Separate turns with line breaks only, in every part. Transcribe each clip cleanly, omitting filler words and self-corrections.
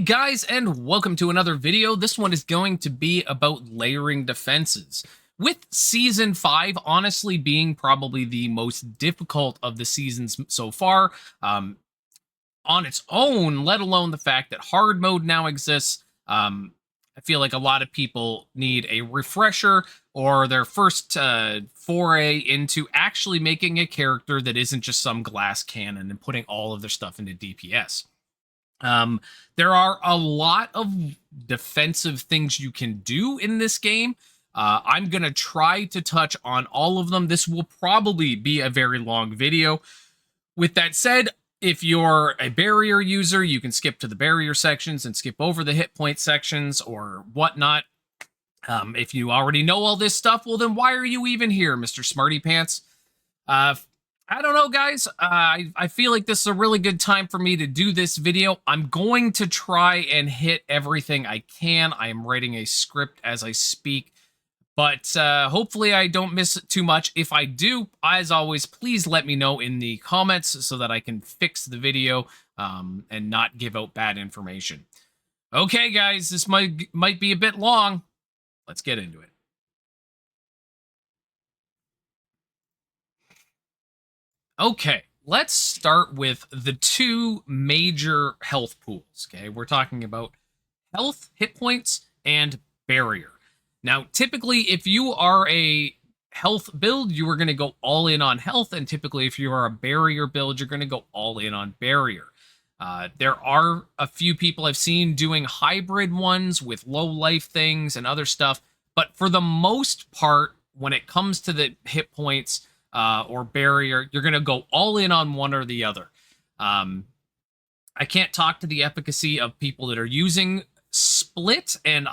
Guys, and welcome to another video. This one is going to be about layering defenses. With Season 5 honestly being probably the most difficult of the seasons so far, on its own, let alone the fact that hard mode now exists, I feel like a lot of people need a refresher or their first foray into actually making a character that isn't just some glass cannon and putting all of their stuff into DPS. There are a lot of defensive things you can do in this game. I'm going to try to touch on all of them. This will probably be a very long video. With that said, if you're a barrier user, you can skip to the barrier sections and skip over the hit point sections or whatnot. If you already know all this stuff, well, then why are you even here, Mr. Smarty Pants? I don't know, guys. I feel like this is a really good time for me to do this video. I'm going to try and hit everything I can. I am writing a script as I speak, but hopefully I don't miss too much. If I do, as always, please let me know in the comments so that I can fix the video and not give out bad information. Okay, guys, this might be a bit long. Let's get into it. Okay, let's start with the two major health pools, okay? We're talking about health, hit points, and barrier. Now, typically, if you are a health build, you are going to go all in on health, and typically, if you are a barrier build, you're going to go all in on barrier. There are a few people I've seen doing hybrid ones with low life things and other stuff, but for the most part, when it comes to the hit points, or barrier, you're going to go all in on one or the other. I can't talk to the efficacy of people that are using split, and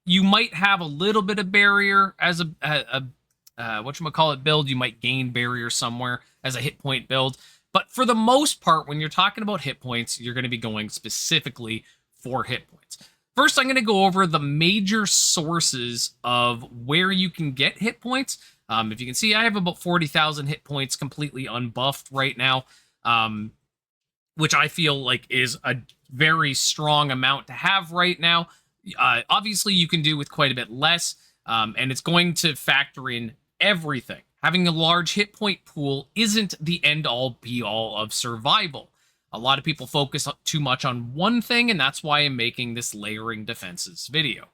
you might have a little bit of barrier as a whatchamacallit build. You might gain barrier somewhere as a hit point build. But for the most part, when you're talking about hit points, you're going to be going specifically for hit points. First, I'm going to go over the major sources of where you can get hit points. If you can see, I have about 40,000 hit points completely unbuffed right now, which I feel like is a very strong amount to have right now. Obviously, you can do with quite a bit less, and it's going to factor in everything. Having a large hit point pool isn't the end-all, be-all of survival. A lot of people focus too much on one thing, and that's why I'm making this layering defenses video.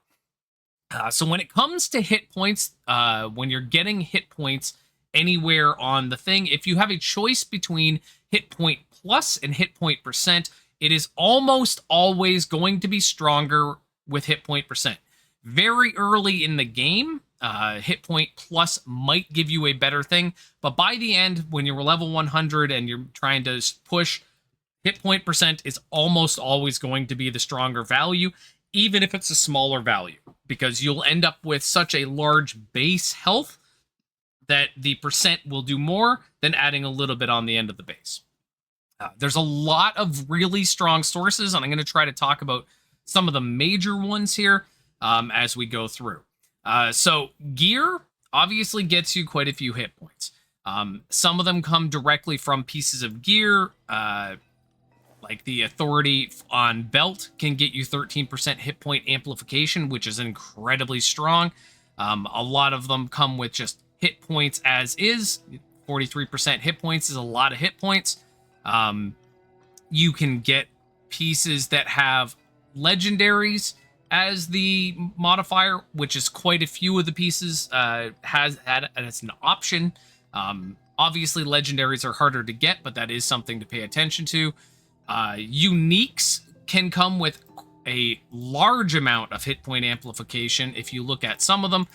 So when it comes to hit points, when you're getting hit points anywhere on the thing, if you have a choice between hit point plus and hit point percent, it is almost always going to be stronger with hit point percent. Very early in the game, hit point plus might give you a better thing, but by the end, when you're level 100 and you're trying to push, hit point percent is almost always going to be the stronger value, even if it's a smaller value, because you'll end up with such a large base health that the percent will do more than adding a little bit on the end of the base. There's a lot of really strong sources, and I'm going to try to talk about some of the major ones here as we go through. So gear obviously gets you quite a few hit points. Some of them come directly from pieces of gear, like the authority on belt can get you 13% hit point amplification, which is incredibly strong. A lot of them come with just hit points as is. 43% hit points is a lot of hit points. You can get pieces that have legendaries as the modifier, which is quite a few of the pieces has had as an option. Obviously, legendaries are harder to get, but that is something to pay attention to. Uniques can come with a large amount of hit point amplification. If you look at some of them,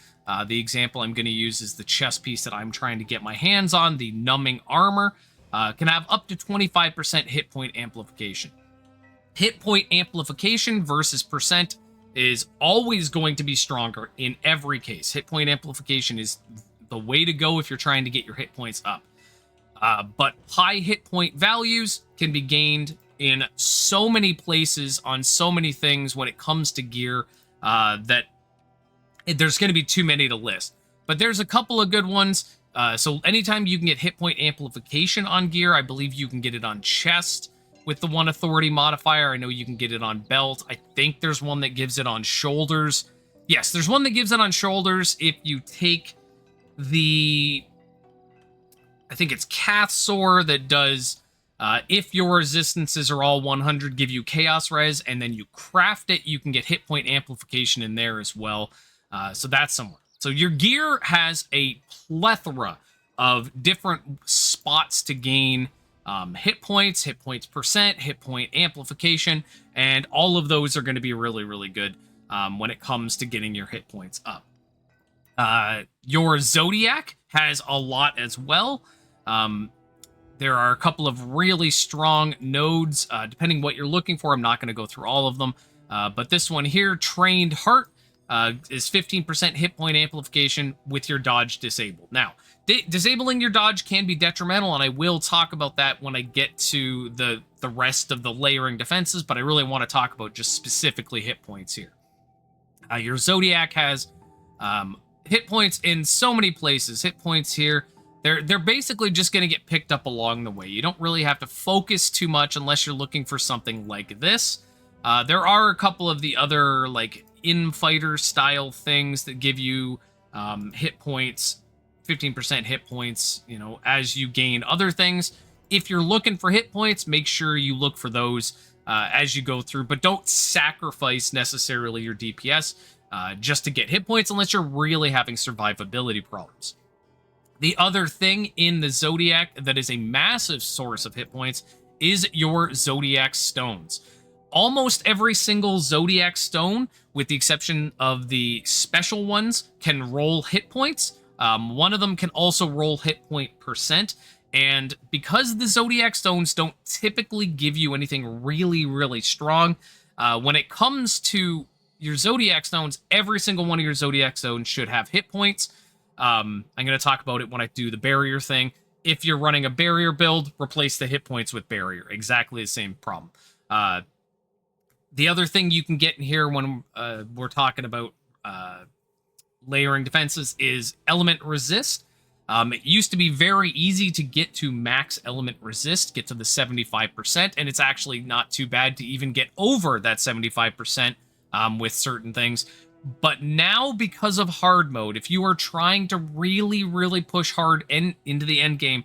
the example I'm going to use is the chest piece that I'm trying to get my hands on, the numbing armor, can have up to 25% hit point amplification. Hit point amplification versus percent is always going to be stronger in every case. Hit point amplification is the way to go if you're trying to get your hit points up. But high hit point values can be gained in so many places on so many things when it comes to gear that there's going to be too many to list. But there's a couple of good ones. So anytime you can get hit point amplification on gear, I believe you can get it on chest. with the 1 authority modifier. I know you can get it on belt. I think there's one that gives it on shoulders. Yes, there's one that gives it on shoulders if you take the... I think it's Cathsor that does... if your resistances are all 100, give you Chaos Res, and then you craft it, you can get hit point amplification in there as well. So that's somewhere. So your gear has a plethora of different spots to gain hit points percent, hit point amplification, and all of those are going to be really, really good when it comes to getting your hit points up. Your Zodiac has a lot as well. There are a couple of really strong nodes, depending what you're looking for. I'm not going to go through all of them, but this one here, Trained Heart, is 15% hit point amplification with your dodge disabled. Now, disabling your dodge can be detrimental, and I will talk about that when I get to the rest of the layering defenses, but I really want to talk about just specifically hit points here. Your Zodiac has hit points in so many places. Hit points here. They're basically just going to get picked up along the way. You don't really have to focus too much unless you're looking for something like this. There are a couple of the other, like, in-fighter style things that give you hit points, 15% hit points, you know, as you gain other things. If you're looking for hit points, make sure you look for those as you go through, but don't sacrifice necessarily your DPS just to get hit points unless you're really having survivability problems. The other thing in the Zodiac that is a massive source of hit points is your Zodiac stones. Almost every single Zodiac stone, with the exception of the special ones, can roll hit points. One of them can also roll hit point percent. And because the Zodiac stones don't typically give you anything really, really strong, when it comes to your Zodiac stones, every single one of your Zodiac stones should have hit points. I'm going to talk about it when I do the barrier thing. If you're running a barrier build, replace the hit points with barrier. Exactly the same problem. The other thing you can get in here when we're talking about layering defenses is element resist. It used to be very easy to get to max element resist, get to the 75%, and it's actually not too bad to even get over that 75% with certain things. But now, because of hard mode, if you are trying to really, really push hard into the end game,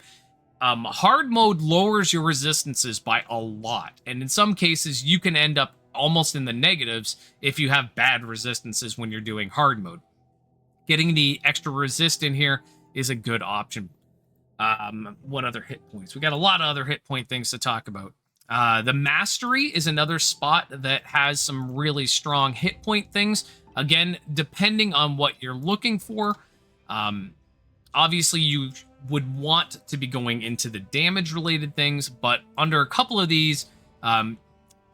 hard mode lowers your resistances by a lot. And in some cases, you can end up almost in the negatives if you have bad resistances when you're doing hard mode. Getting the extra resist in here is a good option. What other hit points? We got a lot of other hit point things to talk about. The Mastery is another spot that has some really strong hit point things. Again, depending on what you're looking for, obviously you would want to be going into the damage-related things, but under a couple of these,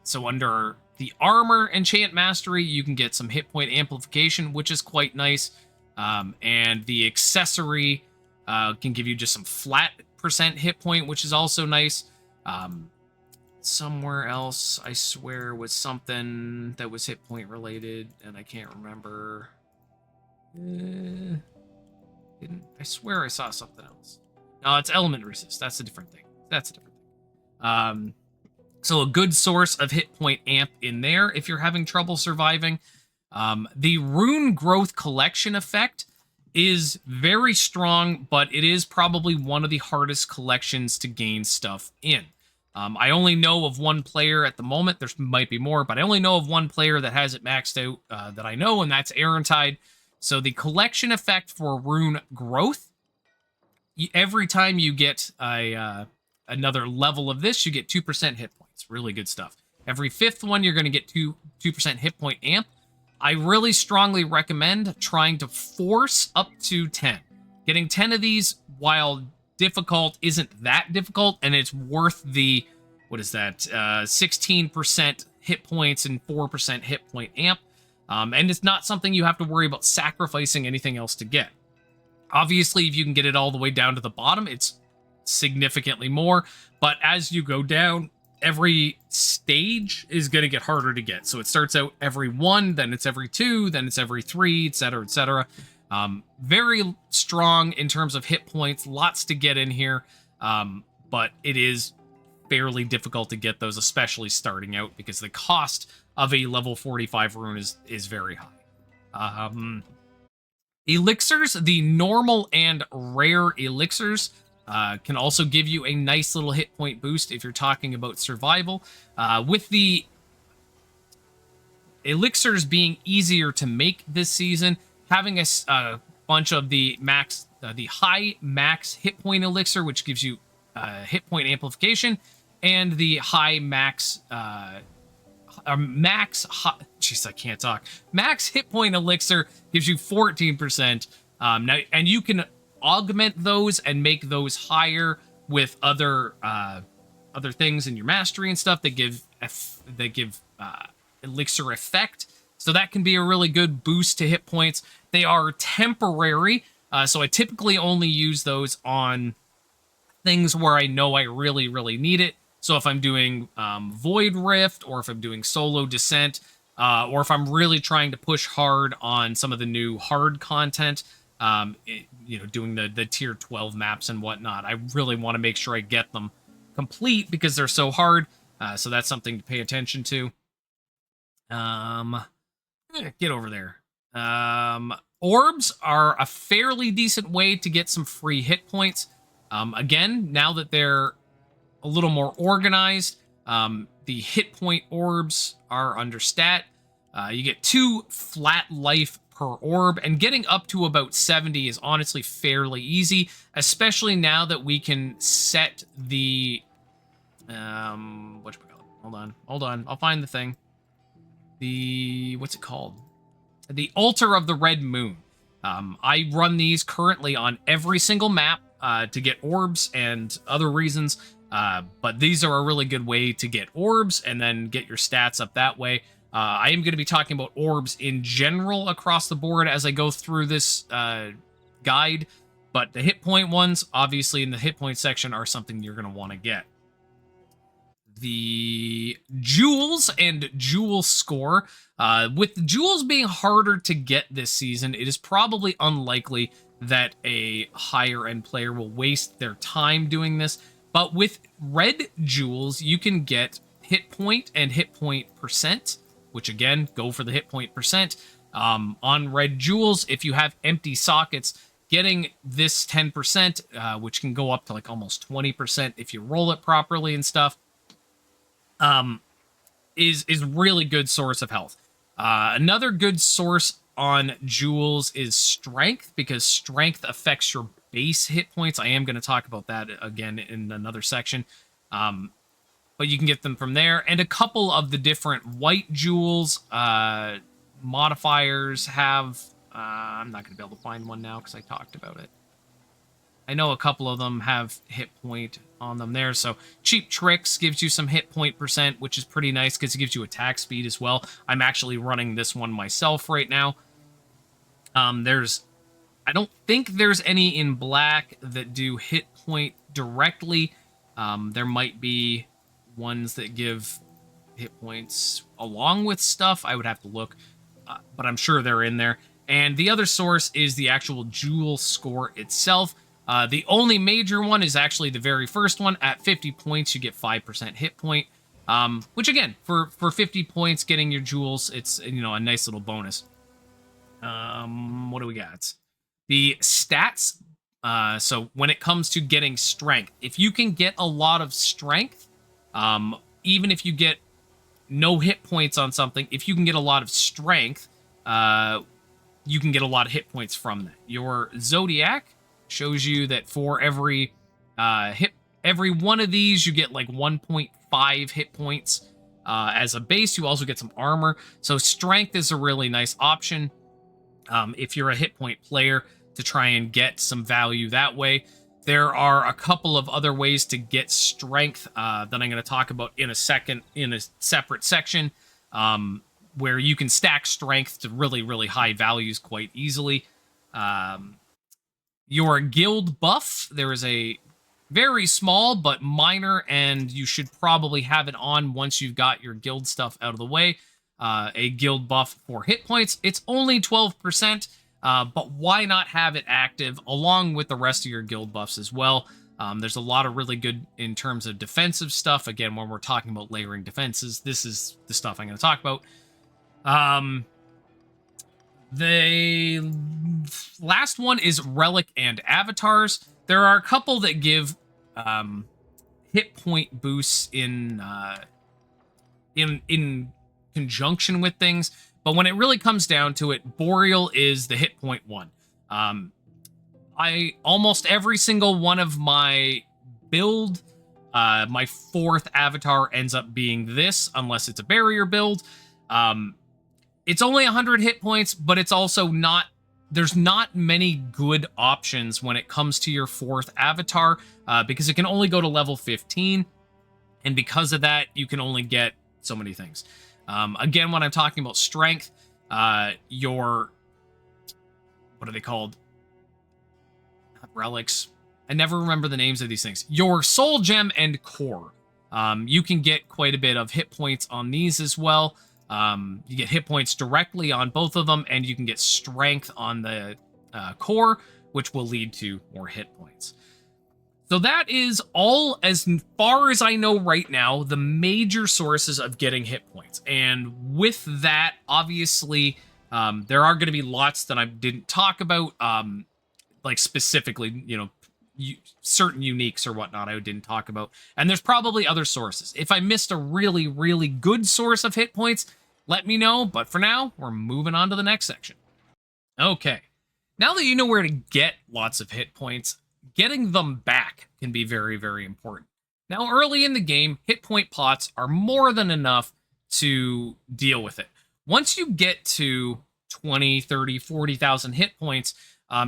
so under the Armor Enchant Mastery, you can get some hit point amplification, which is quite nice, and the Accessory can give you just some flat percent hit point, which is also nice. Somewhere else, I swear, was something that was hit point related, and I can't remember. I swear I saw something else. No, it's element resist. That's a different thing. So a good source of hit point amp in there if you're having trouble surviving. The Rune Growth Collection effect is very strong, but it is probably one of the hardest collections to gain stuff in. I only know of one player at the moment. There might be more, but I only know of one player that has it maxed out that I know, and that's Aerentide. So the collection effect for Rune Growth, every time you get another level of this, you get 2% hit points. Really good stuff. Every fifth one, you're going to get 2% hit point amp. I really strongly recommend trying to force up to 10. Getting 10 of these, while difficult, isn't that difficult, and it's worth the, 16% hit points and 4% hit point amp. And it's not something you have to worry about sacrificing anything else to get. Obviously, if you can get it all the way down to the bottom, it's significantly more, but as you go down, every stage is going to get harder to get. So it starts out every 1, then it's every 2, then it's every 3, etc., etc. Very strong in terms of hit points, lots to get in here, but it is fairly difficult to get those, especially starting out, because the cost of a level 45 rune is very high. Elixirs, the normal and rare elixirs, can also give you a nice little hit point boost if you're talking about survival. With the elixirs being easier to make this season, having a bunch of the high max hit point elixir, which gives you hit point amplification, and the high max jeez, I can't talk. Max hit point elixir gives you 14%. Now, and you can augment those and make those higher with other things in your mastery and stuff that give elixir effect. So that can be a really good boost to hit points. They are temporary, so I typically only use those on things where I know I really, really need it. So if I'm doing Void Rift, or if I'm doing Solo Descent, or if I'm really trying to push hard on some of the new hard content, doing the tier 12 maps and whatnot, I really want to make sure I get them complete because they're so hard. So that's something to pay attention to. Get over there. Orbs are a fairly decent way to get some free hit points. Again, now that they're a little more organized, the hit point orbs are under stat. You get 2 flat life per orb, and getting up to about 70 is honestly fairly easy, especially now that we can set the hold on, I'll find the thing. What's it called? The Altar of the Red Moon. I run these currently on every single map to get orbs and other reasons, but these are a really good way to get orbs and then get your stats up that way. I am going to be talking about orbs in general across the board as I go through this guide, but the hit point ones, obviously in the hit point section, are something you're going to want to get. The jewels and jewel score. With the jewels being harder to get this season, it is probably unlikely that a higher end player will waste their time doing this. But with red jewels, you can get hit point and hit point percent, which again, go for the hit point percent. On red jewels, if you have empty sockets, getting this 10%, which can go up to like almost 20% if you roll it properly and stuff, is really good source of health. Another good source on jewels is strength, because strength affects your base hit points. I am going to talk about that again in another section. But you can get them from there. And a couple of the different white jewels modifiers have... I'm not going to be able to find one now because I talked about it. I know a couple of them have hit point on them there. So Cheap Tricks gives you some hit point percent, which is pretty nice because it gives you attack speed as well. I'm actually running this one myself right now. I don't think there's any in black that do hit point directly. There might be ones that give hit points along with stuff. I would have to look, but I'm sure they're in there. And the other source is the actual jewel score itself. The only major one is actually the very first one. At 50 points, you get 5% hit point, which again, for 50 points, getting your jewels, it's, a nice little bonus. What do we got? The stats. So when it comes to getting strength, if you can get a lot of strength, even if you get no hit points on something, if you can get a lot of strength, you can get a lot of hit points from that. Your Zodiac shows you that for every one of these, you get like 1.5 hit points as a base. You also get some armor. So strength is a really nice option if you're a hit point player to try and get some value that way. There are a couple of other ways to get strength that I'm going to talk about in a second in a separate section, where you can stack strength to really, really high values quite easily. Your guild buff, there is a very small but minor, and you should probably have it on once you've got your guild stuff out of the way. A guild buff for hit points. It's only 12%, but why not have it active along with the rest of your guild buffs as well? There's a lot of really good in terms of defensive stuff. Again, when we're talking about layering defenses, this is the stuff I'm going to talk about. The last one is Relic and Avatars. There are a couple that give hit point boosts in conjunction with things, but when it really comes down to it, Boreal is the hit point one. Almost every single one of my build, my fourth avatar ends up being this, unless it's a barrier build. It's only 100 hit points, but it's also not, there's not many good options when it comes to your fourth avatar, because it can only go to level 15. And because of that, you can only get so many things. Again, when I'm talking about strength, your, what are they called? Not relics. I never remember the names of these things. Your soul gem and core. You can get quite a bit of hit points on these as well. You get hit points directly on both of them, and you can get strength on the core, which will lead to more hit points. So that is all, as far as I know right now, the major sources of getting hit points. And with that, obviously, there are going to be lots that I didn't talk about, like specifically, you know, certain uniques or whatnot I didn't talk about. And there's probably other sources. If I missed a really, really good source of hit points, let me know. But for now, we're moving on to the next section. Okay. Now that you know where to get lots of hit points, getting them back can be very, very important. Now, early in the game, hit point pots are more than enough to deal with it. Once you get to 20, 30, 40,000 hit points,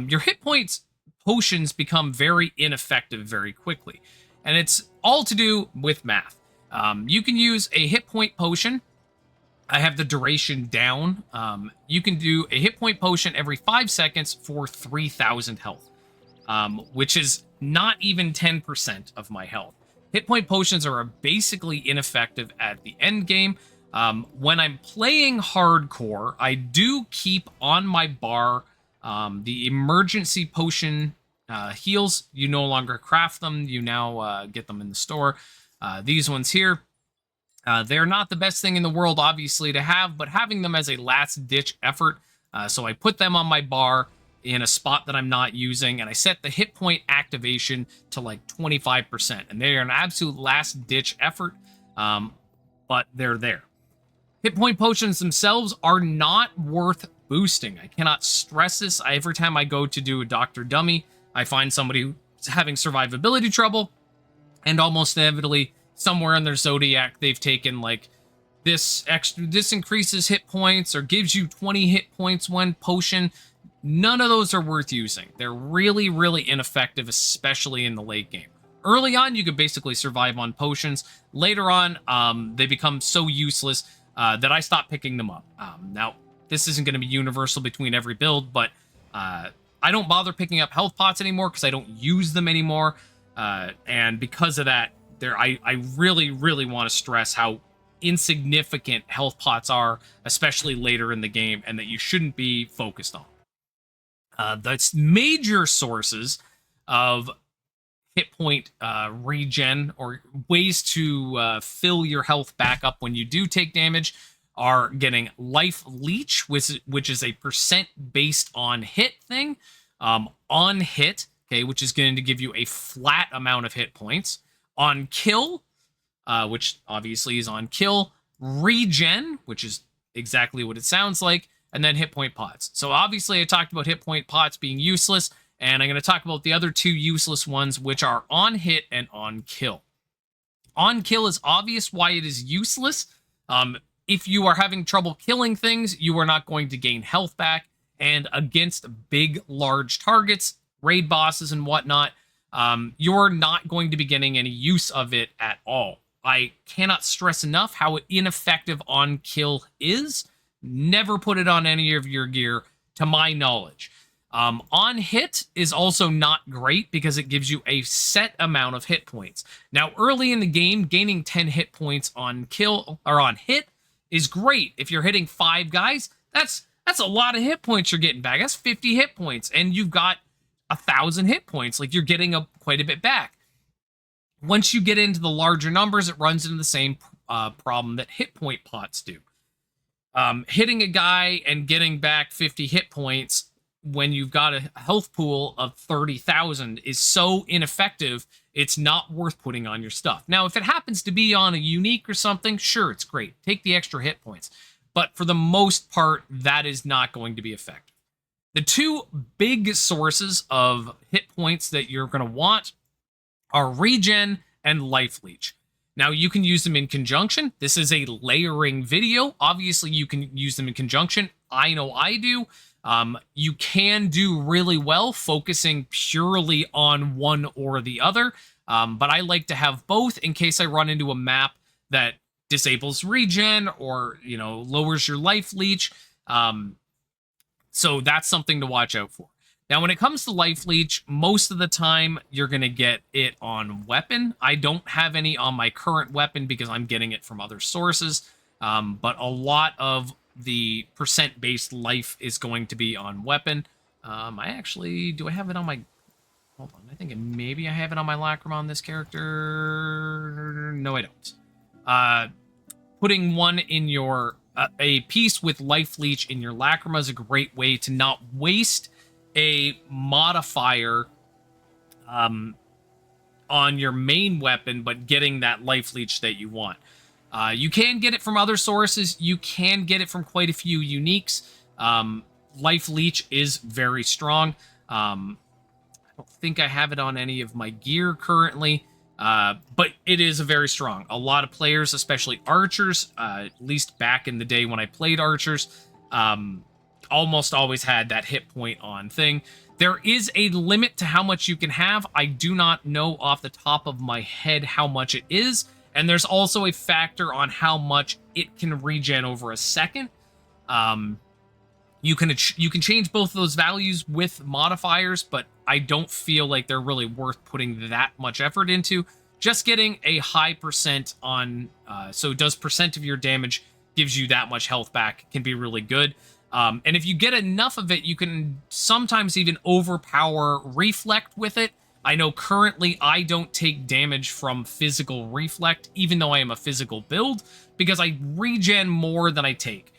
your hit points potions become very ineffective very quickly. And it's all to do with math. You can use a hit point potion. I have the duration down. You can do a hit point potion every 5 seconds for 3,000 health, which is not even 10% of my health. Hit point potions are basically ineffective at the end game. When I'm playing hardcore, I do keep on my bar the emergency potion heals. You no longer craft them. You now get them in the store. These ones here, they're not the best thing in the world, obviously, to have, but having them as a last-ditch effort. So I put them on my bar in a spot that I'm not using, and I set the hit point activation to like 25%. And they are an absolute last-ditch effort, but they're there. Hit point potions themselves are not worth boosting. I cannot stress this. Every time I go to do a Dr. Dummy, I find somebody who's having survivability trouble, and almost inevitably, somewhere in their Zodiac, they've taken like this increases hit points or gives you 20 hit points when potion. None of those are worth using. They're really, really ineffective, especially in the late game. Early on, you could basically survive on potions. Later on, they become so useless that I stopped picking them up. Now, this isn't going to be universal between every build, but I don't bother picking up health pots anymore because I don't use them anymore. And because of that, I really, really want to stress how insignificant health pots are, especially later in the game, and that you shouldn't be focused on. The major sources of hit point regen, or ways to fill your health back up when you do take damage, are getting Life Leech, which is a percent based on hit thing, on hit, okay, which is going to give you a flat amount of hit points, on kill, which obviously is on kill, regen, which is exactly what it sounds like, and then hit point pots. So obviously I talked about hit point pots being useless, and I'm going to talk about the other two useless ones, which are on hit and on kill. On kill is obvious why it is useless. If you are having trouble killing things, you are not going to gain health back, and against big, large targets, raid bosses and whatnot, you're not going to be getting any use of it at all. I cannot stress enough how ineffective on kill is. Never put it on any of your gear, to my knowledge. On hit is also not great because it gives you a set amount of hit points. Now, early in the game, gaining 10 hit points on kill or on hit is great. If you're hitting 5 guys, that's a lot of hit points you're getting back. That's 50 hit points, and you've got 1,000 hit points. Like, you're getting quite a bit back. Once you get into the larger numbers, it runs into the same problem that hit point pots do. Hitting a guy and getting back 50 hit points when you've got a health pool of 30,000 is so ineffective, it's not worth putting on your stuff. Now, if it happens to be on a unique or something, sure, it's great. Take the extra hit points. But for the most part, that is not going to be effective. The two big sources of hit points that you're going to want are regen and life leech. Now, you can use them in conjunction. This is a layering video. Obviously, you can use them in conjunction. I know I do. You can do really well focusing purely on one or the other, but I like to have both in case I run into a map that disables regen or, you know, lowers your life leech. So that's something to watch out for. Now, when it comes to life leech, most of the time you're going to get it on weapon. I don't have any on my current weapon because I'm getting it from other sources, but a lot of the percent-based life is going to be on weapon. I actually, do I have it on my, hold on, I think maybe I have it on my Lacrima on this character. No, I don't. Putting one in your, a piece with life leech in your Lacrima is a great way to not waste a modifier on your main weapon, but getting that life leech that you want. You can get it from other sources. You can get it from quite a few uniques. Life leech is very strong. I don't think I have it on any of my gear currently, but it is very strong. A lot of players, especially archers, at least back in the day when I played archers, almost always had that hit point on thing. There is a limit to how much you can have. I do not know off the top of my head how much it is. And there's also a factor on how much it can regen over a second. You can change both of those values with modifiers, but I don't feel like they're really worth putting that much effort into. Just getting a high percent on, so does percent of your damage gives you that much health back, can be really good. And if you get enough of it, you can sometimes even overpower Reflect with it. I know currently I don't take damage from physical Reflect, even though I am a physical build, because I regen more than I take,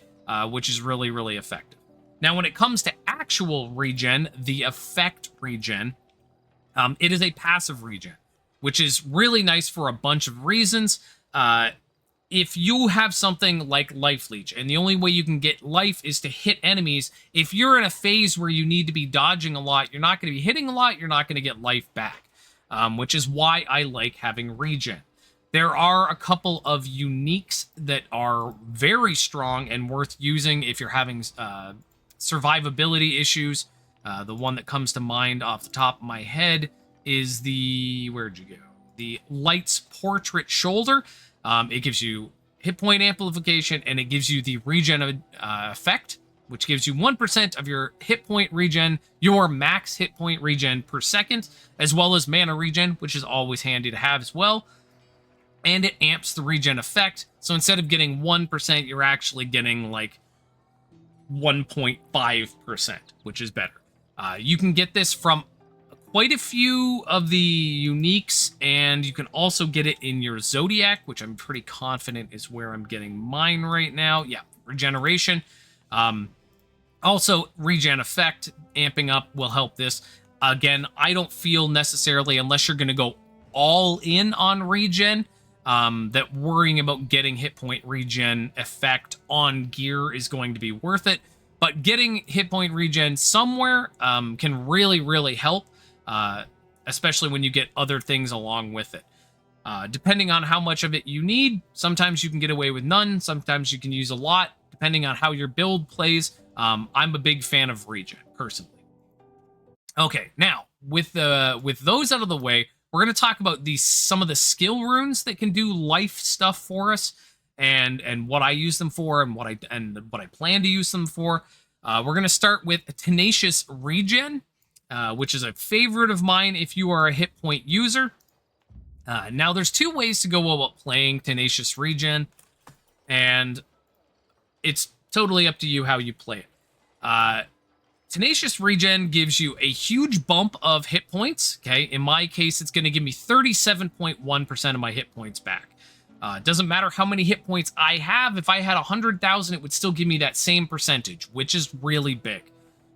which is really, really effective. Now, when it comes to actual regen, the effect regen, it is a passive regen, which is really nice for a bunch of reasons. If you have something like life leech, and the only way you can get life is to hit enemies, if you're in a phase where you need to be dodging a lot, you're not going to be hitting a lot, you're not going to get life back, which is why I like having regen. There are a couple of uniques that are very strong and worth using if you're having survivability issues. The one that comes to mind off the top of my head is the, where'd you go? The Light's Portrait Shoulder. It gives you hit point amplification, and it gives you the regen effect, which gives you 1% of your hit point regen, your max hit point regen per second, as well as mana regen, which is always handy to have as well. And it amps the regen effect, so instead of getting 1%, you're actually getting like 1.5%, which is better. You can get this from quite a few of the uniques, and you can also get it in your Zodiac, which I'm pretty confident is where I'm getting mine right now. Yeah, regeneration. Also, regen effect, amping up will help this. Again, I don't feel necessarily, unless you're going to go all in on regen, that worrying about getting hit point regen effect on gear is going to be worth it. But getting hit point regen somewhere can really, really help. Especially when you get other things along with it. Depending on how much of it you need, sometimes you can get away with none, sometimes you can use a lot, depending on how your build plays. I'm a big fan of regen, personally. Okay, now, with those out of the way, we're going to talk about some of the skill runes that can do life stuff for us, and what I use them for, and what I plan to use them for. We're going to start with Tenacious Regen, which is a favorite of mine if you are a hit point user. Now, there's two ways to go about playing Tenacious Regen, and it's totally up to you how you play it. Tenacious Regen gives you a huge bump of hit points. Okay, in my case, it's going to give me 37.1% of my hit points back. Doesn't matter how many hit points I have. If I had 100,000, it would still give me that same percentage, which is really big.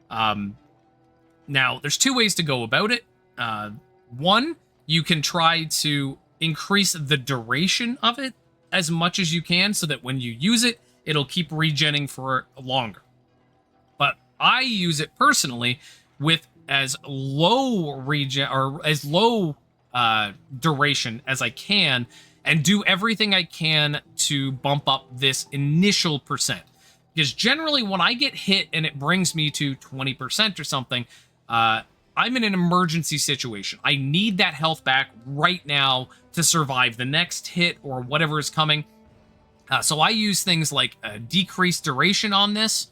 Now, there's two ways to go about it. One, you can try to increase the duration of it as much as you can so that when you use it, it'll keep regenning for longer. But I use it personally with as low regen or as low duration as I can, and do everything I can to bump up this initial percent. Because generally when I get hit and it brings me to 20% or something, I'm in an emergency situation. I need that health back right now to survive the next hit or whatever is coming. So I use things like decreased duration on this.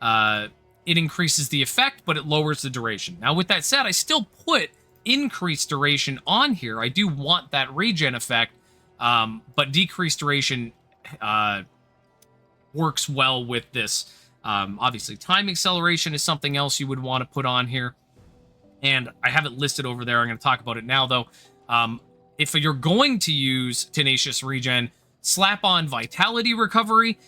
It increases the effect, but it lowers the duration. Now, with that said, I still put increased duration on here. I do want that regen effect, but decreased duration works well with this. Obviously, time acceleration is something else you would want to put on here. And I have it listed over there. I'm going to talk about it now, though. If you're going to use Tenacious Regen, slap on Vitality Recovery,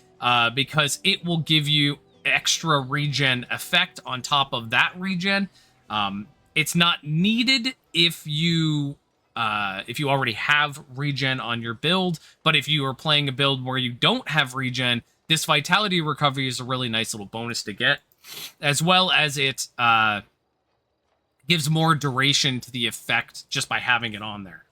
because it will give you extra regen effect on top of that regen. It's not needed if you already have regen on your build, but if you are playing a build where you don't have regen, this Vitality Recovery is a really nice little bonus to get, as well as it gives more duration to the effect just by having it on there.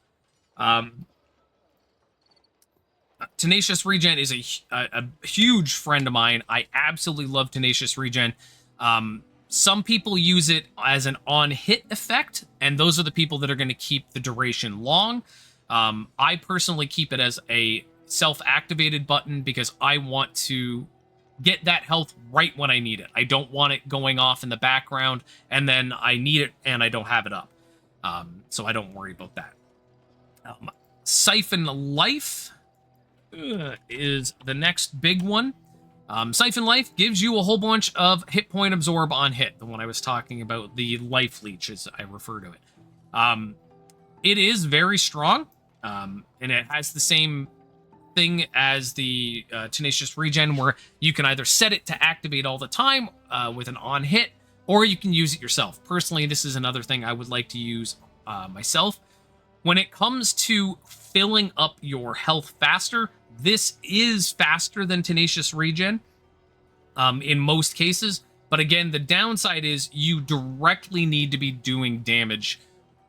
Tenacious Regen is a huge friend of mine. I absolutely love Tenacious Regen. Some people use it as an on-hit effect, and those are the people that are going to keep the duration long. I personally keep it as a self-activated button because I want to get that health right when I need it. I don't want it going off in the background, and then I need it, and I don't have it up. So I don't worry about that. Siphon Life is the next big one. Siphon Life gives you a whole bunch of hit point absorb on hit. The one I was talking about, the life leech, as I refer to it. It is very strong, and it has the same thing as the Tenacious Regen, where you can either set it to activate all the time with an on hit, or you can use it yourself. Personally, this is another thing I would like to use myself. When it comes to filling up your health faster, this is faster than Tenacious Regen in most cases. But again, the downside is you directly need to be doing damage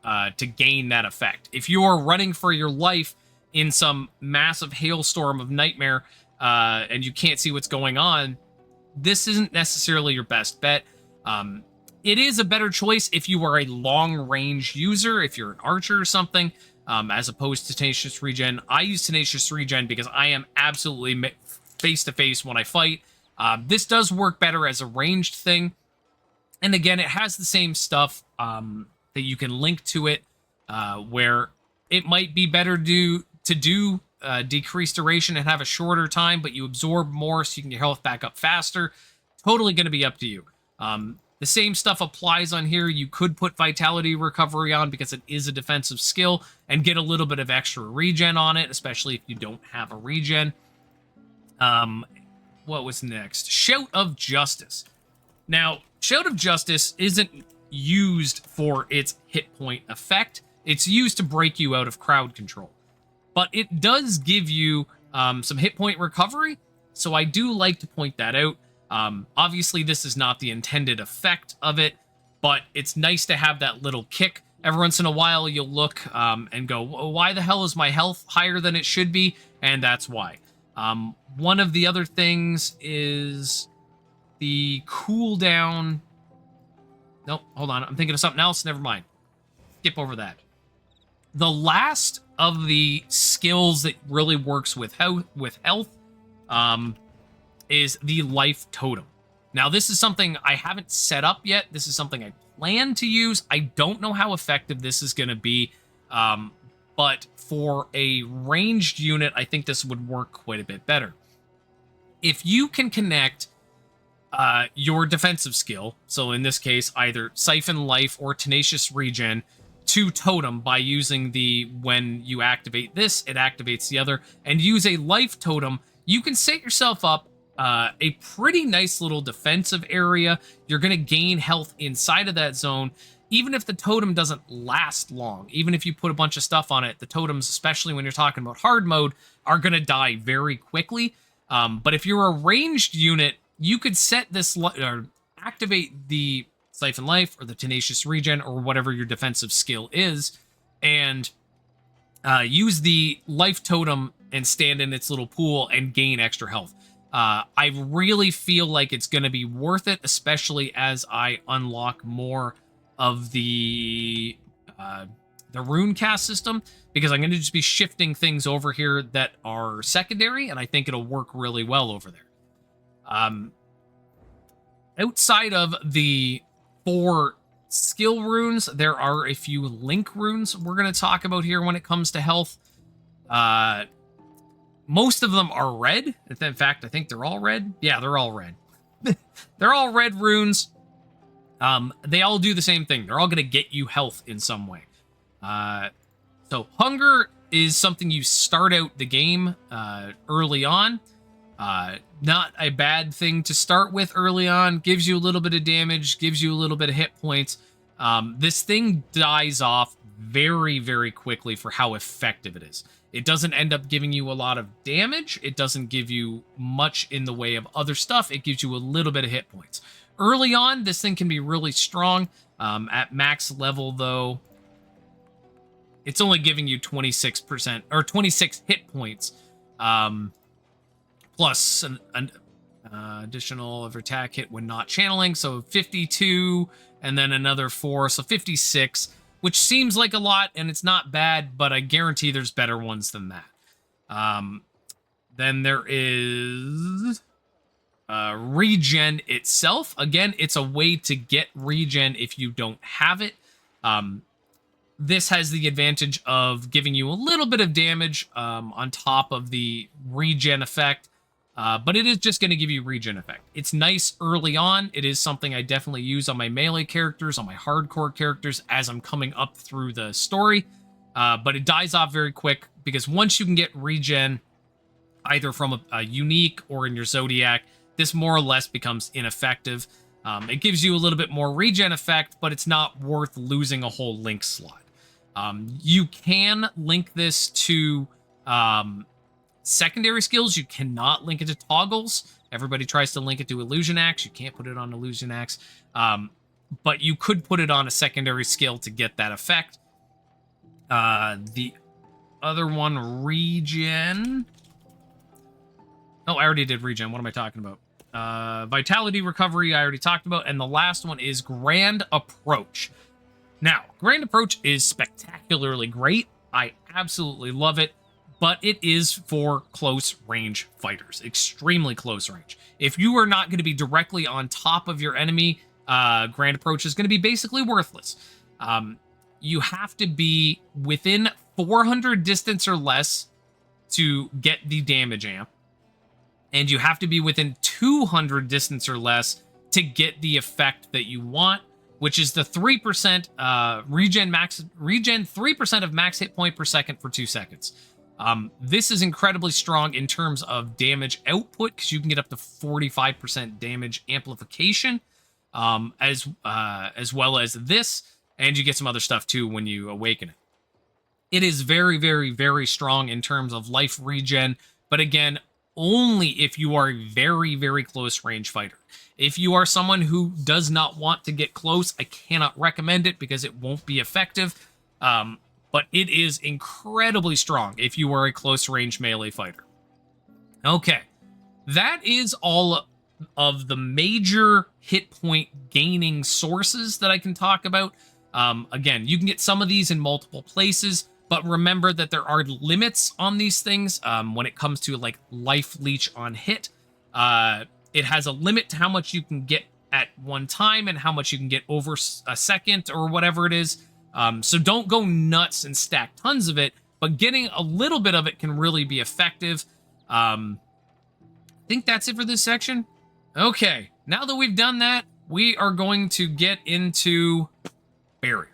to gain that effect. If you are running for your life in some massive hailstorm of nightmare and you can't see what's going on, this isn't necessarily your best bet. It is a better choice if you are a long-range user, if you're an archer or something, as opposed to Tenacious Regen. I use Tenacious Regen because I am absolutely face-to-face when I fight. This does work better as a ranged thing. And again, it has the same stuff that you can link to it, where it might be better to do decreased duration and have a shorter time, but you absorb more so you can get your health back up faster. Totally going to be up to you. The same stuff applies on here. You could put Vitality Recovery on because it is a defensive skill and get a little bit of extra regen on it, especially if you don't have a regen. What was next? Shout of Justice. Now, Shout of Justice isn't used for its hit point effect. It's used to break you out of crowd control. But it does give you some hit point recovery, so I do like to point that out. Obviously, this is not the intended effect of it, but it's nice to have that little kick. Every once in a while, you'll look and go, why the hell is my health higher than it should be? And that's why. One of the other things is the cooldown. Nope, hold on. I'm thinking of something else. Never mind. Skip over that. The last of the skills that really works with health is the life totem. Now, this is something I haven't set up yet. This is something I plan to use. I don't know how effective this is going to be, but for a ranged unit, I think this would work quite a bit better. If you can connect your defensive skill. So in this case, either Siphon Life or Tenacious Regen to Totem by using the, when you activate this, it activates the other, and use a Life Totem. You can set yourself up a pretty nice little defensive area. You're going to gain health inside of that zone. Even if the totem doesn't last long, even if you put a bunch of stuff on it, the totems, especially when you're talking about hard mode, are going to die very quickly. But if you're a ranged unit, you could set this or activate the Siphon Life or the Tenacious Regen or whatever your defensive skill is, and use the Life Totem and stand in its little pool and gain extra health. I really feel like it's going to be worth it, especially as I unlock more of the rune cast system, because I'm going to just be shifting things over here that are secondary, and I think it'll work really well over there. Outside of the 4 skill runes, there are a few link runes we're going to talk about here when it comes to health. Most of them are red. In fact, I think they're all red. Yeah, they're all red. They're all red runes. They all do the same thing. They're all going to get you health in some way. So hunger is something you start out the game early on. Not a bad thing to start with early on. Gives you a little bit of damage, gives you a little bit of hit points. This thing dies off very, very quickly for how effective it is. It doesn't end up giving you a lot of damage. It doesn't give you much in the way of other stuff. It gives you a little bit of hit points. Early on, this thing can be really strong. At max level, though, it's only giving you 26% or 26 hit points, plus an additional of attack hit when not channeling. So 52, and then another 4, so 56, which seems like a lot, and it's not bad, but I guarantee there's better ones than that. Then there is regen itself. Again, it's a way to get regen if you don't have it. This has the advantage of giving you a little bit of damage on top of the regen effect, but it is just going to give you regen effect. It's nice early on. It is something I definitely use on my melee characters, on my hardcore characters as I'm coming up through the story, but it dies off very quick, because once you can get regen, either from a unique or in your Zodiac, this more or less becomes ineffective. It gives you a little bit more regen effect, but it's not worth losing a whole link slot. You can link this to secondary skills. You cannot link it to toggles. Everybody tries to link it to Illusion Axe. You can't put it on Illusion Axe. But you could put it on a secondary skill to get that effect. The other one, regen. Oh, I already did regen. What am I talking about? Vitality recovery, I already talked about. And the last one is Grand Approach. Now, Grand Approach is spectacularly great. I absolutely love it. But it is for close range fighters. Extremely close range. If you are not going to be directly on top of your enemy, Grand Approach is going to be basically worthless. You have to be within 400 distance or less to get the damage amp. And you have to be within 200 distance or less to get the effect that you want, which is the 3% regen 3% of max hit point per second for 2 seconds. This is incredibly strong in terms of damage output, because you can get up to 45% damage amplification, as well as this, and you get some other stuff too when you awaken it. It is very, very, very strong in terms of life regen, but again, only if you are a very, very close range fighter. If you are someone who does not want to get close, I cannot recommend it because it won't be effective. But it is incredibly strong if you are a close range melee fighter. Okay, that is all of the major hit point gaining sources that I can talk about. Again, you can get some of these in multiple places, but remember that there are limits on these things when it comes to like life leech on hit. It has a limit to how much you can get at one time and how much you can get over a second or whatever it is. So don't go nuts and stack tons of it, but getting a little bit of it can really be effective. I think that's it for this section. Okay, Now that we've done that, we are going to get into barrier.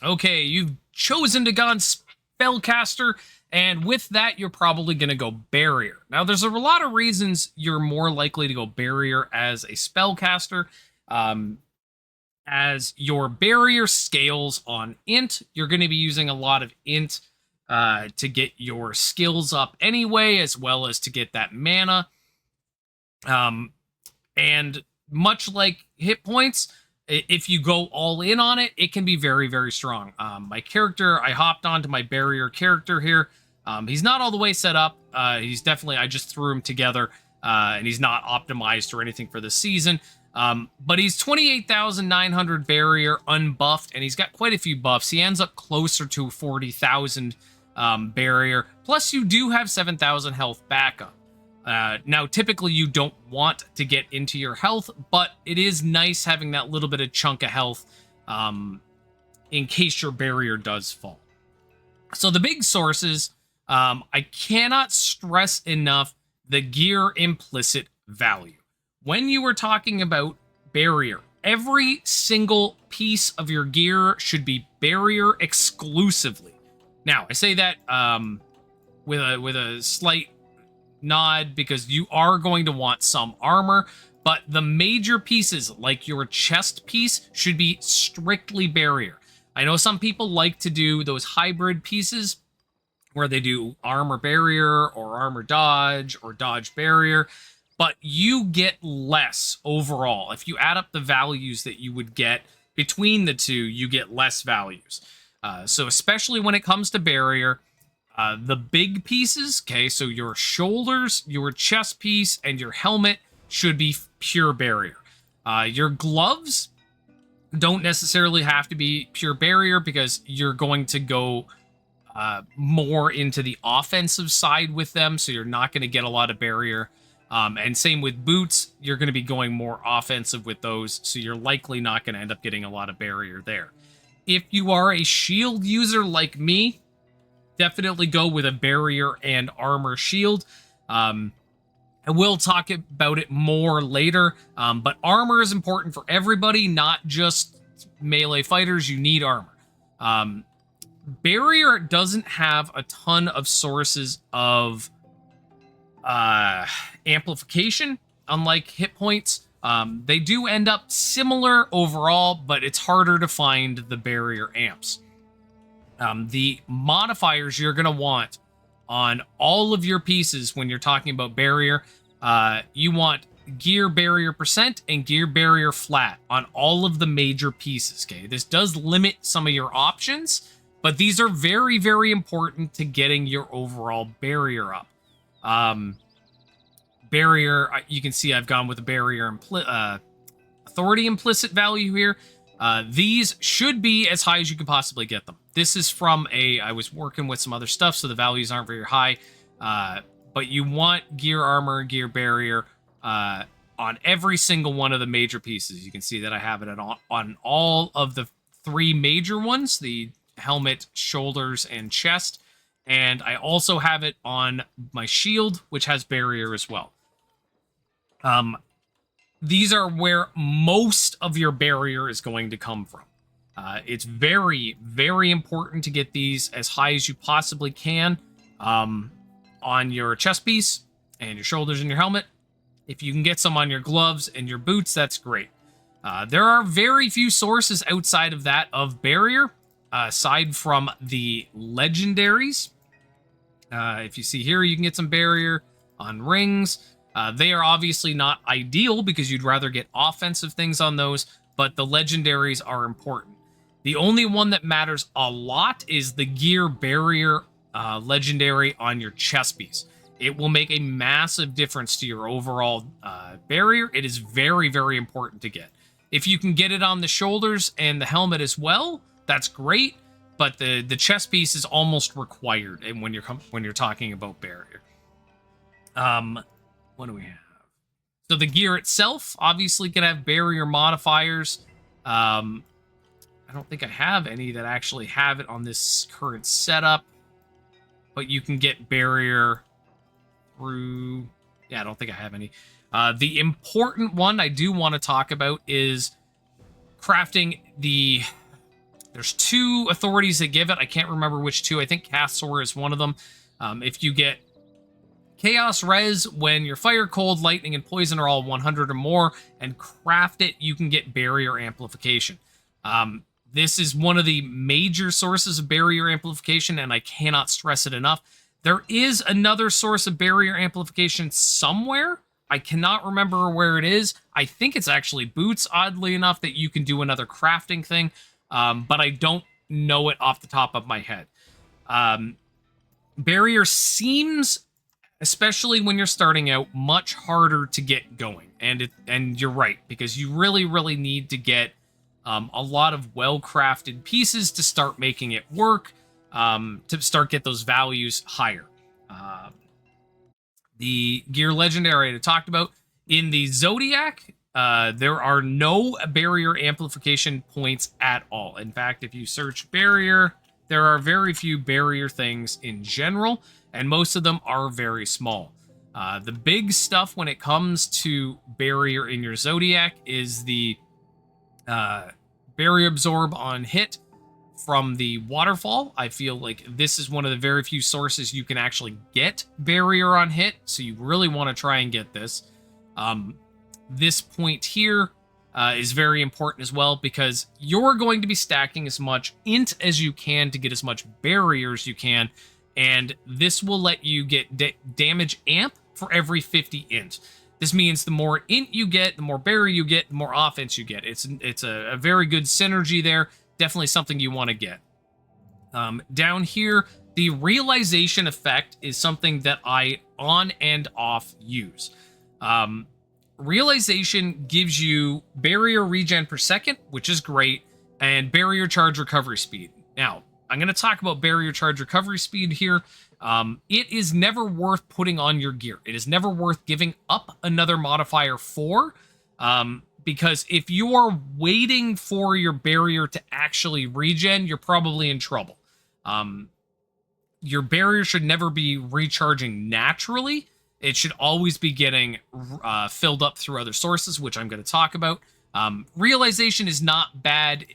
Okay, you've chosen to go on spellcaster, and with that, you're probably going to go barrier. Now, there's a lot of reasons you're more likely to go barrier as a spellcaster. As your barrier scales on int, you're going to be using a lot of int to get your skills up anyway, as well as to get that mana. And much like hit points, if you go all in on it, it can be very, very strong. My character, I hopped onto my barrier character here. He's not all the way set up. He's definitely, I just threw him together, and he's not optimized or anything for the season. But he's 28,900 barrier unbuffed, and he's got quite a few buffs. He ends up closer to 40,000 barrier. Plus, you do have 7,000 health backup. Now, typically, you don't want to get into your health, but it is nice having that little bit of chunk of health in case your barrier does fall. So the big sources, I cannot stress enough the gear implicit value. When you were talking about barrier, every single piece of your gear should be barrier exclusively. Now, I say that with a slight nod because you are going to want some armor, but the major pieces, like your chest piece, should be strictly barrier. I know some people like to do those hybrid pieces where they do armor barrier or armor dodge or dodge barrier, but you get less overall. If you add up the values that you would get between the two, you get less values. So especially when it comes to barrier, the big pieces, okay, so your shoulders, your chest piece, and your helmet should be pure barrier. Your gloves don't necessarily have to be pure barrier because you're going to go more into the offensive side with them, so you're not going to get a lot of barrier. And same with boots, you're going to be going more offensive with those, so you're likely not going to end up getting a lot of barrier there. If you are a shield user like me, definitely go with a barrier and armor shield. I will talk about it more later, but armor is important for everybody, not just melee fighters. You need armor. Barrier doesn't have a ton of sources of amplification, unlike hit points. They do end up similar overall, but it's harder to find the barrier amps. The modifiers you're going to want on all of your pieces when you're talking about barrier, you want gear barrier percent and gear barrier flat on all of the major pieces, okay? This does limit some of your options, but these are very, very important to getting your overall barrier up. Barrier, you can see I've gone with a barrier authority implicit value here. These should be as high as you can possibly get them. This is from I was working with some other stuff, so the values aren't very high. But you want gear armor, gear barrier on every single one of the major pieces. You can see that I have it on all of the three major ones, the helmet, shoulders, and chest. And I also have it on my shield, which has barrier as well. These are where most of your barrier is going to come from. It's very, very important to get these as high as you possibly can on your chest piece and your shoulders and your helmet. If you can get some on your gloves and your boots, that's great. There are very few sources outside of that of barrier, aside from the legendaries. If you see here, you can get some barrier on rings. They are obviously not ideal because you'd rather get offensive things on those, but the legendaries are important. The only one that matters a lot is the gear barrier legendary on your chest piece. It will make a massive difference to your overall barrier. It is very, very important to get. If you can get it on the shoulders and the helmet as well, that's great, but the chest piece is almost required when you're talking about barrier. What do we have? So the gear itself obviously can have barrier modifiers. I don't think I have any that actually have it on this current setup, but you can get barrier through... Yeah, I don't think I have any. The important one I do want to talk about is crafting the... There's 2 authorities that give it. I can't remember which 2. I think Castor is one of them. If you get Chaos Res when your Fire, Cold, Lightning, and Poison are all 100 or more, and craft it, you can get Barrier Amplification. This is one of the major sources of Barrier Amplification, and I cannot stress it enough. There is another source of Barrier Amplification somewhere. I cannot remember where it is. I think it's actually Boots, oddly enough, that you can do another crafting thing, but I don't know it off the top of my head. Barrier seems, especially when you're starting out, much harder to get going. And you're right, because you really need to get a lot of well-crafted pieces to start making it work, to start get those values higher. The Gear Legendary I talked about. In the Zodiac, there are no barrier amplification points at all. In fact, if you search barrier, there are very few barrier things in general, and most of them are very small. The big stuff when it comes to barrier in your Zodiac is the Barrier Absorb on hit from the Waterfall. I feel like this is one of the very few sources you can actually get barrier on hit, so you really want to try and get this. This point here is very important as well, because you're going to be stacking as much int as you can to get as much barrier as you can, and this will let you get damage amp for every 50 int. This means the more int you get, the more barrier you get, the more offense you get. It's a very good synergy there. Definitely something you want to get. Down here, the realization effect is something that I on and off use. Realization gives you barrier regen per second, which is great, and barrier charge recovery speed. Now, I'm going to talk about barrier charge recovery speed here. It is never worth putting on your gear. It is never worth giving up another modifier for, because if you are waiting for your barrier to actually regen, you're probably in trouble. Your barrier should never be recharging naturally. It should always be getting filled up through other sources, which I'm going to talk about. Realization is not bad.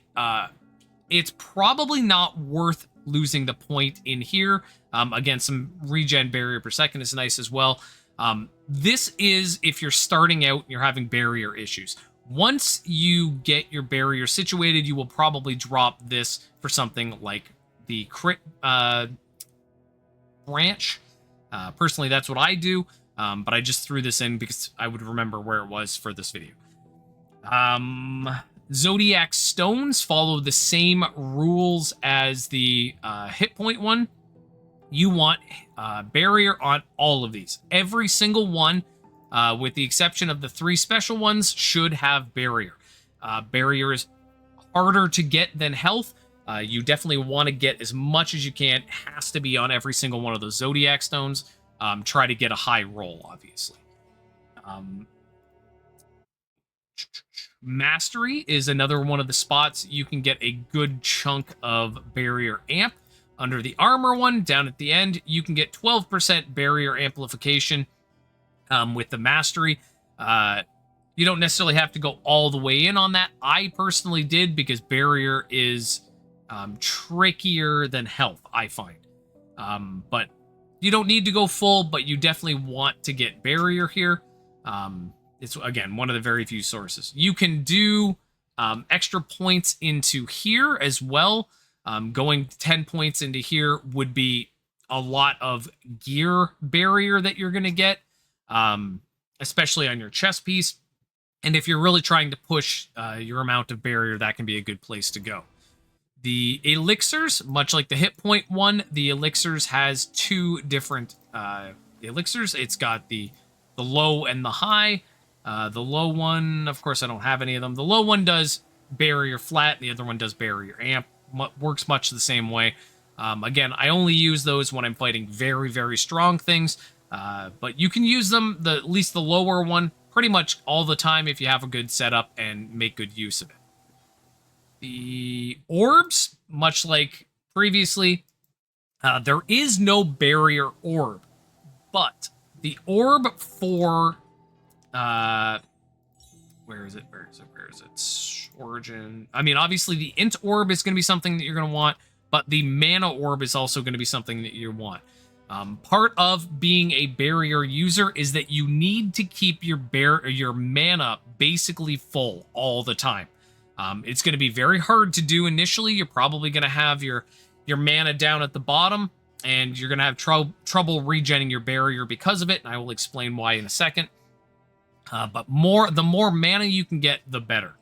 It's probably not worth losing the point in here. Again, some regen barrier per second is nice as well. This is if you're starting out and you're having barrier issues. Once you get your barrier situated, you will probably drop this for something like the crit branch. Personally, that's what I do, but I just threw this in because I would remember where it was for this video. Zodiac Stones follow the same rules as the hit point one. You want barrier on all of these. Every single one, with the exception of the 3 special ones, should have barrier. Barrier is harder to get than health. You definitely want to get as much as you can. It has to be on every single one of those Zodiac Stones. Try to get a high roll, obviously. Mastery is another one of the spots you can get a good chunk of barrier amp. Under the armor one, down at the end, you can get 12% barrier amplification with the mastery. You don't necessarily have to go all the way in on that. I personally did, because barrier is trickier than health, I find. But you don't need to go full, but you definitely want to get barrier here. It's, again, one of the very few sources. You can do extra points into here as well. Going 10 points into here would be a lot of gear barrier that you're going to get, especially on your chest piece. And if you're really trying to push your amount of barrier, that can be a good place to go. The elixirs, much like the hit point one, the elixirs has 2 different elixirs. It's got the low and the high. The low one, of course, I don't have any of them. The low one does barrier flat. The other one does barrier amp. Works much the same way. Again, I only use those when I'm fighting very strong things. But you can use them, at least the lower one, pretty much all the time if you have a good setup and make good use of it. The orbs, much like previously, there is no barrier orb, but the orb for Where is it? Where is it? Where is it? Origin. I mean, obviously the int orb is going to be something that you're going to want, but the mana orb is also going to be something that you want. Part of being a barrier user is that you need to keep your mana basically full all the time. It's going to be very hard to do initially. You're probably going to have your mana down at the bottom, and you're going to have trouble regenning your barrier because of it, and I will explain why in a second. But the more mana you can get, the better.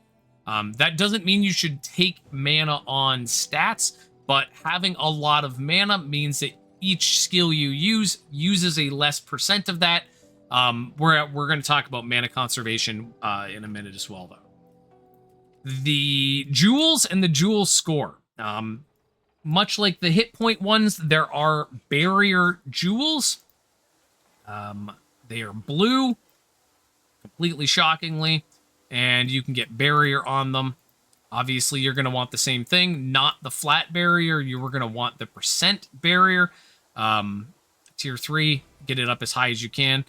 That doesn't mean you should take mana on stats, but having a lot of mana means that each skill you use uses a less percent of that. We're going to talk about mana conservation in a minute as well, though. The jewels and the jewel score. Much like the hit point ones, there are barrier jewels. They are blue, completely shockingly, and you can get barrier on them. Obviously, you're going to want the same thing, not the flat barrier. You were going to want the percent barrier. Tier 3, get it up as high as you can.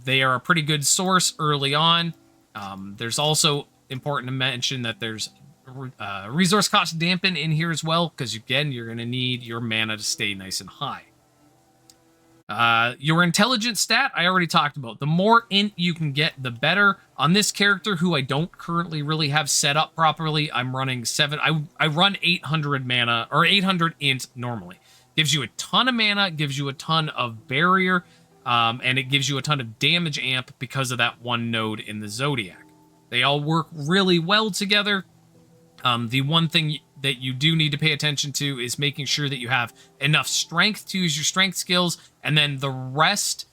They are a pretty good source early on. There's also important to mention that there's resource cost dampen in here as well, because again, you're going to need your mana to stay nice and high. Your intelligence stat, I already talked about. The more int you can get, the better. On this character, who I don't currently really have set up properly, I'm running 7. I run 800 mana, or 800 int normally. Gives you a ton of mana, gives you a ton of barrier, and it gives you a ton of damage amp because of that one node in the Zodiac. They all work really well together. The one thing that you do need to pay attention to is making sure that you have enough strength to use your strength skills, and then the rest,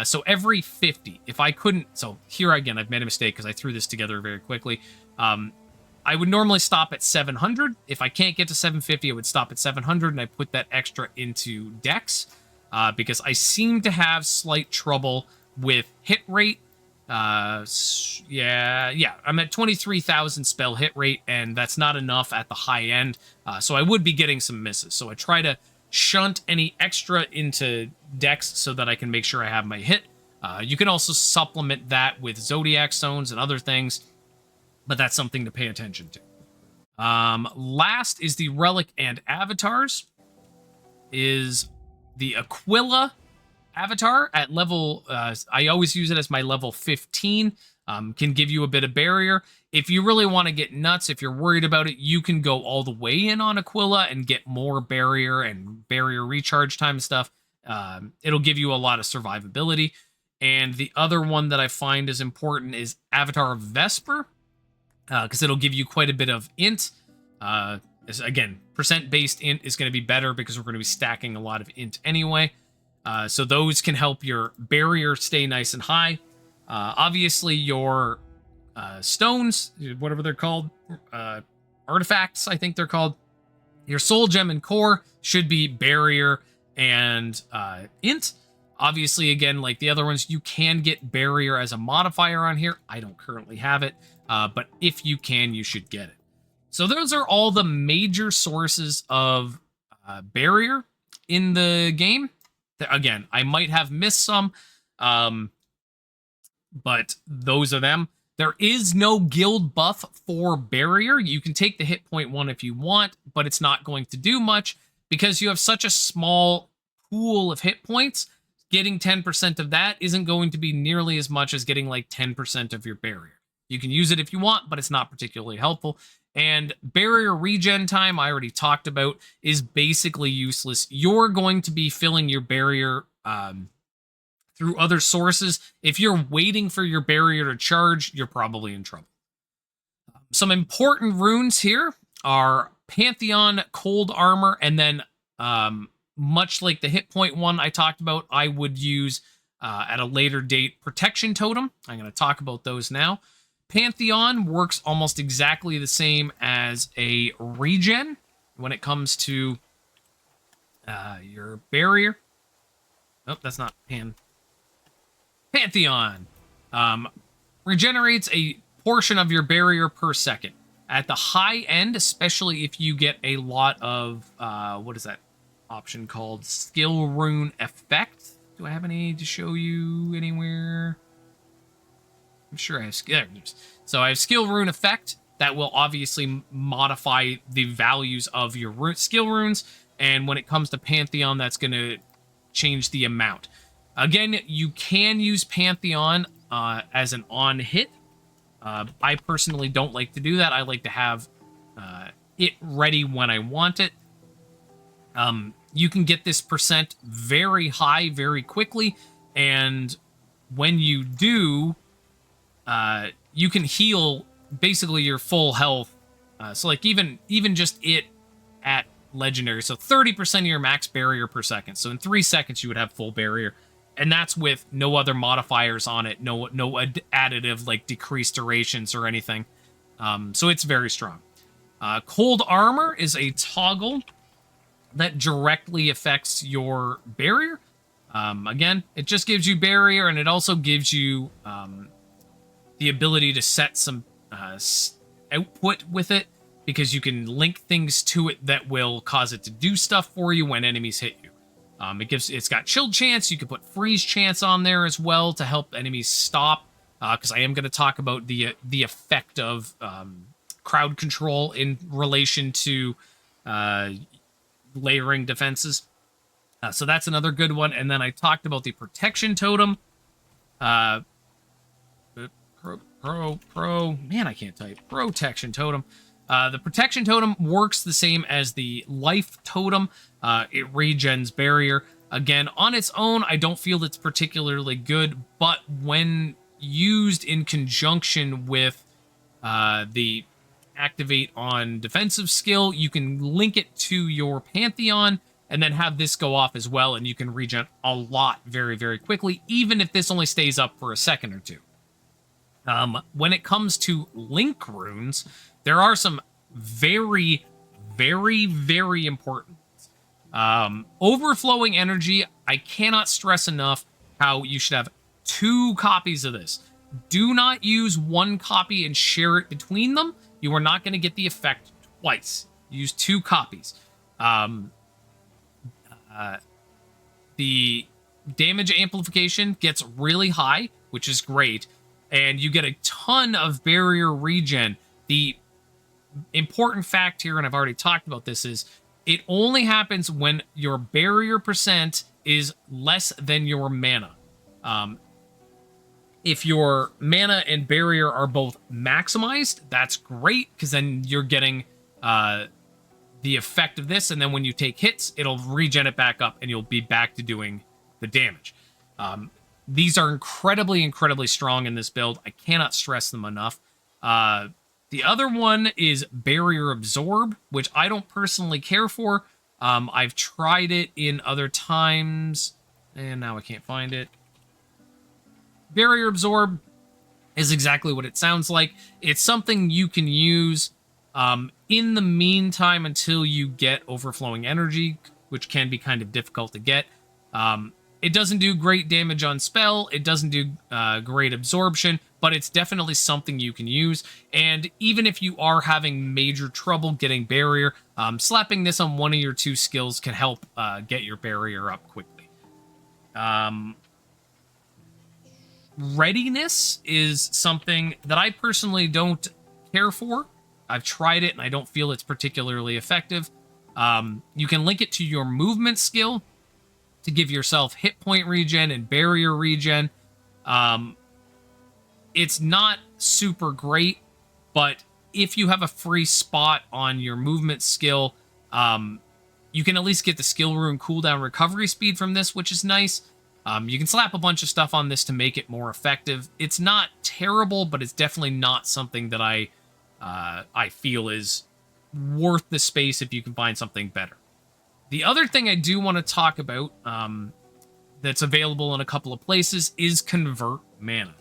so every 50, if I couldn't, so here again, I've made a mistake because I threw this together very quickly. I would normally stop at 700. If I can't get to 750, I would stop at 700, and I put that extra into Dex, because I seem to have slight trouble with hit rate. Yeah, I'm at 23,000 spell hit rate, and that's not enough at the high end, so I would be getting some misses. So I try to shunt any extra into Dex so that I can make sure I have my hit. You can also supplement that with Zodiac Stones and other things, but that's something to pay attention to. Last is the Relic and Avatars. Is the Aquila Avatar at level, I always use it as my level 15, can give you a bit of barrier. If you really want to get nuts, if you're worried about it, you can go all the way in on Aquila and get more barrier and barrier recharge time stuff. It'll give you a lot of survivability. And the other one that I find is important is Avatar of Vesper, because it'll give you quite a bit of int. Again, percent-based int is going to be better because we're going to be stacking a lot of int anyway. So those can help your barrier stay nice and high. Obviously, your stones, whatever they're called, artifacts, I think they're called. Your soul gem and core should be barrier and int. Obviously, again, like the other ones, you can get barrier as a modifier on here. I don't currently have it, but if you can, you should get it. So those are all the major sources of barrier in the game. Again, I might have missed some, but those are them. There is no guild buff for barrier. You can take the hit point one if you want, but it's not going to do much because you have such a small pool of hit points. Getting 10% of that isn't going to be nearly as much as getting like 10% of your barrier. You can use it if you want, but it's not particularly helpful. And barrier regen time, I already talked about, is basically useless. You're going to be filling your barrier through other sources. If you're waiting for your barrier to charge, you're probably in trouble. Some important runes here are Pantheon, Cold Armor, and then much like the hit point one I talked about, I would use at a later date Protection Totem. I'm going to talk about those now. Pantheon works almost exactly the same as a regen when it comes to your barrier. Oh, that's not Pantheon. Regenerates a portion of your barrier per second. At the high end, especially if you get a lot of, what is that option called? Skill Rune Effect. Do I have any to show you anywhere? I'm sure I have skill. So I have skill rune effect that will obviously modify the values of your skill runes. And when it comes to Pantheon, that's going to change the amount. Again, you can use Pantheon as an on hit. I personally don't like to do that. I like to have it ready when I want it. You can get this percent very high very quickly, and when you do, you can heal basically your full health. So like even just it at legendary, so 30% of your max barrier per second. So in 3 seconds you would have full barrier, and that's with no other modifiers on it, no additive like decreased durations or anything. So it's very strong. Cold armor is a toggle that directly affects your barrier. Again, it just gives you barrier, and it also gives you the ability to set some output with it, because you can link things to it that will cause it to do stuff for you when enemies hit you. It's got chilled chance. You can put freeze chance on there as well to help enemies stop, because I am going to talk about the effect of crowd control in relation to layering defenses. So that's another good one. And then I talked about the protection totem. Man, I can't type. Protection totem. The protection totem works the same as the life totem. It regens barrier. Again, on its own, I don't feel it's particularly good, but when used in conjunction with the activate on defensive skill, you can link it to your Pantheon and then have this go off as well, and you can regen a lot very, very quickly, even if this only stays up for a second or two. When it comes to link runes, there are some very, very, very important ones. Overflowing energy, I cannot stress enough how you should have 2 copies of this. Do not use 1 copy and share it between them. You are not going to get the effect twice. Use 2 copies. The damage amplification gets really high, which is great, and you get a ton of barrier regen. The important fact here, and I've already talked about this, is it only happens when your barrier percent is less than your mana. If your mana and barrier are both maximized, that's great, because then you're getting the effect of this, and then when you take hits, it'll regen it back up, and you'll be back to doing the damage. These are incredibly, incredibly strong in this build. I cannot stress them enough. The other one is Barrier Absorb, which I don't personally care for. I've tried it in other times, and now I can't find it. Barrier Absorb is exactly what it sounds like. It's something you can use in the meantime until you get overflowing energy, which can be kind of difficult to get. It doesn't do great damage on spell. It doesn't do great absorption, but it's definitely something you can use. And even if you are having major trouble getting barrier, slapping this on one of your 2 skills can help get your barrier up quickly. Readiness is something that I personally don't care for. I've tried it and I don't feel it's particularly effective. You can link it to your movement skill to give yourself hit point regen and barrier regen. It's not super great, but if you have a free spot on your movement skill, you can at least get the skill rune cooldown recovery speed from this, which is nice. You can slap a bunch of stuff on this to make it more effective. It's not terrible, but it's definitely not something that I feel is worth the space if you can find something better. The other thing I do want to talk about that's available in a couple of places is Convert Mana.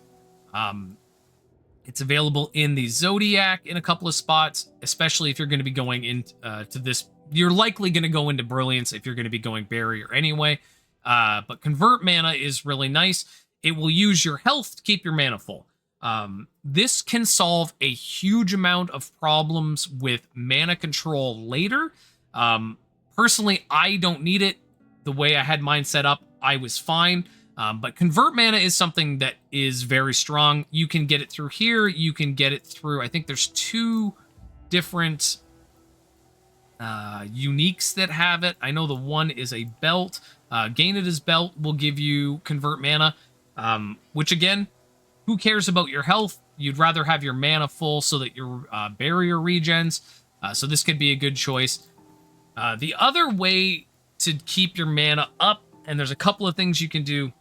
It's available in the Zodiac in a couple of spots, especially if you're going to be going into this. You're likely going to go into Brilliance if you're going to be going Barrier anyway. But Convert Mana is really nice. It will use your health to keep your mana full. This can solve a huge amount of problems with mana control later. Personally, I don't need it. The way I had mine set up, I was fine. But convert mana is something that is very strong. You can get it through here. You can get it through, I think there's 2 different uniques that have it. I know the one is a belt. Gain it as belt will give you convert mana, which again, who cares about your health? You'd rather have your mana full so that your barrier regens. So this could be a good choice. The other way to keep your mana up, and there's a couple of things you can do,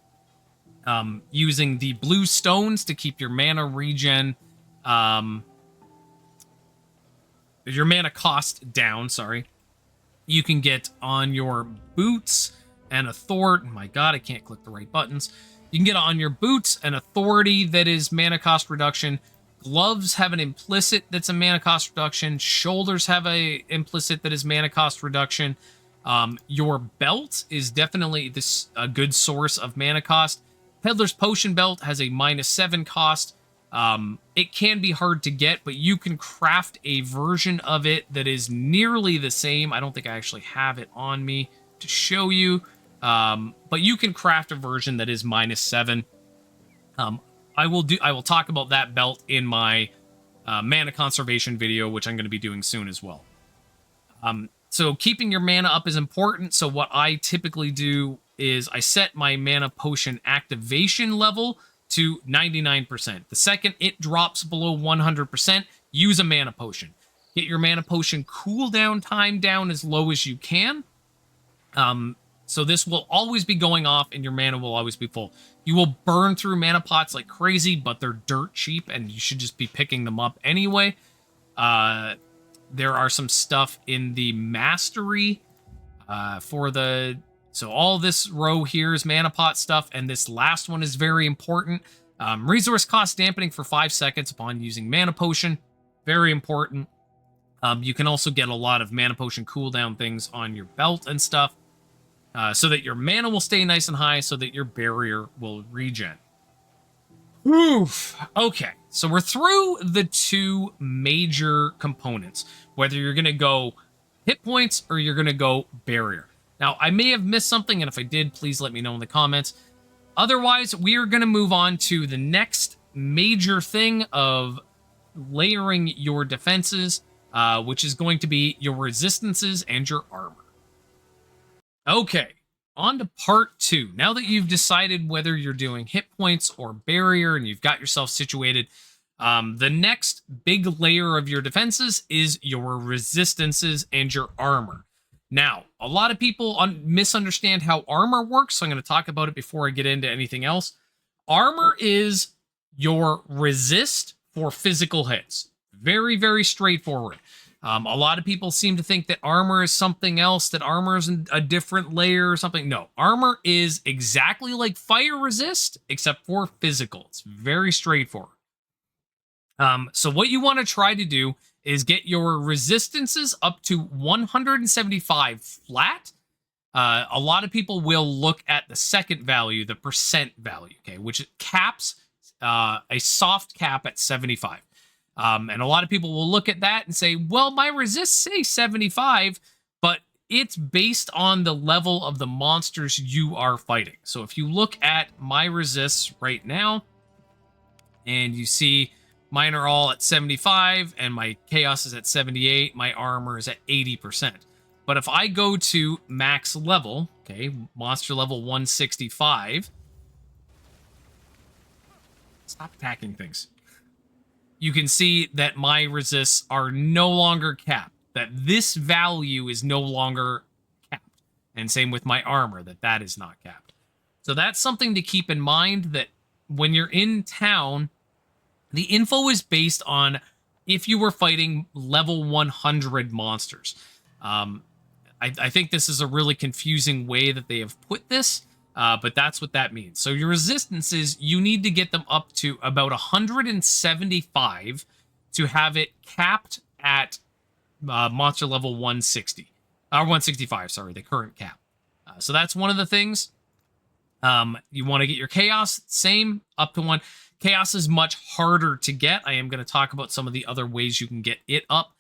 using the blue stones to keep your mana regen, your mana cost down, sorry. You can get on your boots and authority. My god, I can't click the right buttons. You can get on your boots an authority that is mana cost reduction. Gloves have an implicit that's a mana cost reduction. Shoulders have a implicit that is mana cost reduction. Your belt is definitely a good source of mana cost. Peddler's Potion Belt has a -7 cost. It can be hard to get, but you can craft a version of it that is nearly the same. I don't think I actually have it on me to show you, but you can craft a version that is -7. I will talk about that belt in my mana conservation video, which I'm going to be doing soon as well. So keeping your mana up is important. So what I typically do is I set my mana potion activation level to 99%. The second it drops below 100%, use a mana potion. Get your mana potion cooldown time down as low as you can. So this will always be going off and your mana will always be full. You will burn through mana pots like crazy, but they're dirt cheap and you should just be picking them up anyway. There are some stuff in the mastery so all this row here is mana pot stuff, and this last one is very important. Resource cost dampening for 5 seconds upon using mana potion. Very important. You can also get a lot of mana potion cooldown things on your belt and stuff, so that your mana will stay nice and high, so that your barrier will regen. Oof. Okay, so we're through the 2 major components, whether you're going to go hit points or you're going to go barrier. Now, I may have missed something, and if I did, please let me know in the comments. Otherwise, we are going to move on to the next major thing of layering your defenses, which is going to be your resistances and your armor. Okay, on to part 2. Now that you've decided whether you're doing hit points or barrier and you've got yourself situated, the next big layer of your defenses is your resistances and your armor. Now, a lot of people misunderstand how armor works, so I'm going to talk about it before I get into anything else. Armor is your resist for physical hits. Very, very straightforward. A lot of people seem to think that armor is something else, that armor is a different layer or something. No, armor is exactly like fire resist, except for physical. It's very straightforward. So what you want to try to do is get your resistances up to 175 flat. A lot of people will look at the second value, the percent value, okay, which caps a soft cap at 75. And a lot of people will look at that and say, well, my resists say 75, but it's based on the level of the monsters you are fighting. So if you look at my resists right now, and you see mine are all at 75, and my chaos is at 78, my armor is at 80%. But if I go to max level, okay, monster level 165, stop attacking things. You can see that my resists are no longer capped, that this value is no longer capped. And same with my armor, that is not capped. So that's something to keep in mind, that when you're in town, the info is based on if you were fighting level 100 monsters. I think this is a really confusing way that they have put this, but that's what that means. So your resistances, you need to get them up to about 175 to have it capped at monster level 160. Or 165, sorry, the current cap. So that's one of the things. You want to get your chaos, same, up to 1. Chaos is much harder to get. I am going to talk about some of the other ways you can get it up.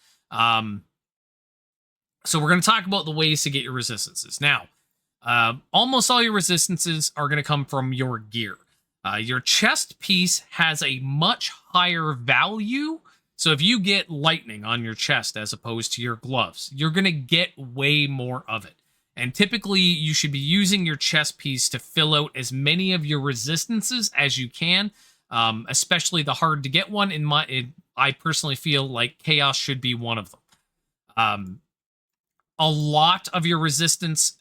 So we're going to talk about the ways to get your resistances. Now, Almost all your resistances are going to come from your gear. Your chest piece has a much higher value. So if you get lightning on your chest as opposed to your gloves, you're going to get way more of it. And typically, you should be using your chest piece to fill out as many of your resistances as you can, especially the hard to get one. I personally feel like chaos should be one of them. A lot of your resistance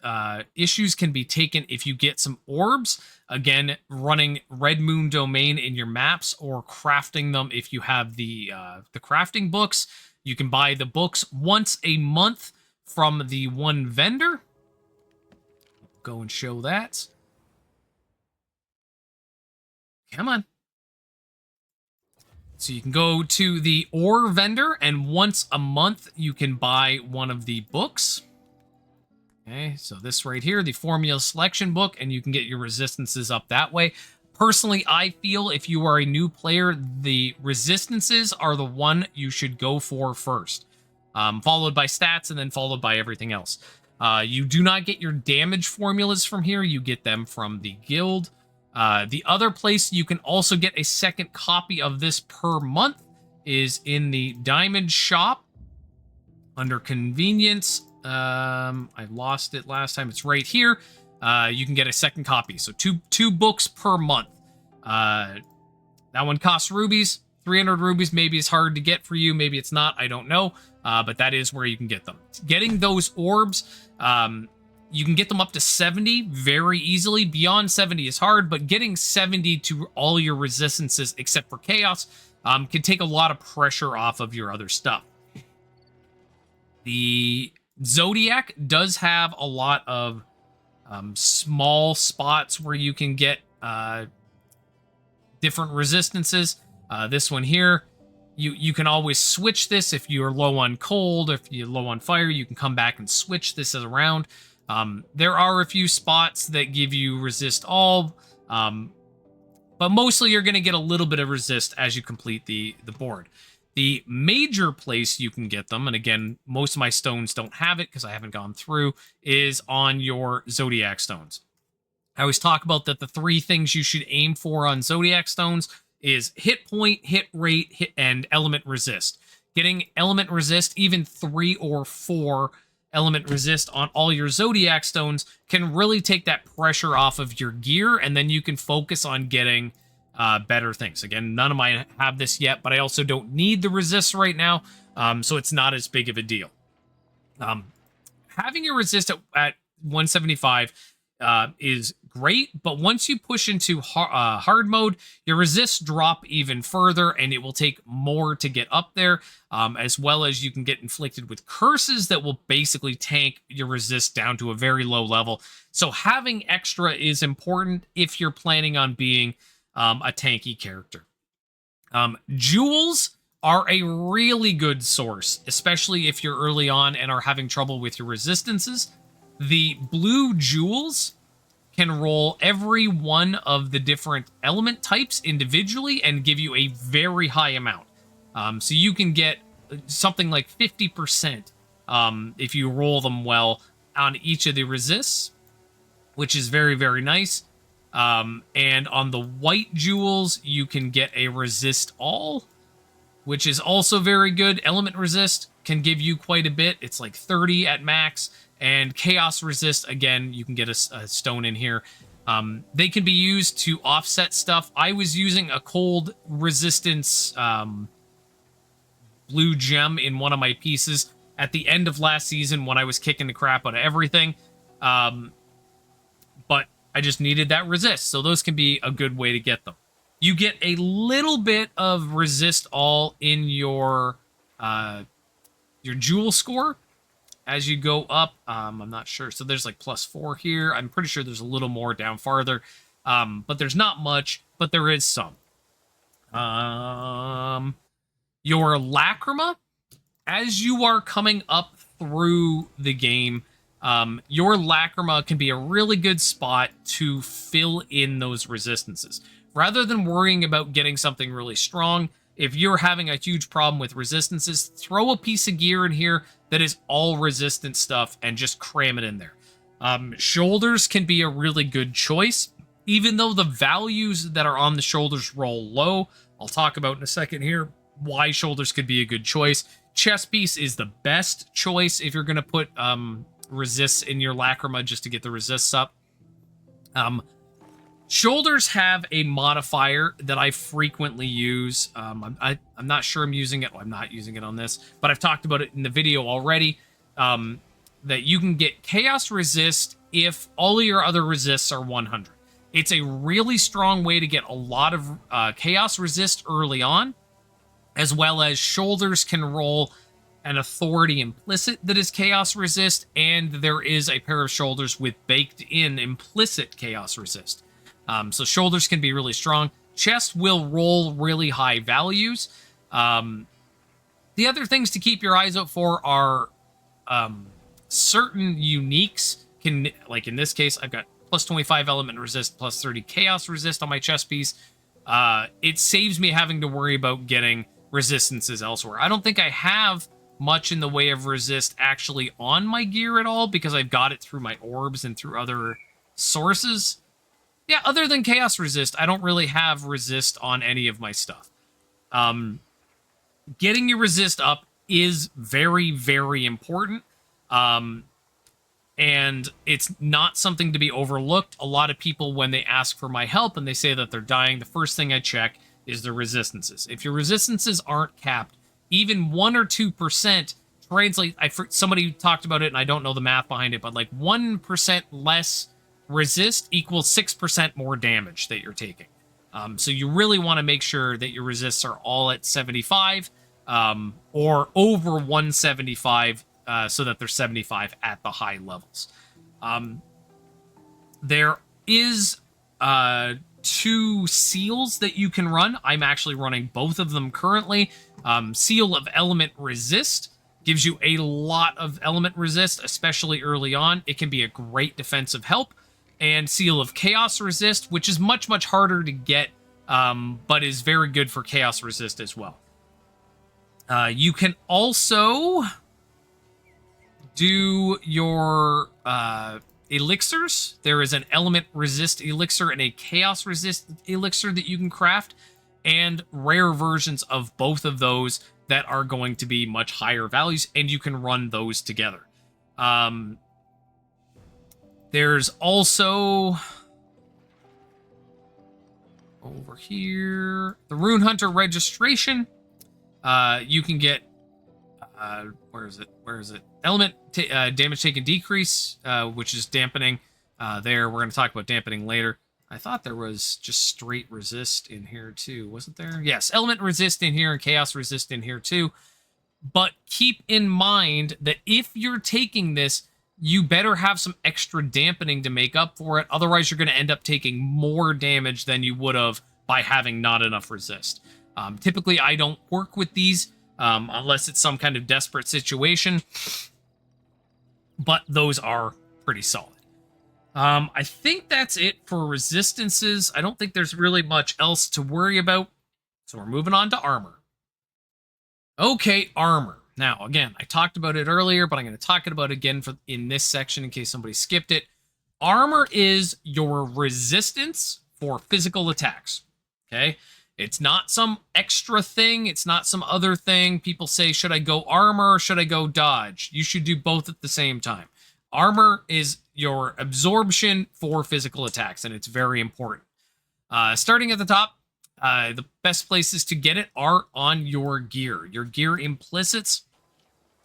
issues can be taken if you get some orbs. Again, running Red Moon Domain in your maps or crafting them if you have the crafting books. You can buy the books once a month from the one vendor. Go and show that. Come on. So you can go to the ore vendor, and once a month you can buy one of the books. Okay, so this right here, the formula selection book, and you can get your resistances up that way. Personally, I feel if you are a new player, the resistances are the one you should go for first, followed by stats, and then followed by everything else. You do not get your damage formulas from here. You get them from the guild. The other place you can also get a second copy of this per month is in the diamond shop under convenience. I lost it last time. It's right here. You can get a second copy. So two books per month. That one costs rubies. 300 rubies maybe is hard to get for you. Maybe it's not. I don't know. But that is where you can get them. Getting those orbs, you can get them up to 70 very easily. Beyond 70 is hard, but getting 70 to all your resistances except for chaos can take a lot of pressure off of your other stuff. The Zodiac does have a lot of small spots where you can get different resistances. This one here, you can always switch this if you're low on cold, if you're low on fire, you can come back and switch this around. There are a few spots that give you resist all, but mostly you're going to get a little bit of resist as you complete the board. The major place you can get them, and again, most of my stones don't have it because I haven't gone through, is on your Zodiac stones. I always talk about that the three things you should aim for on Zodiac stones is hit point, hit rate, and element resist. Getting element resist, even 3 or 4 element resist on all your Zodiac stones can really take that pressure off of your gear, and then you can focus on getting better things. Again, none of mine have this yet, but I also don't need the resist right now, so it's not as big of a deal. Having your resist at 175 is great, but once you push into hard mode, your resists drop even further, and it will take more to get up there, as well as you can get inflicted with curses that will basically tank your resist down to a very low level. So having extra is important if you're planning on being a tanky character. Jewels are a really good source, especially if you're early on and are having trouble with your resistances. The blue jewels can roll every one of the different element types individually and give you a very high amount. So you can get something like 50% if you roll them well on each of the resists, which is very, very nice. And on the white jewels, you can get a resist all, which is also very good. Element resist can give you quite a bit. It's like 30 at max. And chaos resist, again, you can get a stone in here. They can be used to offset stuff. I was using a cold resistance blue gem in one of my pieces at the end of last season when I was kicking the crap out of everything. But I just needed that resist, so those can be a good way to get them. You get a little bit of resist all in your jewel score as you go up. I'm not sure. So there's like +4 here. I'm pretty sure there's a little more down farther. But there's not much, but there is some. Your lacrima, as you are coming up through the game, your lacrima can be a really good spot to fill in those resistances. Rather than worrying about getting something really strong, if you're having a huge problem with resistances, throw a piece of gear in here that is all resistant stuff and just cram it in there. Shoulders can be a really good choice, even though the values that are on the shoulders roll low. I'll talk about in a second here why shoulders could be a good choice. Chest piece is the best choice if you're going to put resists in your Lacrima just to get the resists up. Shoulders have a modifier that I frequently use. I'm not sure I'm using it. Well, I'm not using it on this, but I've talked about it in the video already. That you can get Chaos Resist if all of your other resists are 100. It's a really strong way to get a lot of Chaos Resist early on, as well as Shoulders can roll an Authority Implicit that is Chaos Resist, and there is a pair of Shoulders with baked-in implicit Chaos Resist. So Shoulders can be really strong. Chest will roll really high values. The other things to keep your eyes out for are certain uniques. Like in this case, I've got plus 25 element resist, plus 30 chaos resist on my chest piece. It saves me having to worry about getting resistances elsewhere. I don't think I have much in the way of resist actually on my gear at all, because I've got it through my orbs and through other sources. Yeah, other than chaos resist, I don't really have resist on any of my stuff. Getting your resist up is very, very important. And it's not something to be overlooked. A lot of people, when they ask for my help and they say that they're dying, the first thing I check is the resistances. If your resistances aren't capped, even 1 or 2% translate. Somebody talked about it, and I don't know the math behind it, but like 1% less resist equals 6% more damage that you're taking. So you really want to make sure that your resists are all at 75 or over 175, so that they're 75 at the high levels. There is 2 seals that you can run. I'm actually running both of them currently. Seal of Element Resist gives you a lot of element resist, especially early on. It can be a great defensive help. And Seal of Chaos Resist, which is much, much harder to get, but is very good for Chaos Resist as well. You can also do your elixirs. There is an Element Resist elixir and a Chaos Resist elixir that you can craft, and rare versions of both of those that are going to be much higher values, and you can run those together. There's also over here the Rune Hunter registration. You can get where is it? Element damage taken decrease, which is dampening. We're going to talk about dampening later. I thought there was just straight resist in here too, wasn't there? Yes, element resist in here and chaos resist in here too. But keep in mind that if you're taking this, you better have some extra dampening to make up for it. Otherwise, you're going to end up taking more damage than you would have by having not enough resist. Typically, I don't work with these unless it's some kind of desperate situation. But those are pretty solid. I think that's it for resistances. I don't think there's really much else to worry about. So we're moving on to armor. Okay, armor. Now, again, I talked about it earlier, but I'm going to talk about it again in this section in case somebody skipped it. Armor is your resistance for physical attacks. Okay? It's not some extra thing. It's not some other thing. People say, should I go armor or should I go dodge? You should do both at the same time. Armor is your absorption for physical attacks, and it's very important. Starting at the top, the best places to get it are on your gear. Your gear implicits.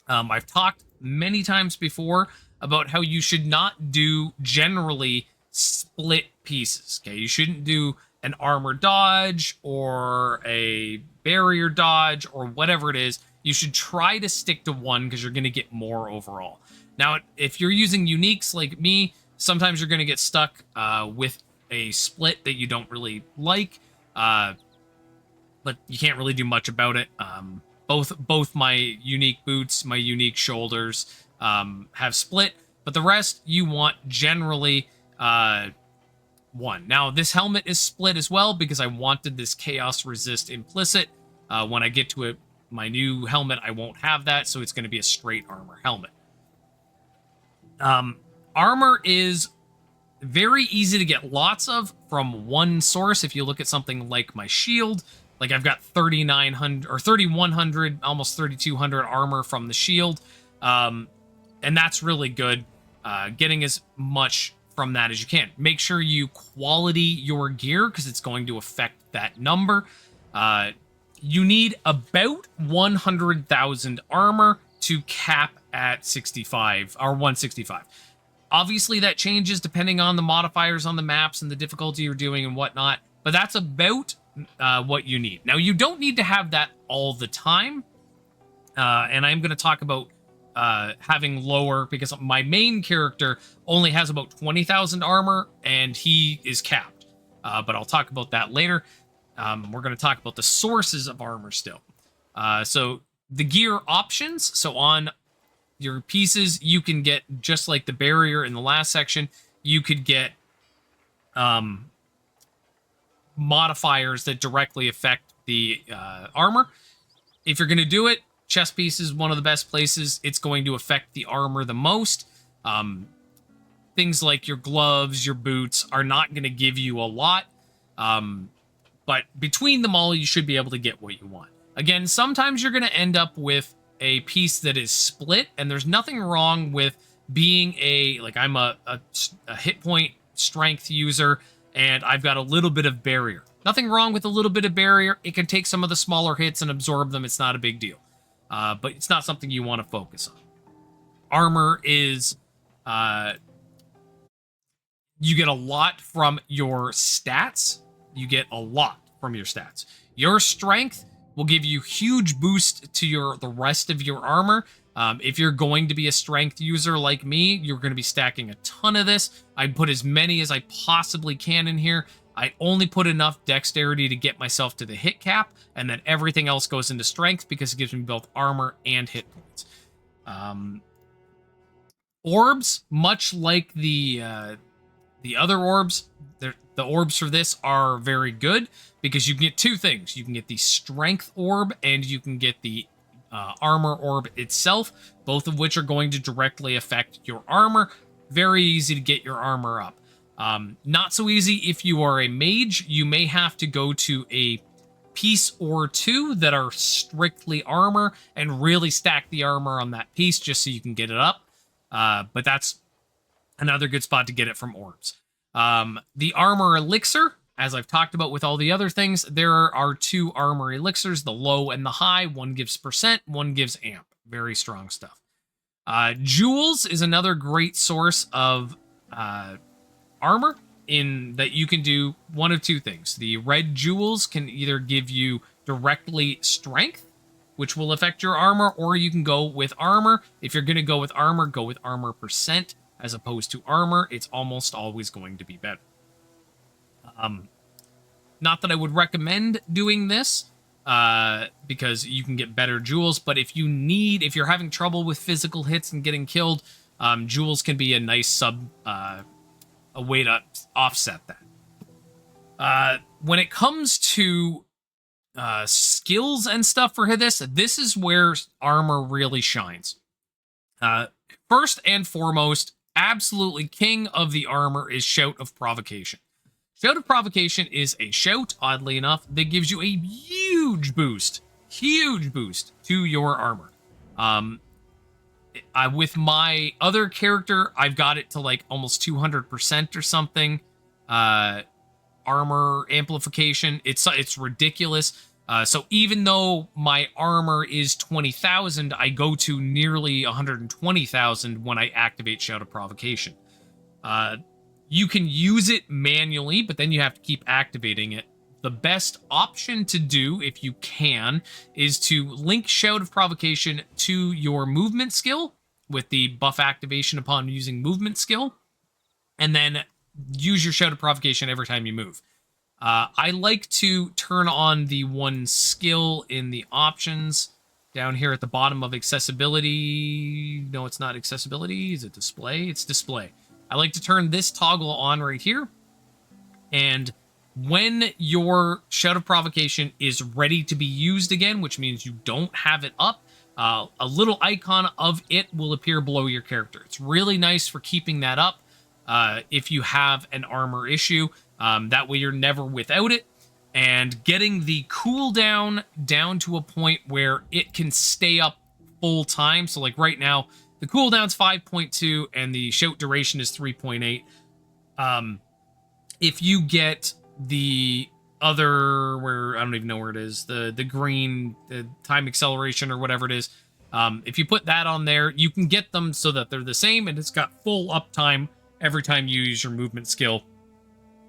I've talked many times before about how you should not do generally split pieces. Okay, you shouldn't do an armor dodge or a barrier dodge or whatever it is. You should try to stick to one because you're going to get more overall. Now, if you're using uniques like me, sometimes you're going to get stuck with a split that you don't really like, but you can't really do much about it. Both my unique boots, my unique shoulders have split, but the rest you want generally one. Now, this helmet is split as well because I wanted this chaos resist implicit. When I get to my new helmet, I won't have that, so it's going to be a straight armor helmet. Armor is very easy to get lots of from one source. If you look at something like my shield, like I've got 3,900 or 3,100, almost 3,200 armor from the shield. And that's really good. Getting as much from that as you can. Make sure you quality your gear because it's going to affect that number. You need about 100,000 armor to cap at 65 or 165. Obviously, that changes depending on the modifiers on the maps and the difficulty you're doing and whatnot, but that's about what you need. Now, you don't need to have that all the time, and I'm going to talk about having lower, because my main character only has about 20,000 armor, and he is capped, but I'll talk about that later. We're going to talk about the sources of armor still. So the gear options, so on your pieces, you can get, just like the barrier in the last section, you could get modifiers that directly affect the armor. If you're going to do it, chest piece is one of the best places. It's going to affect the armor the most. Things like your gloves, your boots are not going to give you a lot. But between them all, you should be able to get what you want. Again, sometimes you're going to end up with a piece that is split, and there's nothing wrong with being like I'm a hit point strength user, and I've got a little bit of barrier. Nothing wrong with a little bit of barrier. It can take some of the smaller hits and absorb them. It's not a big deal. But it's not something you want to focus on. Armor is, you get a lot from your stats. You get a lot from your stats. Your strength will give you huge boost to the rest of your armor. If you're going to be a strength user like me, you're going to be stacking a ton of this. I'd put as many as I possibly can in here. I only put enough dexterity to get myself to the hit cap, and then everything else goes into strength because it gives me both armor and hit points. Orbs, much like the other orbs, the orbs for this are very good because you can get two things. You can get the strength orb and you can get the armor orb itself, both of which are going to directly affect your armor. Very easy to get your armor up. Not so easy if you are a mage. You may have to go to a piece or two that are strictly armor and really stack the armor on that piece just so you can get it up. But that's another good spot to get it from orbs. The armor elixir, as I've talked about with all the other things, there are two armor elixirs, the low and the high. One gives percent, one gives amp. Very strong stuff. Jewels is another great source of armor in that you can do one of two things. The red jewels can either give you directly strength, which will affect your armor, or you can go with armor. If you're going to go with armor percent as opposed to armor. It's almost always going to be better. Not that I would recommend doing this, because you can get better jewels, but if you're having trouble with physical hits and getting killed, jewels can be a nice a way to offset that. When it comes to skills and stuff for this is where armor really shines. First and foremost, absolutely king of the armor is Shout of Provocation. Shout of Provocation is a shout, oddly enough, that gives you a huge boost to your armor. With my other character, I've got it to like almost 200% or something. Armor amplification, it's ridiculous. So even though my armor is 20,000, I go to nearly 120,000 when I activate Shout of Provocation. You can use it manually, but then you have to keep activating it. The best option to do, if you can, is to link Shout of Provocation to your movement skill with the buff activation upon using movement skill, and then use your Shout of Provocation every time you move. I like to turn on the one skill in the options down here at the bottom of accessibility. No, it's not accessibility. Is it display? It's display. I like to turn this toggle on right here. And when your Shout of Provocation is ready to be used again, which means you don't have it up, a little icon of it will appear below your character. It's really nice for keeping that up if you have an armor issue. That way you're never without it. And getting the cooldown down to a point where it can stay up full time. So like right now, the cooldown's 5.2 and the shout duration is 3.8. If you get the other, where I don't even know where it is, the green, the time acceleration or whatever it is, if you put that on there, you can get them so that they're the same, and it's got full uptime every time you use your movement skill,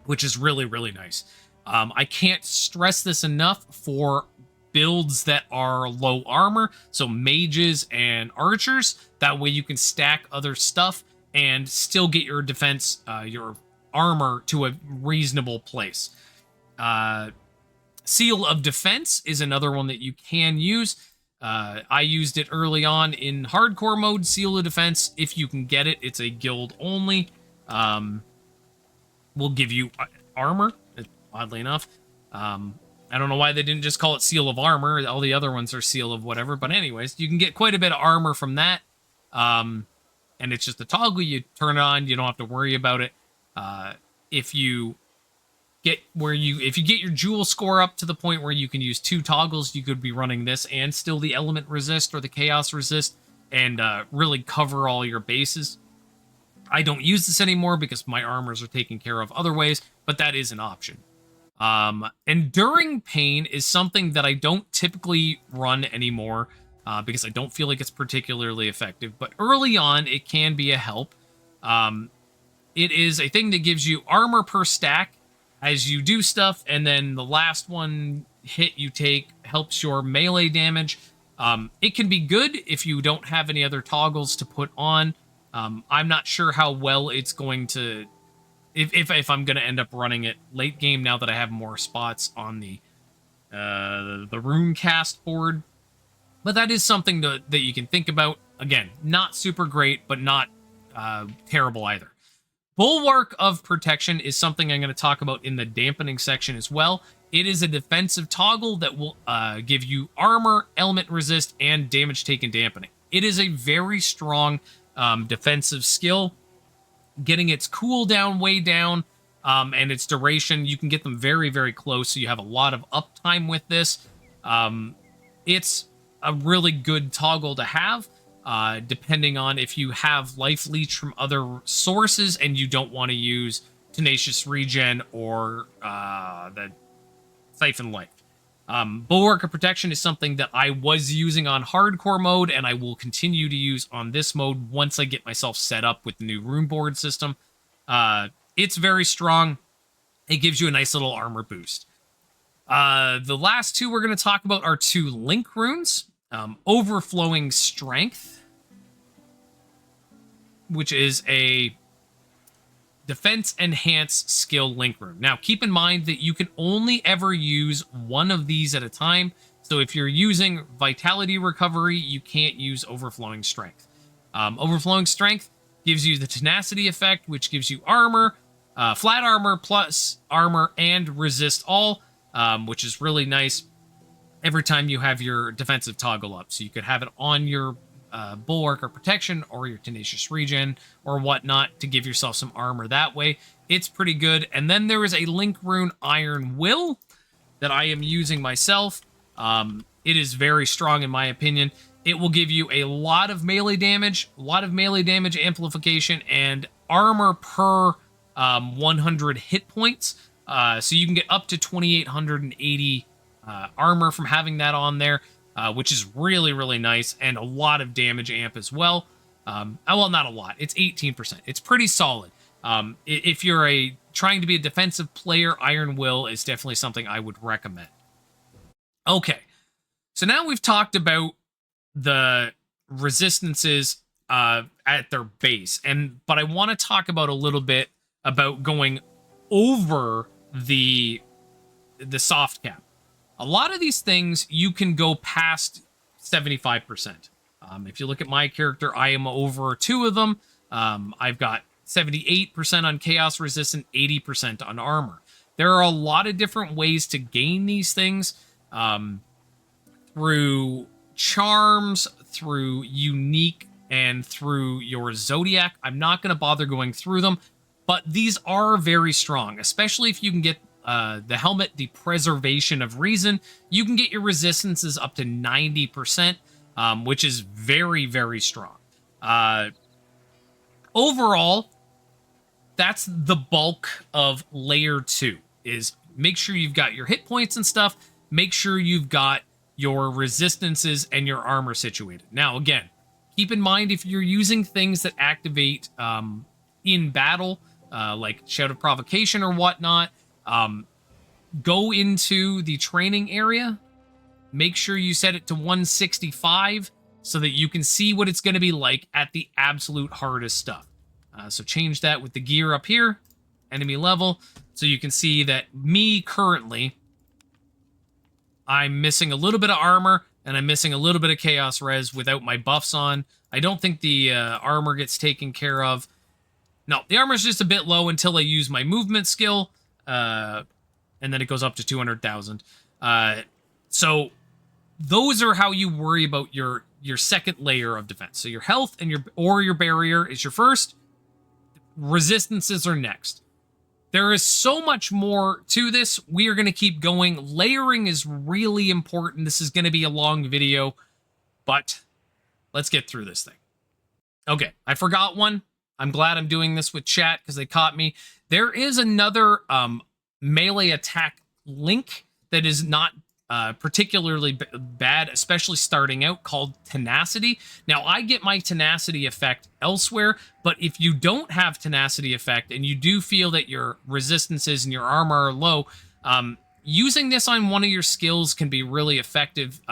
which is really, really nice. I can't stress this enough for builds that are low armor, so mages and archers. That way you can stack other stuff and still get your defense, your armor to a reasonable place. Seal of Defense is another one that you can use. I used it early on in hardcore mode. Seal of Defense, if you can get it, it's a guild only. Will give you armor, oddly enough. I don't know why they didn't just call it Seal of Armor. All the other ones are Seal of whatever. But anyways, you can get quite a bit of armor from that. And it's just a toggle. You turn it on. You don't have to worry about it. If you get your jewel score up to the point where you can use 2 toggles, you could be running this and still the element resist or the chaos resist and really cover all your bases. I don't use this anymore because my armors are taken care of other ways, but that is an option. Enduring Pain is something that I don't typically run anymore because I don't feel like it's particularly effective, but early on it can be a help. It is a thing that gives you armor per stack as you do stuff, and then the last one hit you take helps your melee damage. It can be good if you don't have any other toggles to put on. I'm not sure how well it's going to... If I'm going to end up running it late game now that I have more spots on the Runecast board. But that is something that you can think about. Again, not super great, but not terrible either. Bulwark of Protection is something I'm going to talk about in the dampening section as well. It is a defensive toggle that will give you armor, element resist, and damage taken dampening. It is a very strong defensive skill. Getting its cooldown way down and its duration, you can get them very, very close, so you have a lot of uptime with this. It's a really good toggle to have, depending on if you have life leech from other sources and you don't want to use tenacious regen or the siphon life. Bulwark of Protection is something that I was using on hardcore mode, and I will continue to use on this mode once I get myself set up with the new rune board system. It's very strong. It gives you a nice little armor boost. The last 2 we're going to talk about are 2 link runes. Overflowing Strength, which is a defense enhance skill link rune. Now, keep in mind that you can only ever use one of these at a time. So if you're using Vitality Recovery, you can't use Overflowing Strength. Overflowing Strength gives you the Tenacity effect, which gives you armor, flat armor plus armor, and resist all, which is really nice every time you have your defensive toggle up. So you could have it on your Bulwark or Protection or your Tenacious Regen or whatnot to give yourself some armor that way. It's pretty good. And then there is a link rune, Iron Will, that I am using myself. It is very strong in my opinion. It will give you a lot of melee damage, amplification, and armor per 100 hit points. So you can get up to 2,880 armor from having that on there. Which is really, really nice, and a lot of damage amp as well. Well, not a lot. It's 18%. It's pretty solid. If you're trying to be a defensive player, Iron Will is definitely something I would recommend. Okay, so now we've talked about the resistances at their base, but I want to talk about a little bit about going over the soft cap. A lot of these things, you can go past 75%. If you look at my character, I am over 2 of them. I've got 78% on Chaos Resistant, 80% on Armor. There are a lot of different ways to gain these things through charms, through unique, and through your zodiac. I'm not going to bother going through them, but these are very strong, especially if you can get the helmet, the preservation of reason. You can get your resistances up to 90%, which is very, very strong. Overall, that's the bulk of layer 2, is make sure you've got your hit points and stuff. Make sure you've got your resistances and your armor situated. Now, again, keep in mind if you're using things that activate in battle, like Shout of Provocation or whatnot, go into the training area. Make sure you set it to 165 so that you can see what it's going to be like at the absolute hardest stuff. So change that with the gear up here, enemy level, so you can see that me currently, I'm missing a little bit of armor, and I'm missing a little bit of chaos res without my buffs on. I don't think the armor gets taken care of. No, the armor's just a bit low until I use my movement skill, and then it goes up to 200,000. So those are how you worry about your second layer of defense. So your health and your barrier is your first. Resistances are next. There is so much more to this. We are going to keep going. Layering is really important. This is going to be a long video, but let's get through this thing. Okay, I forgot one. I'm glad I'm doing this with chat because they caught me. There is another melee attack link that is not particularly bad, especially starting out, called Tenacity. Now, I get my Tenacity effect elsewhere, but if you don't have Tenacity effect and you do feel that your resistances and your armor are low, using this on one of your skills can be really effective.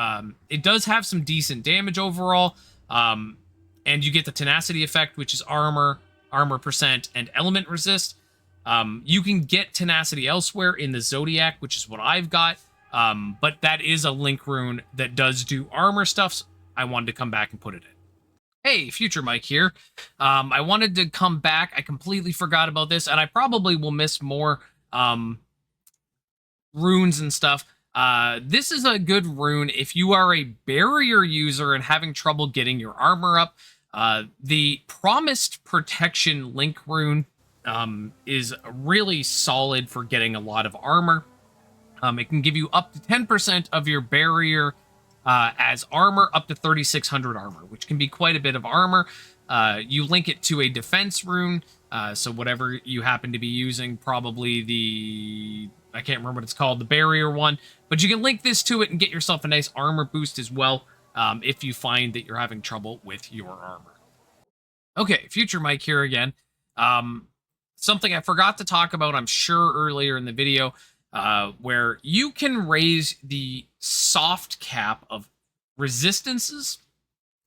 It does have some decent damage overall, and you get the Tenacity effect, which is armor percent, and element resist. You can get Tenacity elsewhere in the Zodiac, which is what I've got. But that is a link rune that does do armor stuff. So I wanted to come back and put it in. Hey, Future Mike here. I wanted to come back. I completely forgot about this, and I probably will miss more runes and stuff. This is a good rune if you are a barrier user and having trouble getting your armor up. The Promised Protection link rune is really solid for getting a lot of armor. It can give you up to 10% of your barrier as armor, up to 3,600 armor, which can be quite a bit of armor. You link it to a defense rune, so whatever you happen to be using, probably I can't remember what it's called, the barrier one, but you can link this to it and get yourself a nice armor boost as well, if you find that you're having trouble with your armor. Okay, Future Mike here again. Something I forgot to talk about, I'm sure, earlier in the video, where you can raise the soft cap of resistances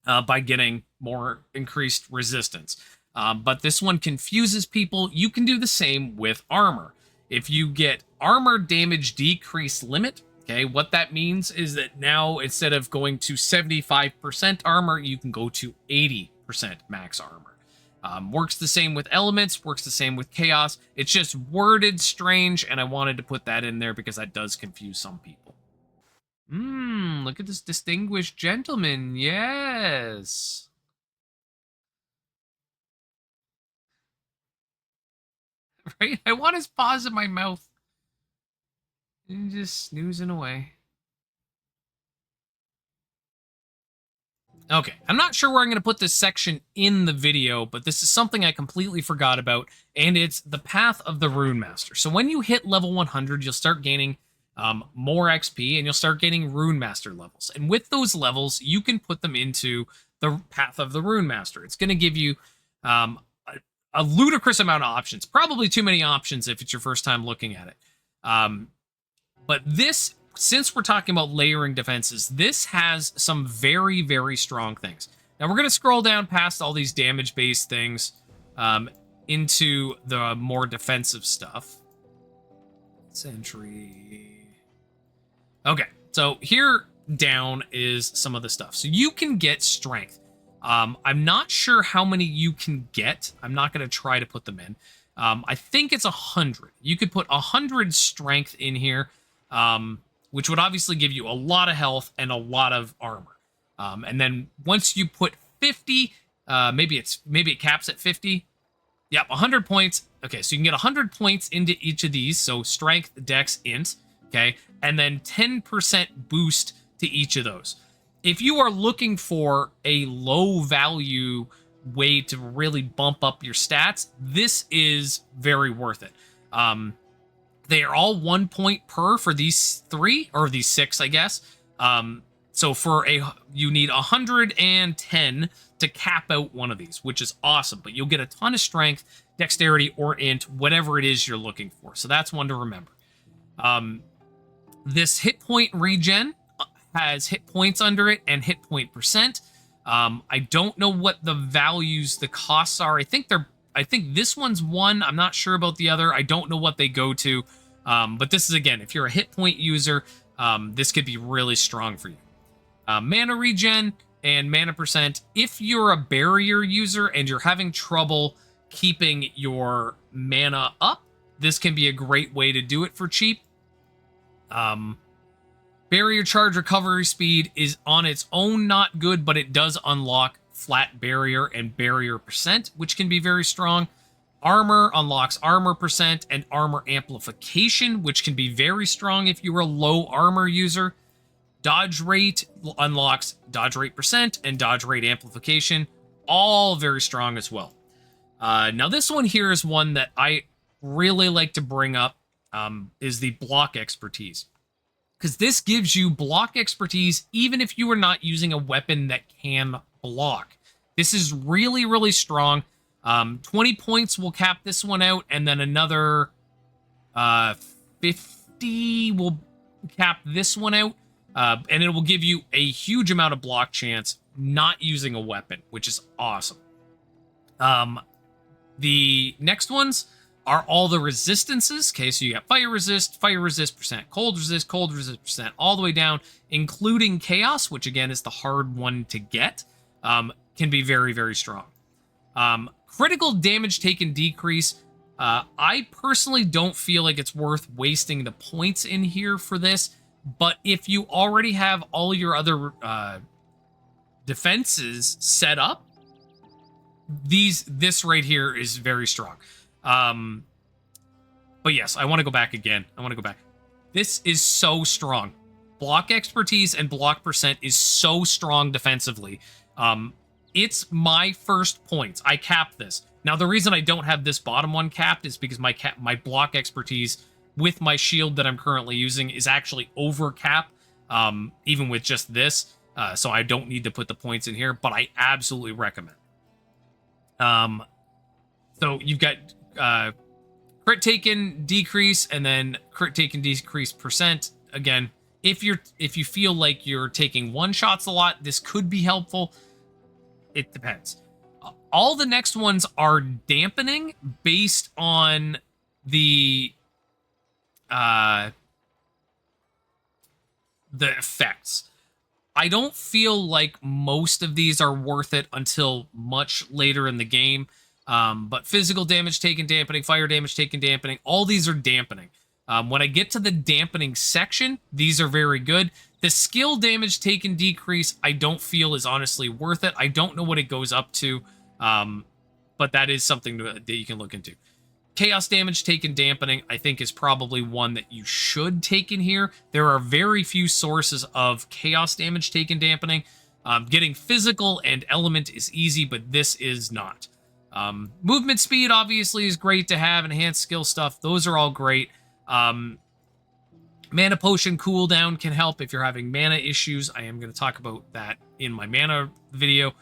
by getting more increased resistance. But this one confuses people. You can do the same with armor. If you get armor damage decrease limit, okay, what that means is that now instead of going to 75% armor, you can go to 80% max armor. Works the same with elements, works the same with chaos. It's just worded strange, and I wanted to put that in there because that does confuse some people. Look at this distinguished gentleman. Yes. Right? I want his paws in my mouth. And just snoozing away. Okay, I'm not sure where I'm going to put this section in the video, but this is something I completely forgot about, and it's the path of the Runemaster. So when you hit level 100, you'll start gaining more XP, and you'll start gaining Runemaster levels. And with those levels, you can put them into the path of the Runemaster. It's going to give you a ludicrous amount of options. Probably too many options if it's your first time looking at it. But this, since we're talking about layering defenses, this has some very, very strong things. Now, we're going to scroll down past all these damage-based things into the more defensive stuff. Sentry. Okay, so here down is some of the stuff. So you can get strength. I'm not sure how many you can get. I'm not going to try to put them in. I think it's 100. You could put 100 strength in here, which would obviously give you a lot of health and a lot of armor. And then once you put 50, maybe it caps at 50. Yep, 100 points. Okay, so you can get 100 points into each of these. So strength, dex, int. Okay, and then 10% boost to each of those. If you are looking for a low value way to really bump up your stats, this is very worth it. They are all 1 point per for these 3 or these 6, I guess. So you need 110 to cap out one of these, which is awesome. But you'll get a ton of strength, dexterity, or int, whatever it is you're looking for. So that's one to remember. This hit point regen has hit points under it and hit point percent. I don't know what the values, the costs are. I think this one's 1. I'm not sure about the other. I don't know what they go to. But this is, again, if you're a hit point user, this could be really strong for you. Mana regen and mana percent. If you're a barrier user and you're having trouble keeping your mana up, this can be a great way to do it for cheap. Barrier charge recovery speed is on its own not good, but it does unlock flat barrier and barrier percent, which can be very strong. Armor unlocks armor percent and armor amplification, which can be very strong if you're a low armor user. Dodge rate unlocks dodge rate percent and dodge rate amplification, all very strong as well. Now this one here is one that I really like to bring up, is the block expertise. Because this gives you block expertise even if you are not using a weapon that can block. This is really, really strong. 20 points will cap this one out, and then another 50 will cap this one out. And it will give you a huge amount of block chance not using a weapon, which is awesome. The next ones are all the resistances. Okay, so you got fire resist percent, cold resist percent, all the way down, including chaos, which again is the hard one to get. Can be very, very strong. Critical damage taken decrease. I personally don't feel like it's worth wasting the points in here for this, but if you already have all your other defenses set up, this right here is very strong. But yes, I want to go back again. This is so strong. Block expertise and block percent is so strong defensively. It's my first points. I capped this. Now, the reason I don't have this bottom one capped is because my block expertise with my shield that I'm currently using is actually over cap, even with just this. So I don't need to put the points in here, but I absolutely recommend. So you've got crit taken decrease and then crit taken decrease percent. Again, if you feel like you're taking one shots a lot, this could be helpful. It depends. All the next ones are dampening based on the effects. I don't feel like most of these are worth it until much later in the game. But physical damage taken dampening, fire damage taken dampening, all these are dampening. When I get to the dampening section, these are very good. The skill damage taken decrease, I don't feel is honestly worth it. I don't know what it goes up to, but that is something that you can look into. Chaos damage taken dampening, I think, is probably one that you should take in here. There are very few sources of chaos damage taken dampening. Getting physical and element is easy, but this is not. Movement speed, obviously, is great to have. Enhanced skill stuff, those are all great. Mana potion cooldown can help if you're having mana issues. I am going to talk about that in my mana video.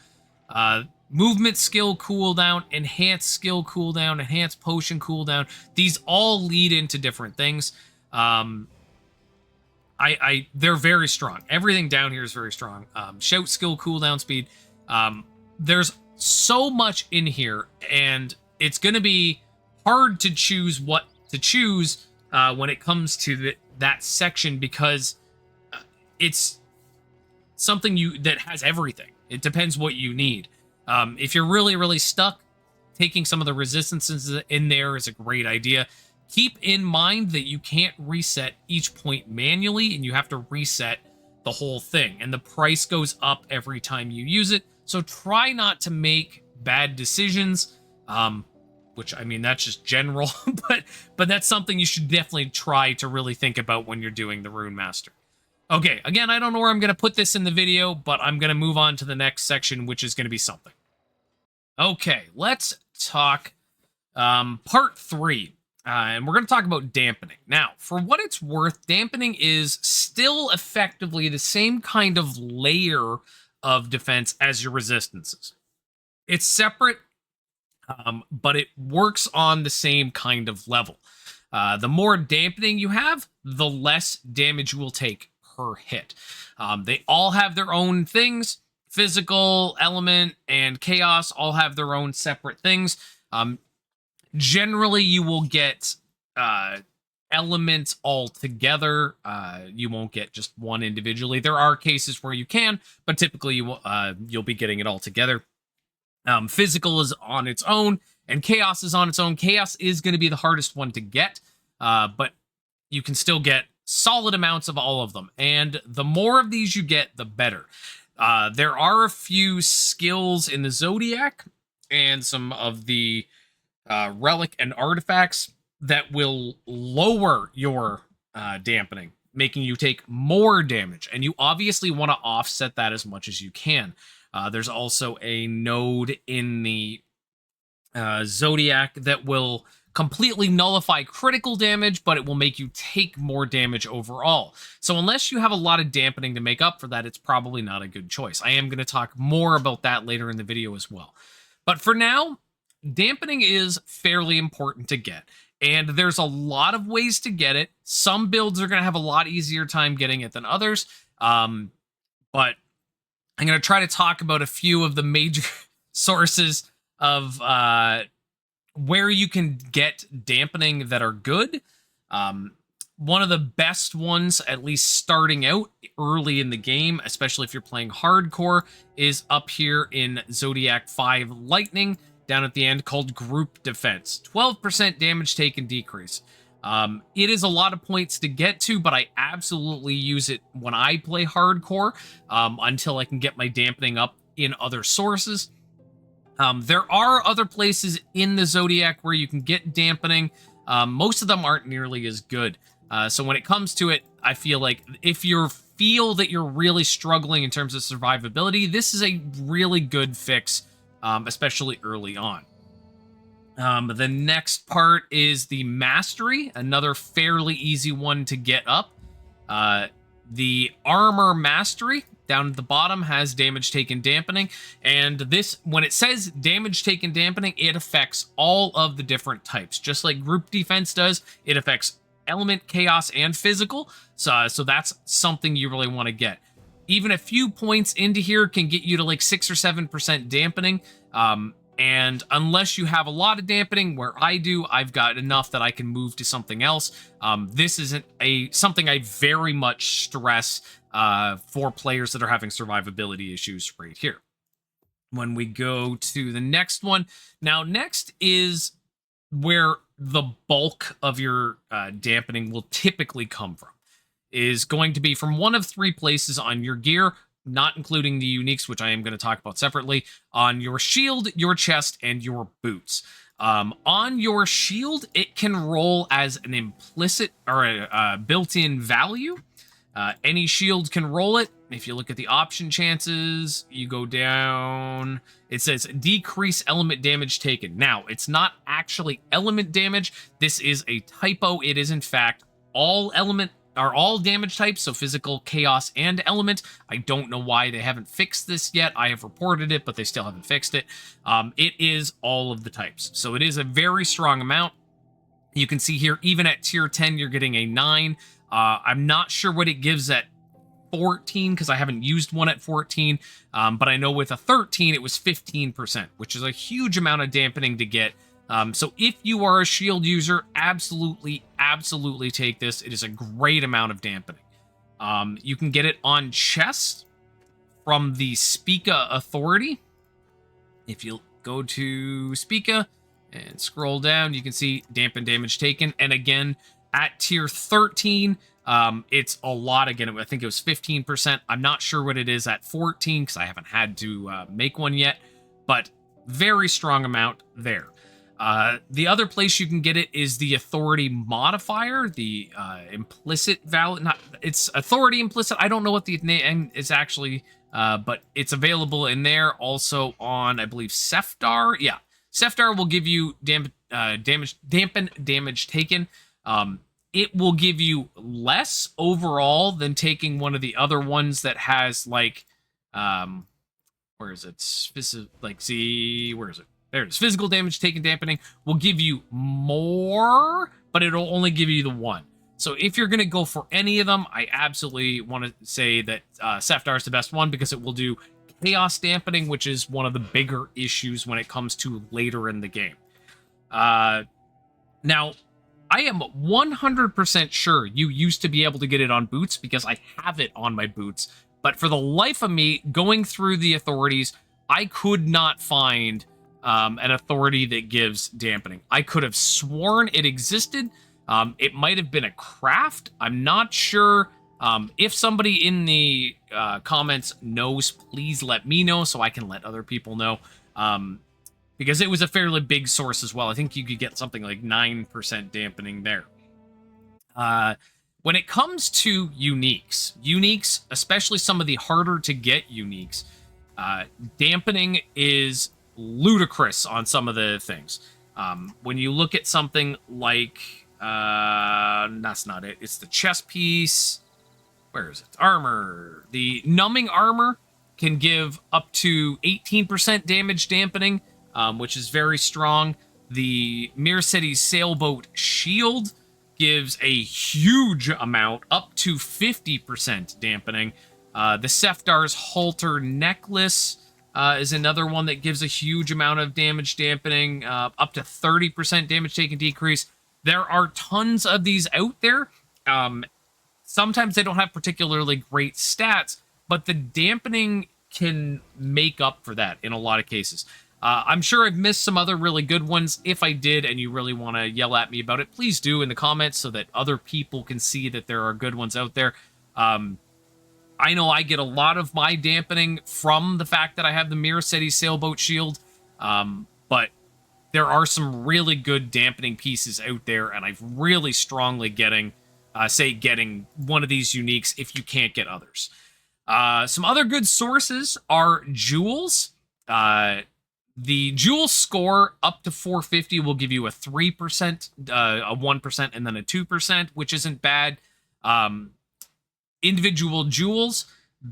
Movement skill cooldown, enhanced skill cooldown, enhanced potion cooldown. These all lead into different things. They're very strong. Everything down here is very strong. Shout skill cooldown speed. There's so much in here, and it's going to be hard to choose what to choose when it comes to that section, because it's something that has everything. It depends what you need. If you're really, really stuck, taking some of the resistances in there is a great idea. Keep in mind that you can't reset each point manually, and you have to reset the whole thing, and the price goes up every time you use it. So try not to make bad decisions, which, I mean, that's just general, but that's something you should definitely try to really think about when you're doing the Runemaster. Okay, again, I don't know where I'm going to put this in the video, but I'm going to move on to the next section, which is going to be something. Okay, let's talk part 3. And we're going to talk about dampening. Now, for what it's worth, dampening is still effectively the same kind of layer of defense as your resistances. It's separate, but it works on the same kind of level. The more dampening you have, the less damage you will take per hit. They all have their own things. Physical, element, and chaos all have their own separate things. Generally, you will get elements all together. You won't get just one individually. There are cases where you can, but typically you'll be getting it all together. Physical is on its own, and chaos is on its own. Chaos is going to be the hardest one to get, but you can still get solid amounts of all of them. And the more of these you get, the better. There are a few skills in the Zodiac and some of the relic and artifacts that will lower your dampening, making you take more damage. And you obviously want to offset that as much as you can. There's also a node in the Zodiac that will completely nullify critical damage, but it will make you take more damage overall. So unless you have a lot of dampening to make up for that, it's probably not a good choice. I am going to talk more about that later in the video as well. But for now, dampening is fairly important to get, and there's a lot of ways to get it. Some builds are going to have a lot easier time getting it than others, but I'm going to try to talk about a few of the major sources of where you can get dampening that are good. One of the best ones, at least starting out early in the game, especially if you're playing hardcore, is up here in Zodiac 5 Lightning, down at the end, called Group Defense. 12% damage taken decrease. It is a lot of points to get to, but I absolutely use it when I play hardcore until I can get my dampening up in other sources. There are other places in the Zodiac where you can get dampening. Most of them aren't nearly as good. So when it comes to it, I feel like if you feel that you're really struggling in terms of survivability, this is a really good fix, especially early on. The next part is the Mastery, another fairly easy one to get up. The Armor Mastery, down at the bottom, has damage taken dampening, and this, when it says damage taken dampening, it affects all of the different types. Just like Group Defense does, it affects element, chaos, and physical, so that's something you really want to get. Even a few points into here can get you to like 6 or 7% dampening, and unless you have a lot of dampening, where I do, I've got enough that I can move to something else. This isn't something I very much stress for players that are having survivability issues right here. When we go to the next one, now next is where the bulk of your dampening will typically come from, is going to be from one of 3 places on your gear, not including the uniques, which I am going to talk about separately, on your shield, your chest, and your boots. On your shield, it can roll as an implicit or a built-in value. Any shield can roll it. If you look at the option chances, you go down, it says decrease element damage taken. Now, it's not actually element damage. This is a typo. It is, in fact, all damage types, so physical, chaos, and element. I don't know why they haven't fixed this yet. I have reported it, but they still haven't fixed it. It is all of the types, so it is a very strong amount. You can see here, even at tier 10, you're getting a 9. I'm not sure what it gives at 14, because I haven't used one at 14, but I know with a 13, it was 15%, which is a huge amount of dampening to get. So if you are a shield user, absolutely take this. It is a great amount of dampening. You can get it on chest from the Spica Authority. If you go to Spica and scroll down, you can see dampen damage taken. And again, at tier 13, It's a lot. Again, I think it was 15%. I'm not sure what it is at 14 because I haven't had to make one yet, but very strong amount there. The other place you can get it is the authority modifier, the implicit value. Not, it's authority implicit. I don't know what the name is actually, but it's available in there. Also on, I believe, Seftar. Yeah, Seftar will give you dampen damage taken. It will give you less overall than taking one of the other ones that has like, where is it? Like, see, where is it? There it is. Physical damage taken dampening will give you more, but it'll only give you the one. So if you're going to go for any of them, I absolutely want to say that Seftar is the best one because it will do chaos dampening, which is one of the bigger issues when it comes to later in the game. Now, I am 100% sure you used to be able to get it on boots because I have it on my boots. But for the life of me, going through the authorities, I could not find an authority that gives dampening. I could have sworn it existed. It might have been a craft. I'm not sure. If somebody in the comments knows, please let me know so I can let other people know. Because it was a fairly big source as well. I think you could get something like 9% dampening there. When it comes to uniques, especially some of the harder to get uniques, dampening is ludicrous on some of the things. When you look at something like, that's not it. It's the chest piece. Where is it? Armor. The numbing armor can give up to 18% damage dampening, which is very strong. The Mirror City's sailboat shield gives a huge amount, up to 50% dampening. The Seftar's halter necklace is another one that gives a huge amount of damage dampening, up to 30% damage taken decrease. There are tons of these out there. Sometimes they don't have particularly great stats, but the dampening can make up for that in a lot of cases. I'm sure I've missed some other really good ones. If I did and you really want to yell at me about it, please do in the comments so that other people can see that there are good ones out there. I know I get a lot of my dampening from the fact that I have the Mirror City sailboat shield, but there are some really good dampening pieces out there, and I'm really strongly getting one of these uniques if you can't get others. Some other good sources are jewels. The jewel score up to 450 will give you a 3%, a 1%, and then a 2%, which isn't bad. Individual jewels,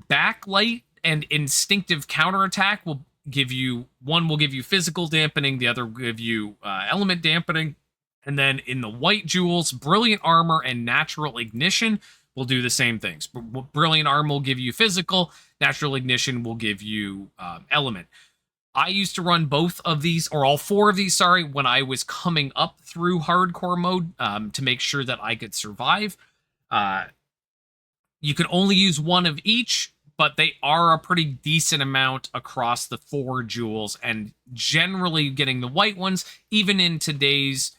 backlight, and instinctive counterattack will give you, one will give you physical dampening, the other will give you element dampening. And then in the white jewels, brilliant armor and natural ignition will do the same things. Brilliant armor will give you physical, natural ignition will give you element. I used to run both of these, or all four of these, sorry, when I was coming up through hardcore mode to make sure that I could survive. You can only use one of each, but they are a pretty decent amount across the four jewels, and generally getting the white ones, even in today's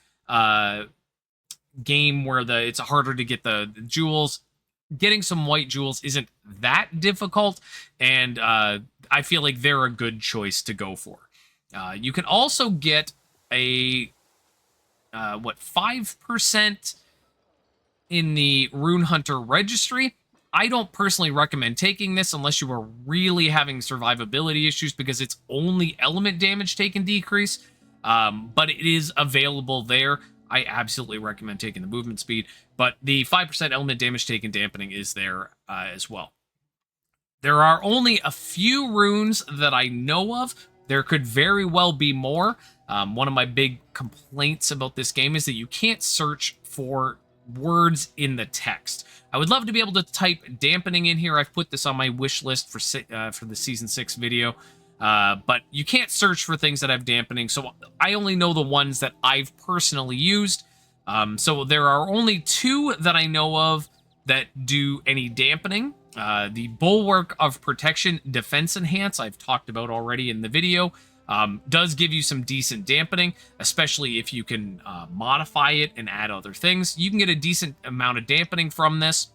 game where it's harder to get the jewels, getting some white jewels isn't that difficult, and I feel like they're a good choice to go for. You can also get a 5% in the Rune Hunter registry. I don't personally recommend taking this unless you are really having survivability issues because it's only element damage taken decrease, but it is available there. I absolutely recommend taking the movement speed, but the 5% element damage taken dampening is there as well. There are only a few runes that I know of. There could very well be more. One of my big complaints about this game is that you can't search for words in the text. I would love to be able to type dampening in here. I've put this on my wish list for the Season 6 video. But you can't search for things that have dampening, so I only know the ones that I've personally used. So there are only two that I know of that do any dampening. The Bulwark of Protection Defense Enhance, I've talked about already in the video. does give you some decent dampening, especially if you can modify it and add other things. You can get a decent amount of dampening from this.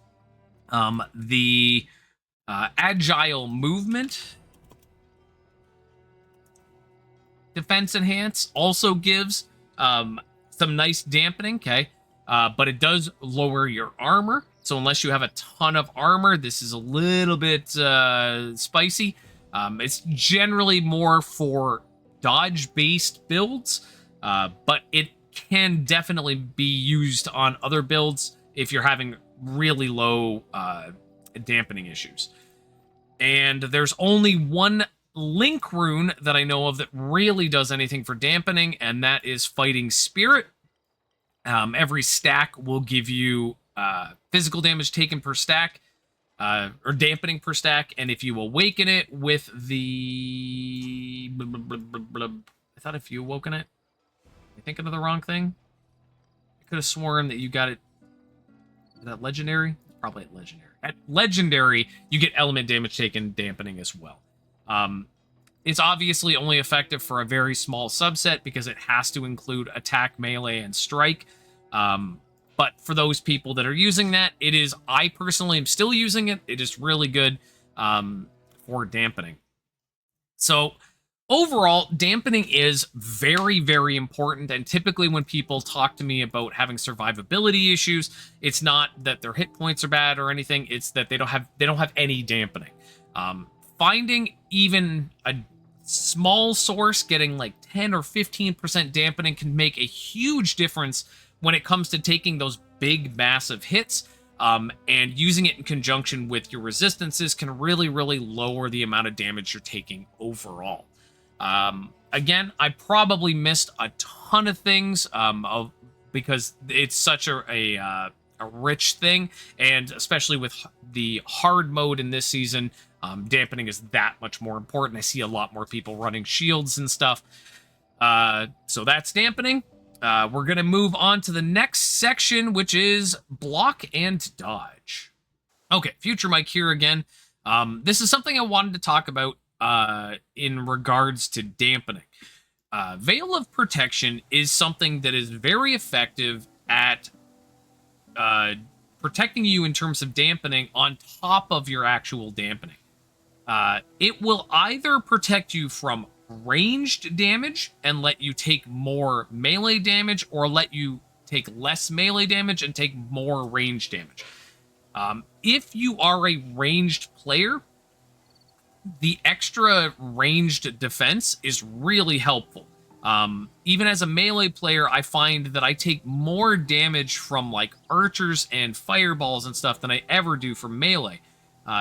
The agile movement defense enhance also gives some nice dampening, okay? But it does lower your armor. So unless you have a ton of armor, this is a little bit spicy. It's generally more for dodge-based builds, but it can definitely be used on other builds if you're having really low dampening issues. And there's only one link rune that I know of that really does anything for dampening, and that is Fighting Spirit. Every stack will give you physical damage taken per stack, or dampening per stack, and if you awaken it with the... I thought if you awoken it... Am I thinking of the wrong thing? I could have sworn that you got it... Is that legendary? Probably at legendary. At legendary, you get element damage taken dampening as well. It's obviously only effective for a very small subset because it has to include attack, melee, and strike. But for those people that are using that, it is, I personally am still using it. It is really good for dampening. So overall, dampening is very, very important. And typically when people talk to me about having survivability issues, it's not that their hit points are bad or anything. It's that they don't have any dampening. Finding even a small source getting like 10 or 15% dampening can make a huge difference when it comes to taking those big, massive hits, and using it in conjunction with your resistances can really, really lower the amount of damage you're taking overall. Again, I probably missed a ton of things because it's such a rich thing, and especially with the hard mode in this season, dampening is that much more important. I see a lot more people running shields and stuff. So that's dampening. We're going to move on to the next section, which is block and dodge. Okay, Future Mike here again. This is something I wanted to talk about in regards to dampening. Veil of Protection is something that is very effective at protecting you in terms of dampening on top of your actual dampening. It will either protect you from ranged damage and let you take more melee damage, or let you take less melee damage and take more range damage. If you are a ranged player, the extra ranged defense is really helpful. Even as a melee player, I find that I take more damage from like archers and fireballs and stuff than I ever do from melee.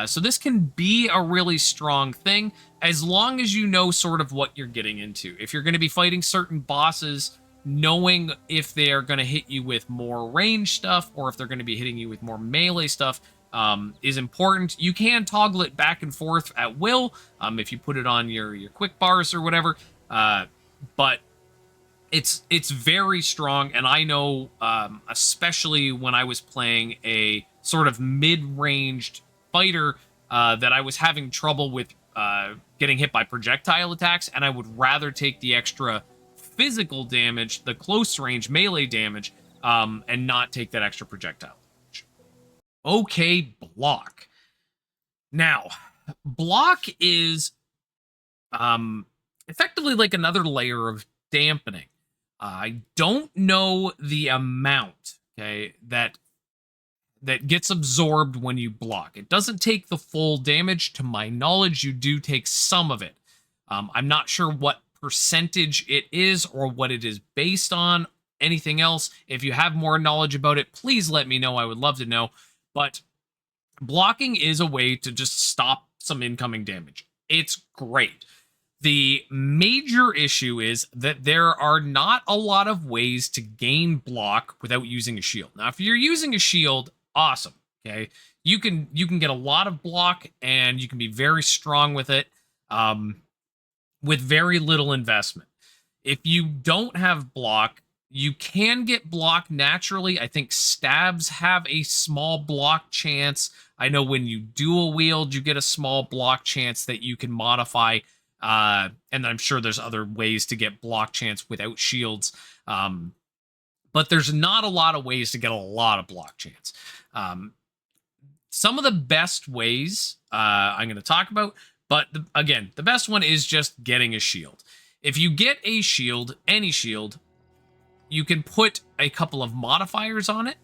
So this can be a really strong thing as long as you know sort of what you're getting into. If you're going to be fighting certain bosses, knowing if they are going to hit you with more range stuff or if they're going to be hitting you with more melee stuff is important. You can toggle it back and forth at will if you put it on your quick bars or whatever, but it's very strong. And I know, especially when I was playing a sort of mid-ranged fighter, that I was having trouble with getting hit by projectile attacks, and I would rather take the extra physical damage, the close range melee damage, and not take that extra projectile damage. Okay, block. Now, block is effectively like another layer of dampening. I don't know the amount, okay, that gets absorbed when you block. It doesn't take the full damage. To my knowledge, you do take some of it. I'm not sure what percentage it is or what it is based on. Anything else, if you have more knowledge about it, please let me know. I would love to know. But blocking is a way to just stop some incoming damage. It's great. The major issue is that there are not a lot of ways to gain block without using a shield. Now, if you're using a shield, awesome. Okay, you can get a lot of block and you can be very strong with it, with very little investment. If you don't have block, you can get block naturally. I think stabs have a small block chance. I know when you dual wield, you get a small block chance that you can modify. And I'm sure there's other ways to get block chance without shields. But there's not a lot of ways to get a lot of block chance. Some of the best ways I'm going to talk about, but again, the best one is just getting a shield. If you get a shield, any shield, you can put a couple of modifiers on it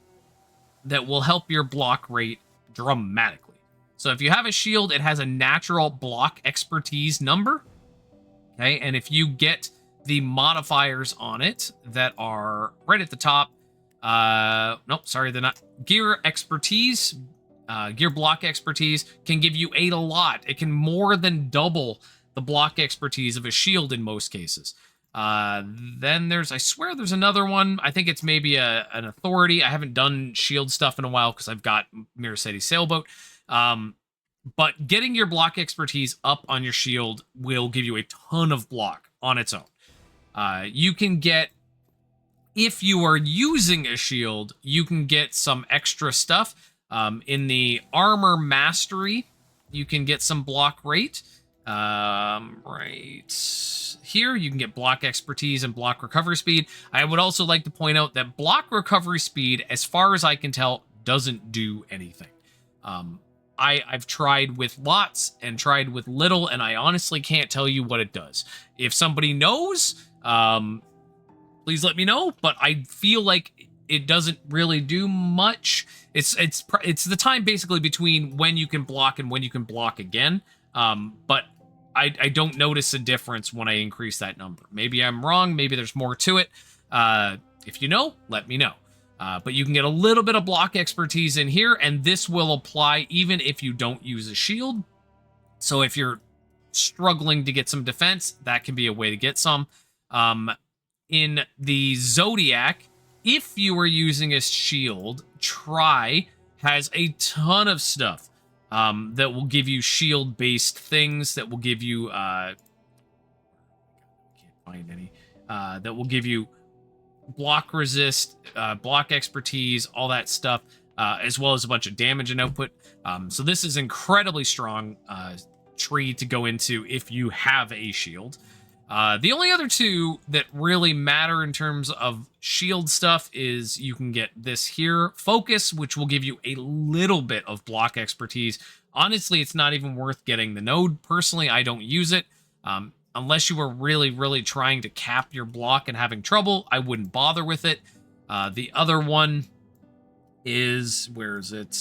that will help your block rate dramatically. So if you have a shield, it has a natural block expertise number. Okay, and if you get the modifiers on it that are right at the top, nope, sorry, they're not. Gear expertise, gear block expertise can give you a lot. It can more than double the block expertise of a shield in most cases. Then there's, I swear there's another one. I think it's maybe an authority. I haven't done shield stuff in a while because I've got Mirror City Sailboat. But getting your block expertise up on your shield will give you a ton of block on its own. You can get, if you are using a shield, you can get some extra stuff. In the armor mastery, you can get some block rate. Right here, you can get block expertise and block recovery speed. I would also like to point out that block recovery speed, as far as I can tell, doesn't do anything. I've tried with lots and tried with little, and I honestly can't tell you what it does. If somebody knows, please let me know, but I feel like it doesn't really do much. It's the time basically between when you can block and when you can block again. But I don't notice a difference when I increase that number. Maybe I'm wrong. Maybe there's more to it. If you know, let me know. But you can get a little bit of block expertise in here, and this will apply even if you don't use a shield. So if you're struggling to get some defense, that can be a way to get some. In the Zodiac, if you are using a shield, Try has a ton of stuff that will give you shield-based things, that will give you... can't find any. That will give you block resist, block expertise, all that stuff, as well as a bunch of damage and output. So this is incredibly strong tree to go into if you have a shield. The only other two that really matter in terms of shield stuff is you can get this here, Focus, which will give you a little bit of block expertise. Honestly, it's not even worth getting the node. Personally, I don't use it. Unless you were really, really trying to cap your block and having trouble, I wouldn't bother with it. The other one is, where is it?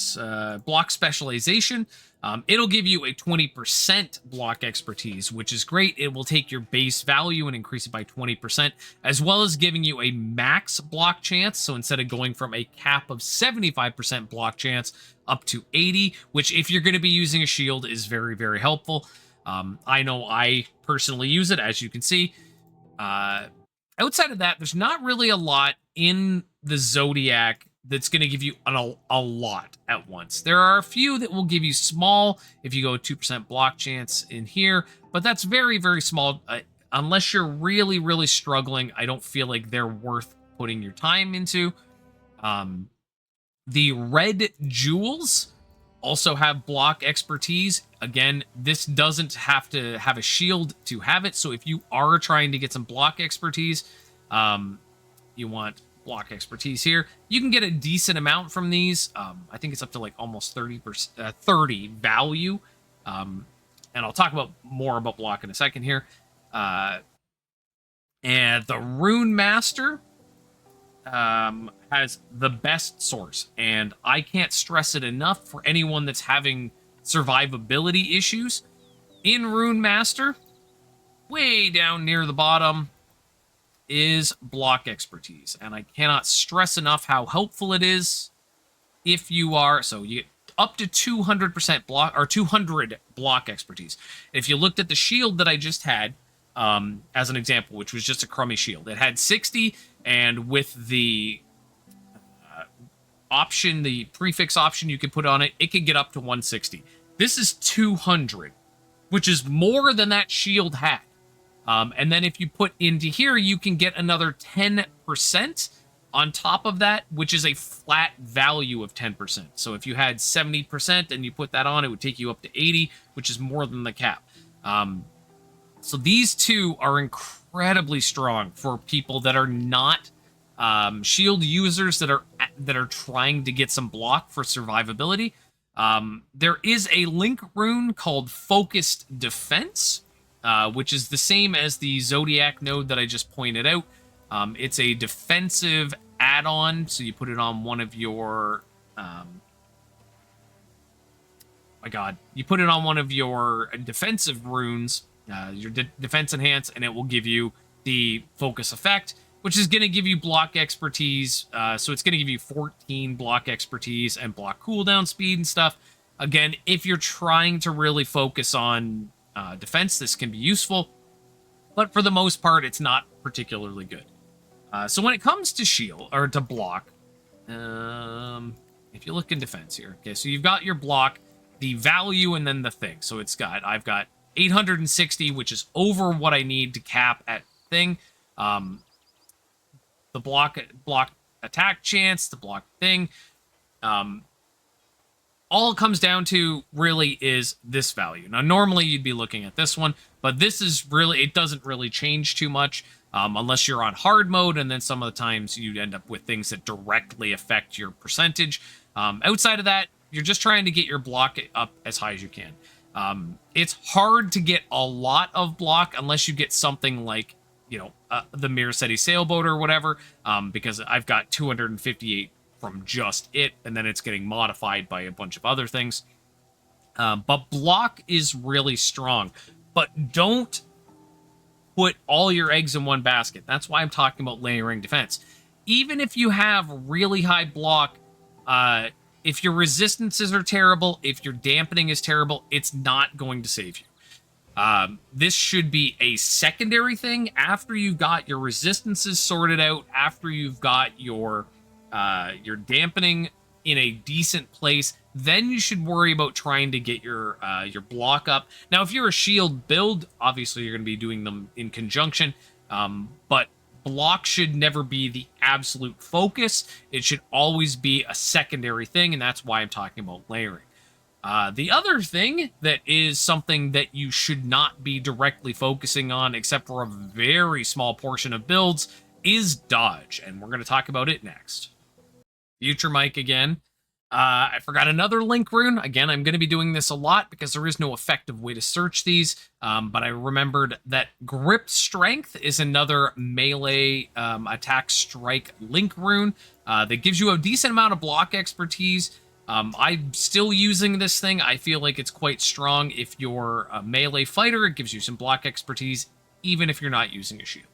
Block Specialization. It'll give you a 20% block expertise, which is great. It will take your base value and increase it by 20%, as well as giving you a max block chance. So instead of going from a cap of 75% block chance up to 80, which if you're going to be using a shield is very, very helpful. I know I personally use it, as you can see. Outside of that, there's not really a lot in the Zodiac that's going to give you a lot at once. There are a few that will give you small if you go 2% block chance in here, but that's very, very small. Unless you're really, really struggling, I don't feel like they're worth putting your time into. The red jewels also have block expertise. Again, this doesn't have to have a shield to have it, so if you are trying to get some block expertise, you want block expertise here. You can get a decent amount from these. I think it's up to like almost 30%, 30 value. And I'll talk about more about block in a second here. And the Runemaster has the best source, and I can't stress it enough for anyone that's having survivability issues. In Runemaster, way down near the bottom, is block expertise, and I cannot stress enough how helpful it is if you are, so you get up to 200% block, or 200 block expertise. If you looked at the shield that I just had, as an example, which was just a crummy shield, it had 60, and with the option, the prefix option you could put on it, it could get up to 160. This is 200, which is more than that shield had. And then if you put into here, you can get another 10% on top of that, which is a flat value of 10%. So if you had 70% and you put that on, it would take you up to 80, which is more than the cap. So these two are incredibly strong for people that are not shield users that are trying to get some block for survivability. There is a link rune called Focused Defense, which is the same as the Zodiac node that I just pointed out. It's a defensive add-on, so you put it on one of your you put it on one of your defensive runes, your defense enhance, and it will give you the focus effect, which is going to give you block expertise. So it's going to give you 14 block expertise and block cooldown speed and stuff. Again, if you're trying to really focus on defense, this can be useful, but for the most part, it's not particularly good. So when it comes to shield, or to block, if you look in defense here, okay, so you've got your block, the value, and then the thing. So I've got 860, which is over what I need to cap at thing. The block attack chance, the block thing. All it comes down to really is this value. Now, normally you'd be looking at this one, but this is really, it doesn't really change too much unless you're on hard mode, and then some of the times you end up with things that directly affect your percentage. Outside of that, you're just trying to get your block up as high as you can. It's hard to get a lot of block unless you get something like, the Mirror City Sailboat or whatever, because I've got 258 from just it, and then it's getting modified by a bunch of other things. But block is really strong, but don't put all your eggs in one basket. That's why I'm talking about layering defense. Even if you have really high block, if your resistances are terrible, if your dampening is terrible, it's not going to save you. This should be a secondary thing after you've got your resistances sorted out, after you've got your dampening in a decent place. Then you should worry about trying to get your block up. Now, if you're a shield build, obviously you're going to be doing them in conjunction, but block should never be the absolute focus. It should always be a secondary thing, and that's why I'm talking about layering. The other thing that is something that you should not be directly focusing on, except for a very small portion of builds, is dodge, and we're going to talk about it next. Future Mike again. I forgot another link rune. Again, I'm going to be doing this a lot because there is no effective way to search these, but I remembered that Grip Strength is another melee attack strike link rune that gives you a decent amount of block expertise. I'm still using this thing. I feel like it's quite strong. If you're a melee fighter, it gives you some block expertise, even if you're not using a shield.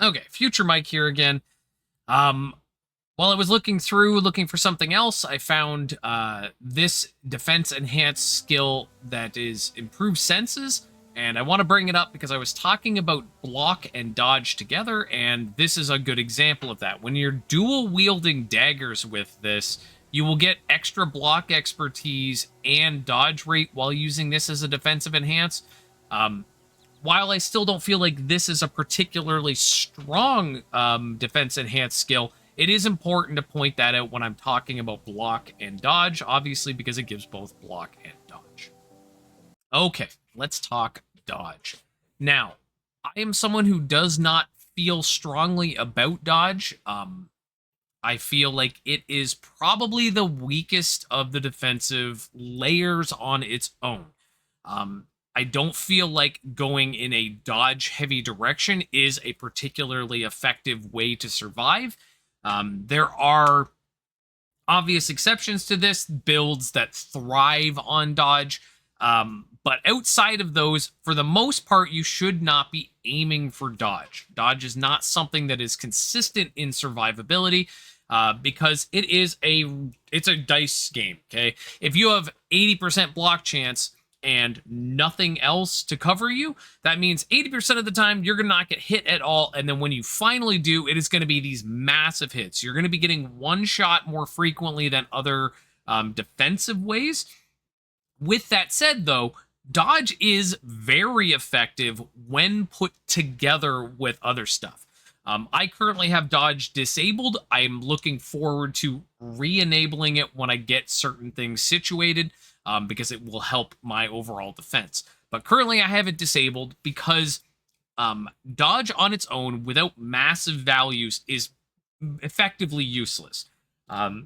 Okay, Future Mike here again. While I was looking for something else, I found this defense enhanced skill that is improved senses, and I want to bring it up because I was talking about block and dodge together, and this is a good example of that. When you're dual wielding daggers with this, you will get extra block expertise and dodge rate while using this as a defensive enhance. While I still don't feel like this is a particularly strong defense enhanced skill, it is important to point that out when I'm talking about block and dodge, obviously, because it gives both block and dodge. Okay, let's talk dodge. Now, I am someone who does not feel strongly about dodge. I feel like it is probably the weakest of the defensive layers on its own. I don't feel like going in a dodge-heavy direction is a particularly effective way to survive. There are obvious exceptions to this, builds that thrive on dodge, but outside of those, for the most part, you should not be aiming for dodge. Dodge is not something that is consistent in survivability, because it's a dice game, okay? If you have 80% block chance and nothing else to cover you, that means 80% of the time you're going to not get hit at all, and then when you finally do, it is going to be these massive hits. You're going to be getting one shot more frequently than other defensive ways. With that said, though, dodge is very effective when put together with other stuff. I currently have dodge disabled. I'm looking forward to re-enabling it when I get certain things situated, because it will help my overall defense. But currently I have it disabled because dodge on its own without massive values is effectively useless.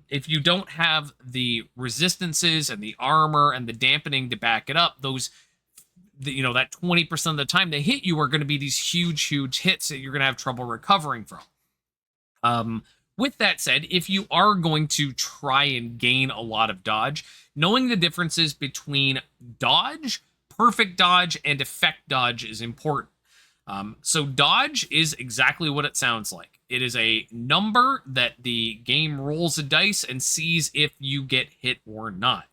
If you don't have the resistances and the armor and the dampening to back it up, that 20% of the time they hit you are going to be these huge hits that you're going to have trouble recovering from. With that said, if you are going to try and gain a lot of dodge, knowing the differences between dodge, perfect dodge, and effect dodge is important. So dodge is exactly what it sounds like. It is a number that the game rolls a dice and sees if you get hit or not.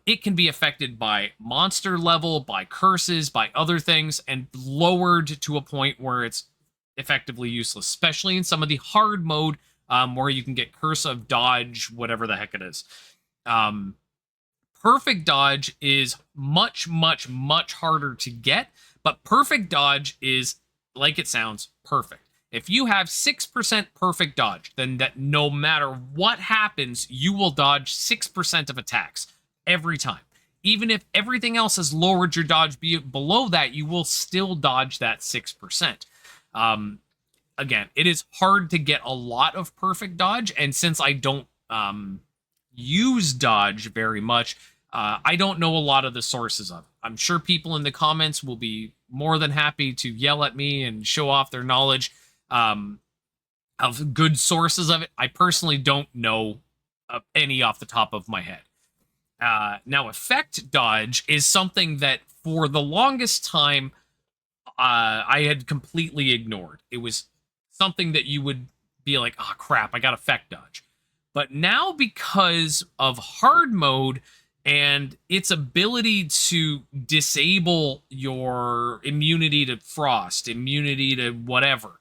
It can be affected by monster level, by curses, by other things, and lowered to a point where it's effectively useless, especially in some of the hard mode where you can get curse of dodge, whatever the heck it is. Perfect dodge is much, much, much harder to get, but perfect dodge is, like it sounds, perfect. If you have 6% perfect dodge, then that no matter what happens, you will dodge 6% of attacks every time. Even if everything else has lowered your dodge below that, you will still dodge that 6%. Again, it is hard to get a lot of perfect dodge, and since I don't use dodge very much, I don't know a lot of the sources of it. I'm sure people in the comments will be more than happy to yell at me and show off their knowledge of good sources of it. I personally don't know any off the top of my head. Now, effect dodge is something that for the longest time I had completely ignored. It was something that you would be like, oh crap, I got effect dodge. But now, because of hard mode and its ability to disable your immunity to frost, immunity to whatever,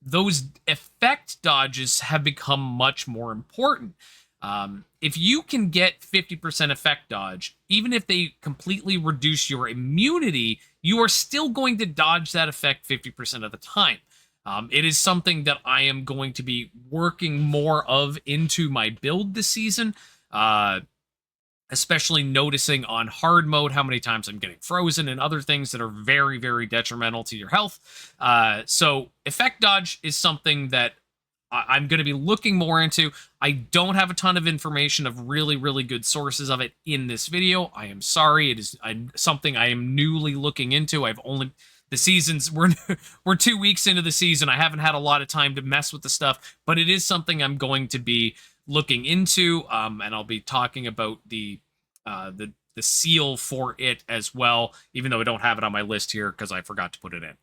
those effect dodges have become much more important. If you can get 50% effect dodge, even if they completely reduce your immunity, you are still going to dodge that effect 50% of the time. It is something that I am going to be working more of into my build this season, especially noticing on hard mode how many times I'm getting frozen and other things that are very, very detrimental to your health. So effect dodge is something that I'm going to be looking more into. I don't have a ton of information of really, really good sources of it in this video. I am sorry. It is something I am newly looking into. We're 2 weeks into the season. I haven't had a lot of time to mess with the stuff, but it is something I'm going to be looking into, and I'll be talking about the seal for it as well, even though I don't have it on my list here because I forgot to put it in.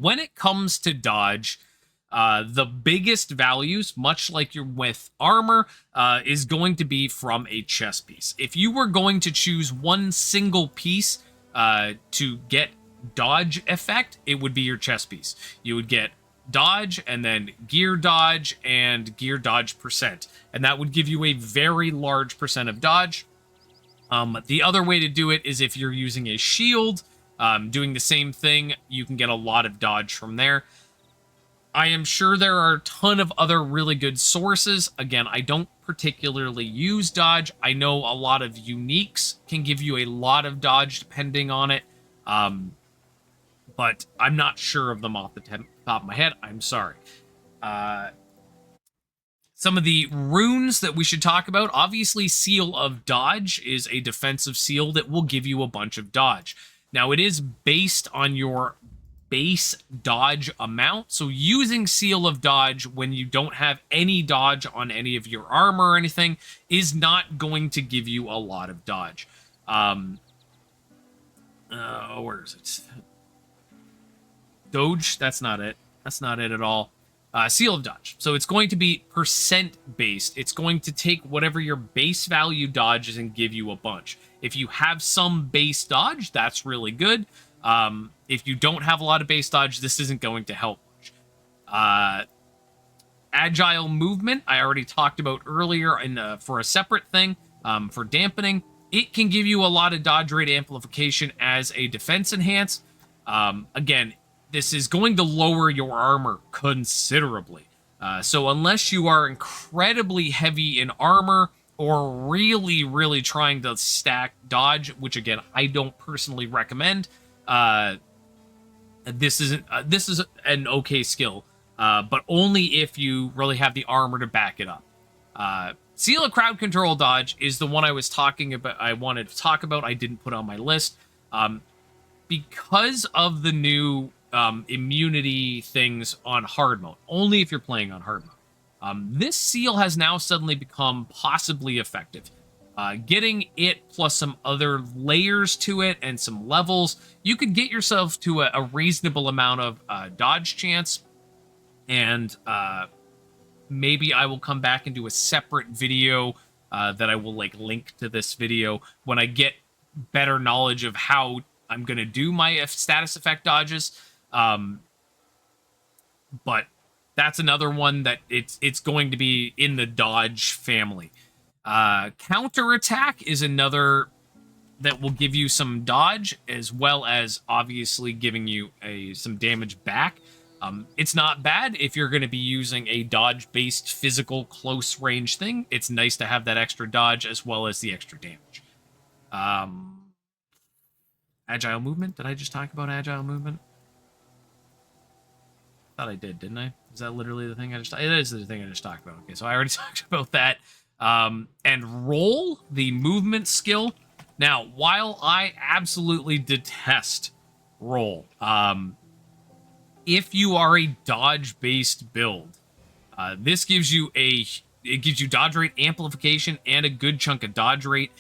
When it comes to dodge, the biggest values, much like you're with armor, is going to be from a chest piece. If you were going to choose one single piece to get dodge effect, it would be your chest piece. You would get dodge and then gear dodge and gear dodge percent, and that would give you a very large percent of dodge. The other way to do it is if you're using a shield, doing the same thing, you can get a lot of dodge from there. I am sure there are a ton of other really good sources. Again, I don't particularly use dodge. I know a lot of uniques can give you a lot of dodge depending on it. But I'm not sure of them off the top of my head. I'm sorry. Some of the runes that we should talk about. Obviously, Seal of Dodge is a defensive seal that will give you a bunch of dodge. Now, it is based on your base dodge amount. So using Seal of Dodge when you don't have any dodge on any of your armor or anything is not going to give you a lot of dodge. Where is it? Doge? That's not it. That's not it at all. Seal of Dodge. So it's going to be percent based. It's going to take whatever your base value dodge is and give you a bunch. If you have some base dodge, that's really good. If you don't have a lot of base dodge, this isn't going to help much. Agile movement, I already talked about earlier for a separate thing. For dampening, it can give you a lot of dodge rate amplification as a defense enhance. Again, this is going to lower your armor considerably. So unless you are incredibly heavy in armor or really, really trying to stack dodge, which again, I don't personally recommend, this is an okay skill, but only if you really have the armor to back it up. Seal of Crowd Control dodge is the one I was talking about. I wanted to talk about. I didn't put on my list because of the new immunity things on hard mode. Only if you're playing on hard mode. This seal has now suddenly become possibly effective. Getting it plus some other layers to it and some levels, you could get yourself to a reasonable amount of dodge chance. And maybe I will come back and do a separate video that I will link to this video when I get better knowledge of how I'm going to do my status effect dodges. But that's another one that it's going to be in the dodge family. Counterattack is another that will give you some dodge, as well as obviously giving you some damage back. It's not bad if you're going to be using a dodge-based physical close-range thing. It's nice to have that extra dodge as well as the extra damage. Agile movement. Did I just talk about agile movement? Thought I did, didn't I? Is that literally the thing I just... It is the thing I just talked about. Okay, so I already talked about that. And roll, the movement skill. Now, while I absolutely detest roll, if you are a dodge-based build, this gives you it gives you dodge rate amplification and a good chunk of dodge rate.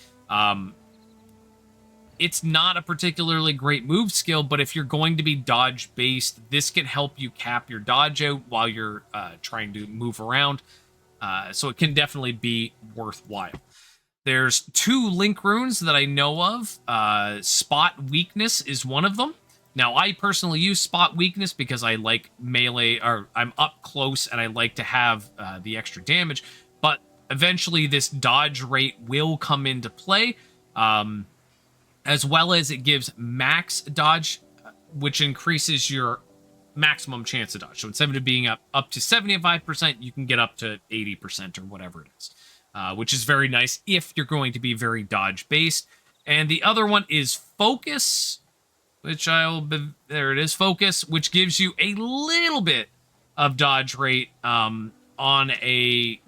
It's not a particularly great move skill, but if you're going to be dodge-based, this can help you cap your dodge out while you're trying to move around. So it can definitely be worthwhile. There's 2 link runes that I know of. Spot Weakness is one of them. Now, I personally use Spot Weakness because I like melee, or I'm up close and I like to have the extra damage. But eventually this dodge rate will come into play. As well as it gives max dodge, which increases your maximum chance of dodge. So instead of being up to 75%, you can get up to 80% or whatever it is, which is very nice if you're going to be very dodge-based. And the other one is Focus, which there it is, Focus, which gives you a little bit of dodge rate on a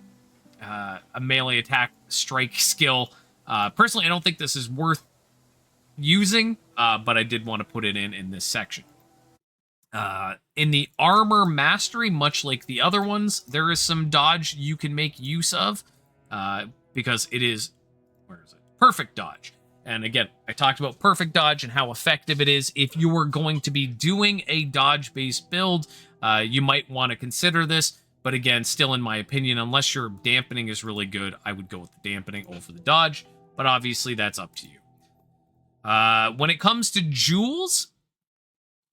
melee attack strike skill. Personally, I don't think this is worth using, but I did want to put it in this section. In the armor mastery, much like the other ones, there is some dodge you can make use of, because it is, where is it? Perfect dodge. And again, I talked about perfect dodge and how effective it is. If you are going to be doing a dodge-based build, you might want to consider this. But again, still in my opinion, unless your dampening is really good, I would go with the dampening over the dodge. But obviously, that's up to you. When it comes to jewels,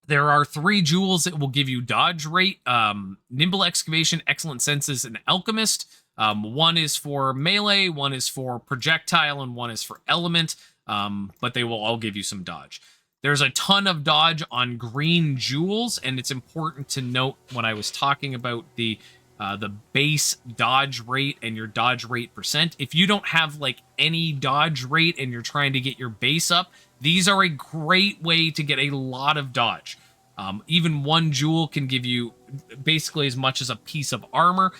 there are 3 jewels that will give you dodge rate. Nimble Excavation, Excellent Senses, and Alchemist. One is for melee, one is for projectile, and one is for element. But they will all give you some dodge. There's a ton of dodge on green jewels, and it's important to note when I was talking about the base dodge rate and your dodge rate percent. If you don't have any dodge rate and you're trying to get your base up, these are a great way to get a lot of dodge. Even 1 jewel can give you basically as much as a piece of armor.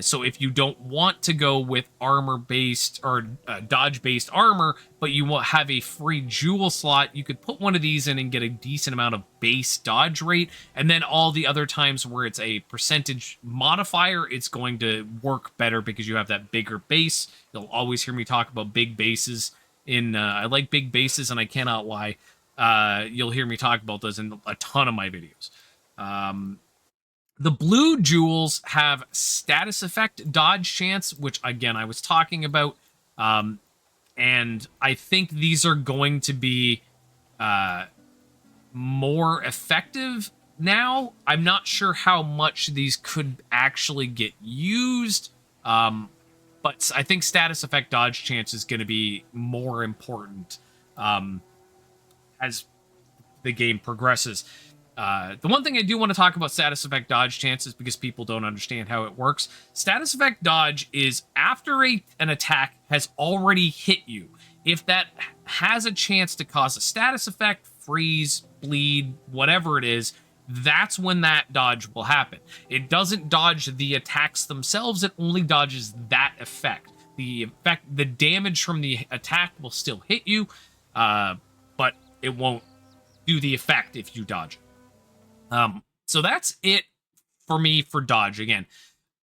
So if you don't want to go with armor-based or dodge-based armor, but you will have a free jewel slot, you could put one of these in and get a decent amount of base dodge rate. And then all the other times where it's a percentage modifier, it's going to work better because you have that bigger base. You'll always hear me talk about big bases. I like big bases, and I cannot lie. You'll hear me talk about those in a ton of my videos. The blue jewels have status effect dodge chance, which again I was talking about, and I think these are going to be more effective now. I'm not sure how much these could actually get used, but I think status effect dodge chance is going to be more important as the game progresses. The one thing I do want to talk about status effect dodge chances because people don't understand how it works. Status effect dodge is after an attack has already hit you. If that has a chance to cause a status effect, freeze, bleed, whatever it is, that's when that dodge will happen. It doesn't dodge the attacks themselves, it only dodges that effect. The damage from the attack will still hit you, but it won't do the effect if you dodge it. So that's it for me for dodge. Again,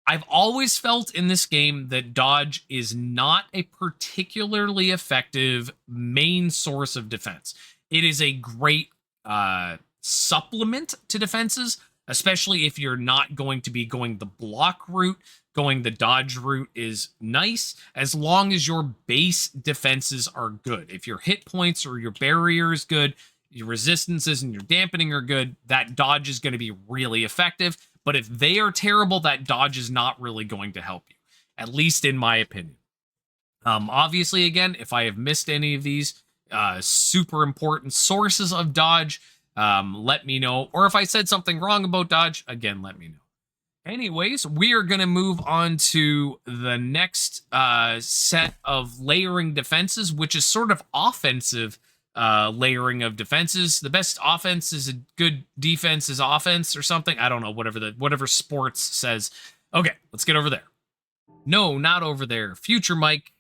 I've always felt in this game that dodge is not a particularly effective main source of defense. It is a great supplement to defenses, especially if you're not going to be going the block route. Going the dodge route is nice as long as your base defenses are good. If your hit points or your barrier is good, your resistances and your dampening are good, that dodge is going to be really effective. But if they are terrible, that dodge is not really going to help you, at least in my opinion. Obviously, again, if I have missed any of these super important sources of dodge, let me know. Or if I said something wrong about dodge, again, let me know. Anyways, we are going to move on to the next set of layering defenses, which is sort of offensive layering of defenses. The best offense is a good defense is offense or something. I don't know, whatever sports says. Okay, let's get over there. No, not over there. Future Mike.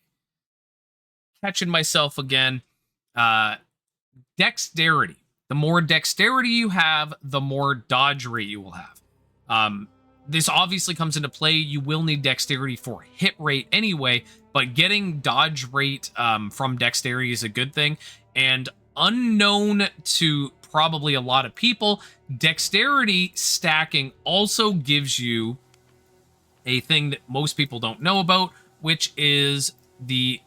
Catching myself again. Dexterity. The more dexterity you have, the more dodge rate you will have. This obviously comes into play. You will need dexterity for hit rate anyway, but getting dodge rate from dexterity is a good thing. And unknown to probably a lot of people, dexterity stacking also gives you a thing that most people don't know about, which is the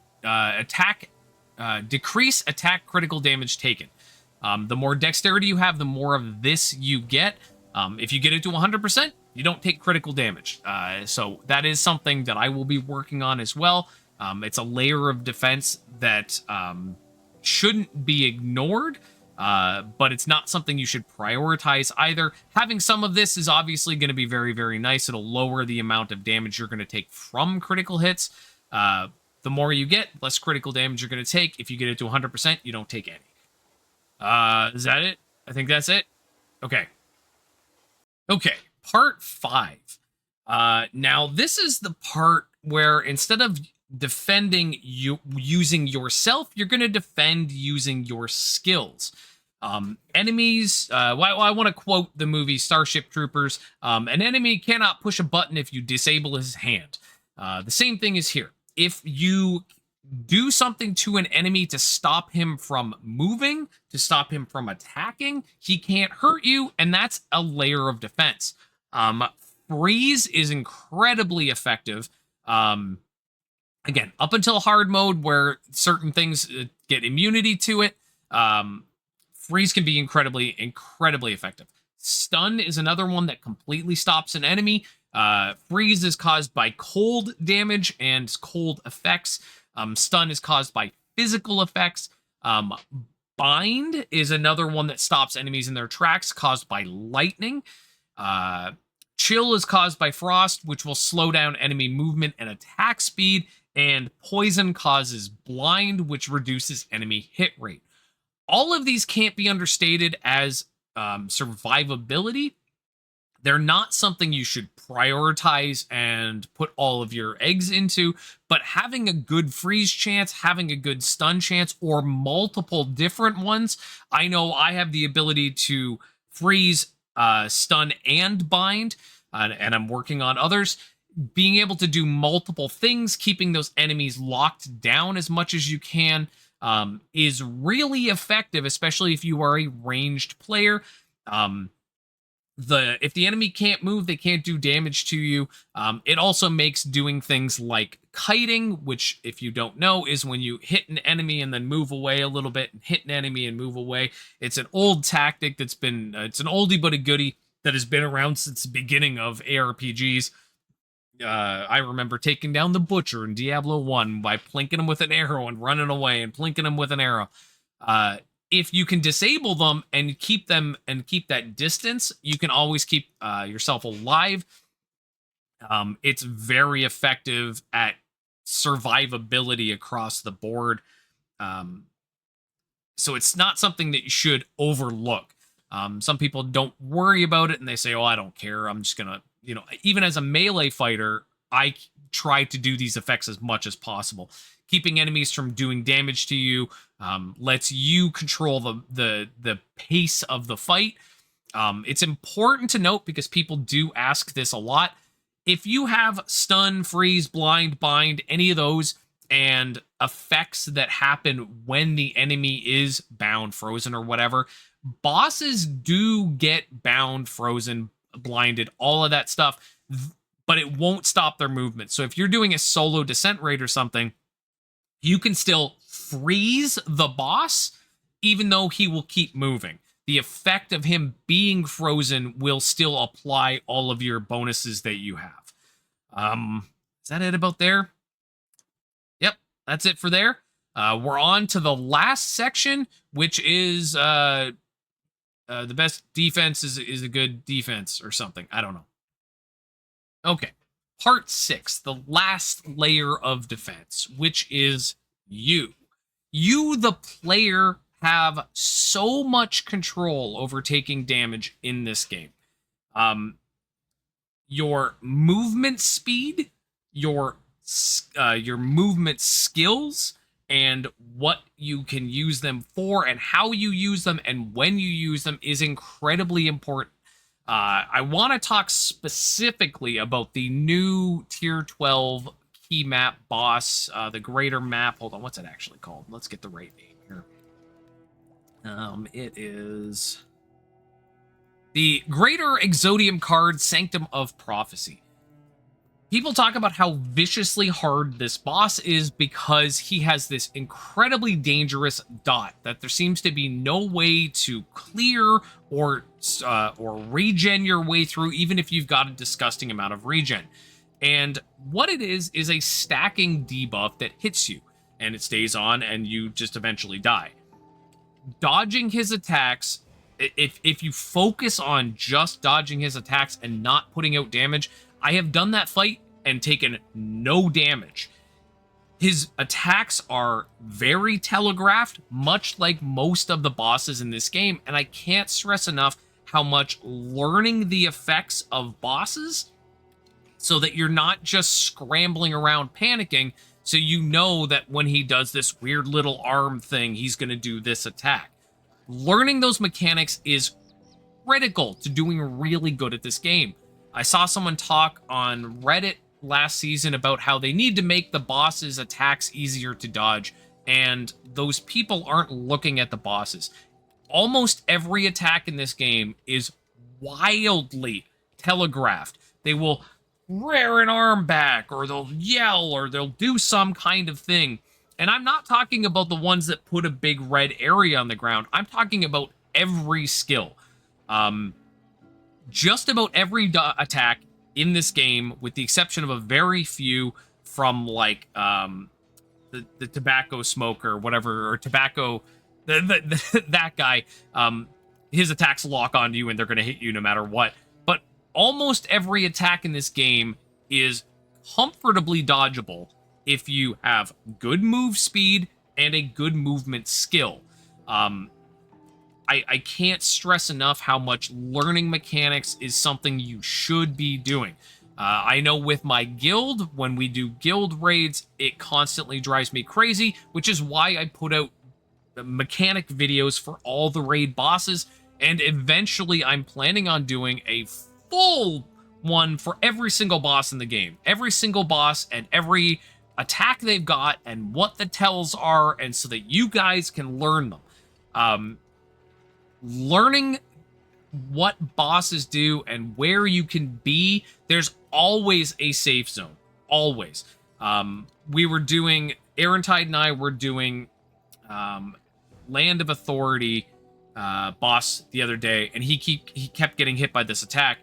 decrease attack critical damage taken. The more dexterity you have, the more of this you get. If you get it to 100%, you don't take critical damage. So that is something that I will be working on as well. It's a layer of defense that shouldn't be ignored, but it's not something you should prioritize either. Having some of this is obviously going to be very, very nice. It'll lower the amount of damage you're going to take from critical hits. The more you get, less critical damage you're going to take. If you get it to 100%, you don't take any. Is that it? I think that's it. Okay. Okay, part 5. Now, this is the part where instead of defending you using yourself, you're going to defend using your skills. Enemies, I want to quote the movie Starship Troopers. An enemy cannot push a button if you disable his hand. The same thing is here. If you do something to an enemy to stop him from moving, to stop him from attacking, he can't hurt you, and that's a layer of defense. Freeze is incredibly effective. Again, up until hard mode where certain things get immunity to it, freeze can be incredibly effective. Stun is another one that completely stops an enemy. Freeze is caused by cold damage and cold effects. Stun is caused by physical effects. Bind is another one that stops enemies in their tracks, caused by lightning. Chill is caused by frost, which will slow down enemy movement and attack speed. And poison causes blind, which reduces enemy hit rate. All of these can't be understated as survivability. They're not something you should prioritize and put all of your eggs into, but having a good freeze chance, having a good stun chance, or multiple different ones. I know I have the ability to freeze, stun, and bind, and I'm working on others. Being able to do multiple things, keeping those enemies locked down as much as you can, is really effective, especially if you are a ranged player. If the enemy can't move, they can't do damage to you. It also makes doing things like kiting, which, if you don't know, is when you hit an enemy and then move away a little bit, and hit an enemy and move away. It's an old tactic that's been, it's an oldie but a goodie that has been around since the beginning of ARPGs. I remember taking down the Butcher in Diablo 1 by plinking him with an arrow and running away and plinking him with an arrow. if you can disable them and keep that distance, you can always keep yourself alive. It's very effective at survivability across the board. So it's not something that you should overlook. Some people don't worry about it and they say, oh, I don't care. I'm just going to, even as a melee fighter, I try to do these effects as much as possible. Keeping enemies from doing damage to you lets you control the pace of the fight. It's important to note, because people do ask this a lot. If you have stun, freeze, blind, bind, any of those, and effects that happen when the enemy is bound, frozen, or whatever, bosses do get bound, frozen, blinded, all of that stuff, but it won't stop their movement. So if you're doing a solo descent raid or something, you can still freeze the boss, even though he will keep moving. The effect of him being frozen will still apply all of your bonuses that you have. Is that it about there? Yep, that's it for there. We're on to the last section, which is the best defense is a good defense or something. I don't know. Okay. Part 6, the last layer of defense, which is you. You, the player, have so much control over taking damage in this game. Your movement speed, your movement skills, and what you can use them for, and how you use them, and when you use them is incredibly important. I want to talk specifically about the new Tier 12 key map boss, the greater map. Hold on, what's it actually called? Let's get the right name here. It is the Greater Exodium card, Sanctum of Prophecy. People talk about how viciously hard this boss is because he has this incredibly dangerous dot that there seems to be no way to clear or regen your way through, even if you've got a disgusting amount of regen. And what it is a stacking debuff that hits you, and it stays on, and you just eventually die. Dodging his attacks, if you focus on just dodging his attacks and not putting out damage, I have done that fight and taken no damage. His attacks are very telegraphed, much like most of the bosses in this game, and I can't stress enough how much learning the effects of bosses so that you're not just scrambling around panicking, so you know that when he does this weird little arm thing, he's going to do this attack. Learning those mechanics is critical to doing really good at this game. I saw someone talk on Reddit last season about how they need to make the bosses' attacks easier to dodge, and those people aren't looking at the bosses. Almost every attack in this game is wildly telegraphed. They will rear an arm back, or they'll yell, or they'll do some kind of thing. And I'm not talking about the ones that put a big red area on the ground. I'm talking about every skill. Just about every attack in this game, with the exception of a very few from like the tobacco smoker, whatever, or tobacco, that guy, his attacks lock onto you and they're going to hit you no matter what. But almost every attack in this game is comfortably dodgeable if you have good move speed and a good movement skill. I can't stress enough how much learning mechanics is something you should be doing. I know with my guild, when we do guild raids, it constantly drives me crazy, which is why I put out mechanic videos for all the raid bosses, and eventually I'm planning on doing a full one for every single boss in the game. Every single boss and every attack they've got and what the tells are, and so that you guys can learn them. Learning what bosses do and where you can be, there's always a safe zone. Always. We were doing, Erentide and I were doing Land of Authority boss the other day, and he kept getting hit by this attack.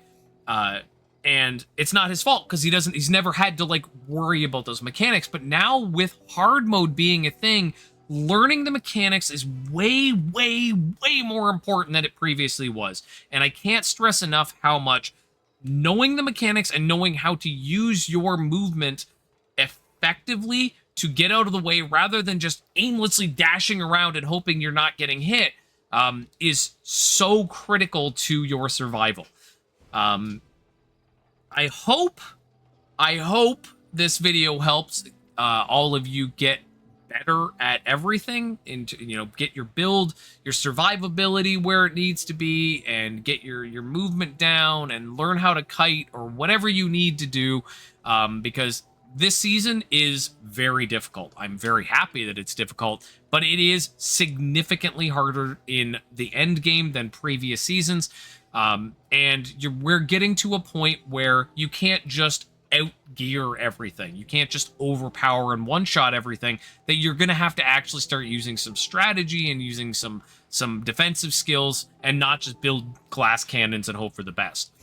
And it's not his fault, because he's never had to like worry about those mechanics. But now with hard mode being a thing, learning the mechanics is way, way, way more important than it previously was. And I can't stress enough how much knowing the mechanics and knowing how to use your movement effectively to get out of the way rather than just aimlessly dashing around and hoping you're not getting hit is so critical to your survival. I hope this video helps all of you get better at everything, and get your build, your survivability where it needs to be, and get your movement down, and learn how to kite or whatever you need to do, because this season is very difficult. I'm very happy that it's difficult, but it is significantly harder in the end game than previous seasons. We're getting to a point where you can't just outgear everything. You can't just overpower and one-shot everything. That you're going to have to actually start using some strategy and using some defensive skills, and not just build glass cannons and hope for the best.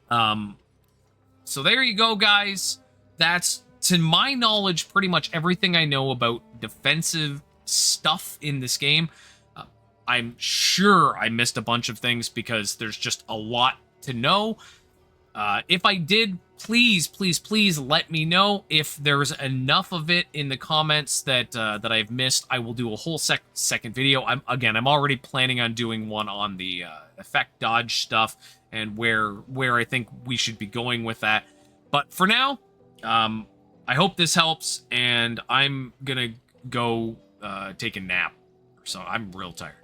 So there you go, guys. That's, to my knowledge, pretty much everything I know about defensive stuff in this game. I'm sure I missed a bunch of things because there's just a lot to know. If I did, please let me know. If there's enough of it in the comments that I've missed, I will do a whole second video. I'm already planning on doing one on the effect dodge stuff and where I think we should be going with that. But for now, I hope this helps, and I'm gonna go take a nap. So I'm real tired.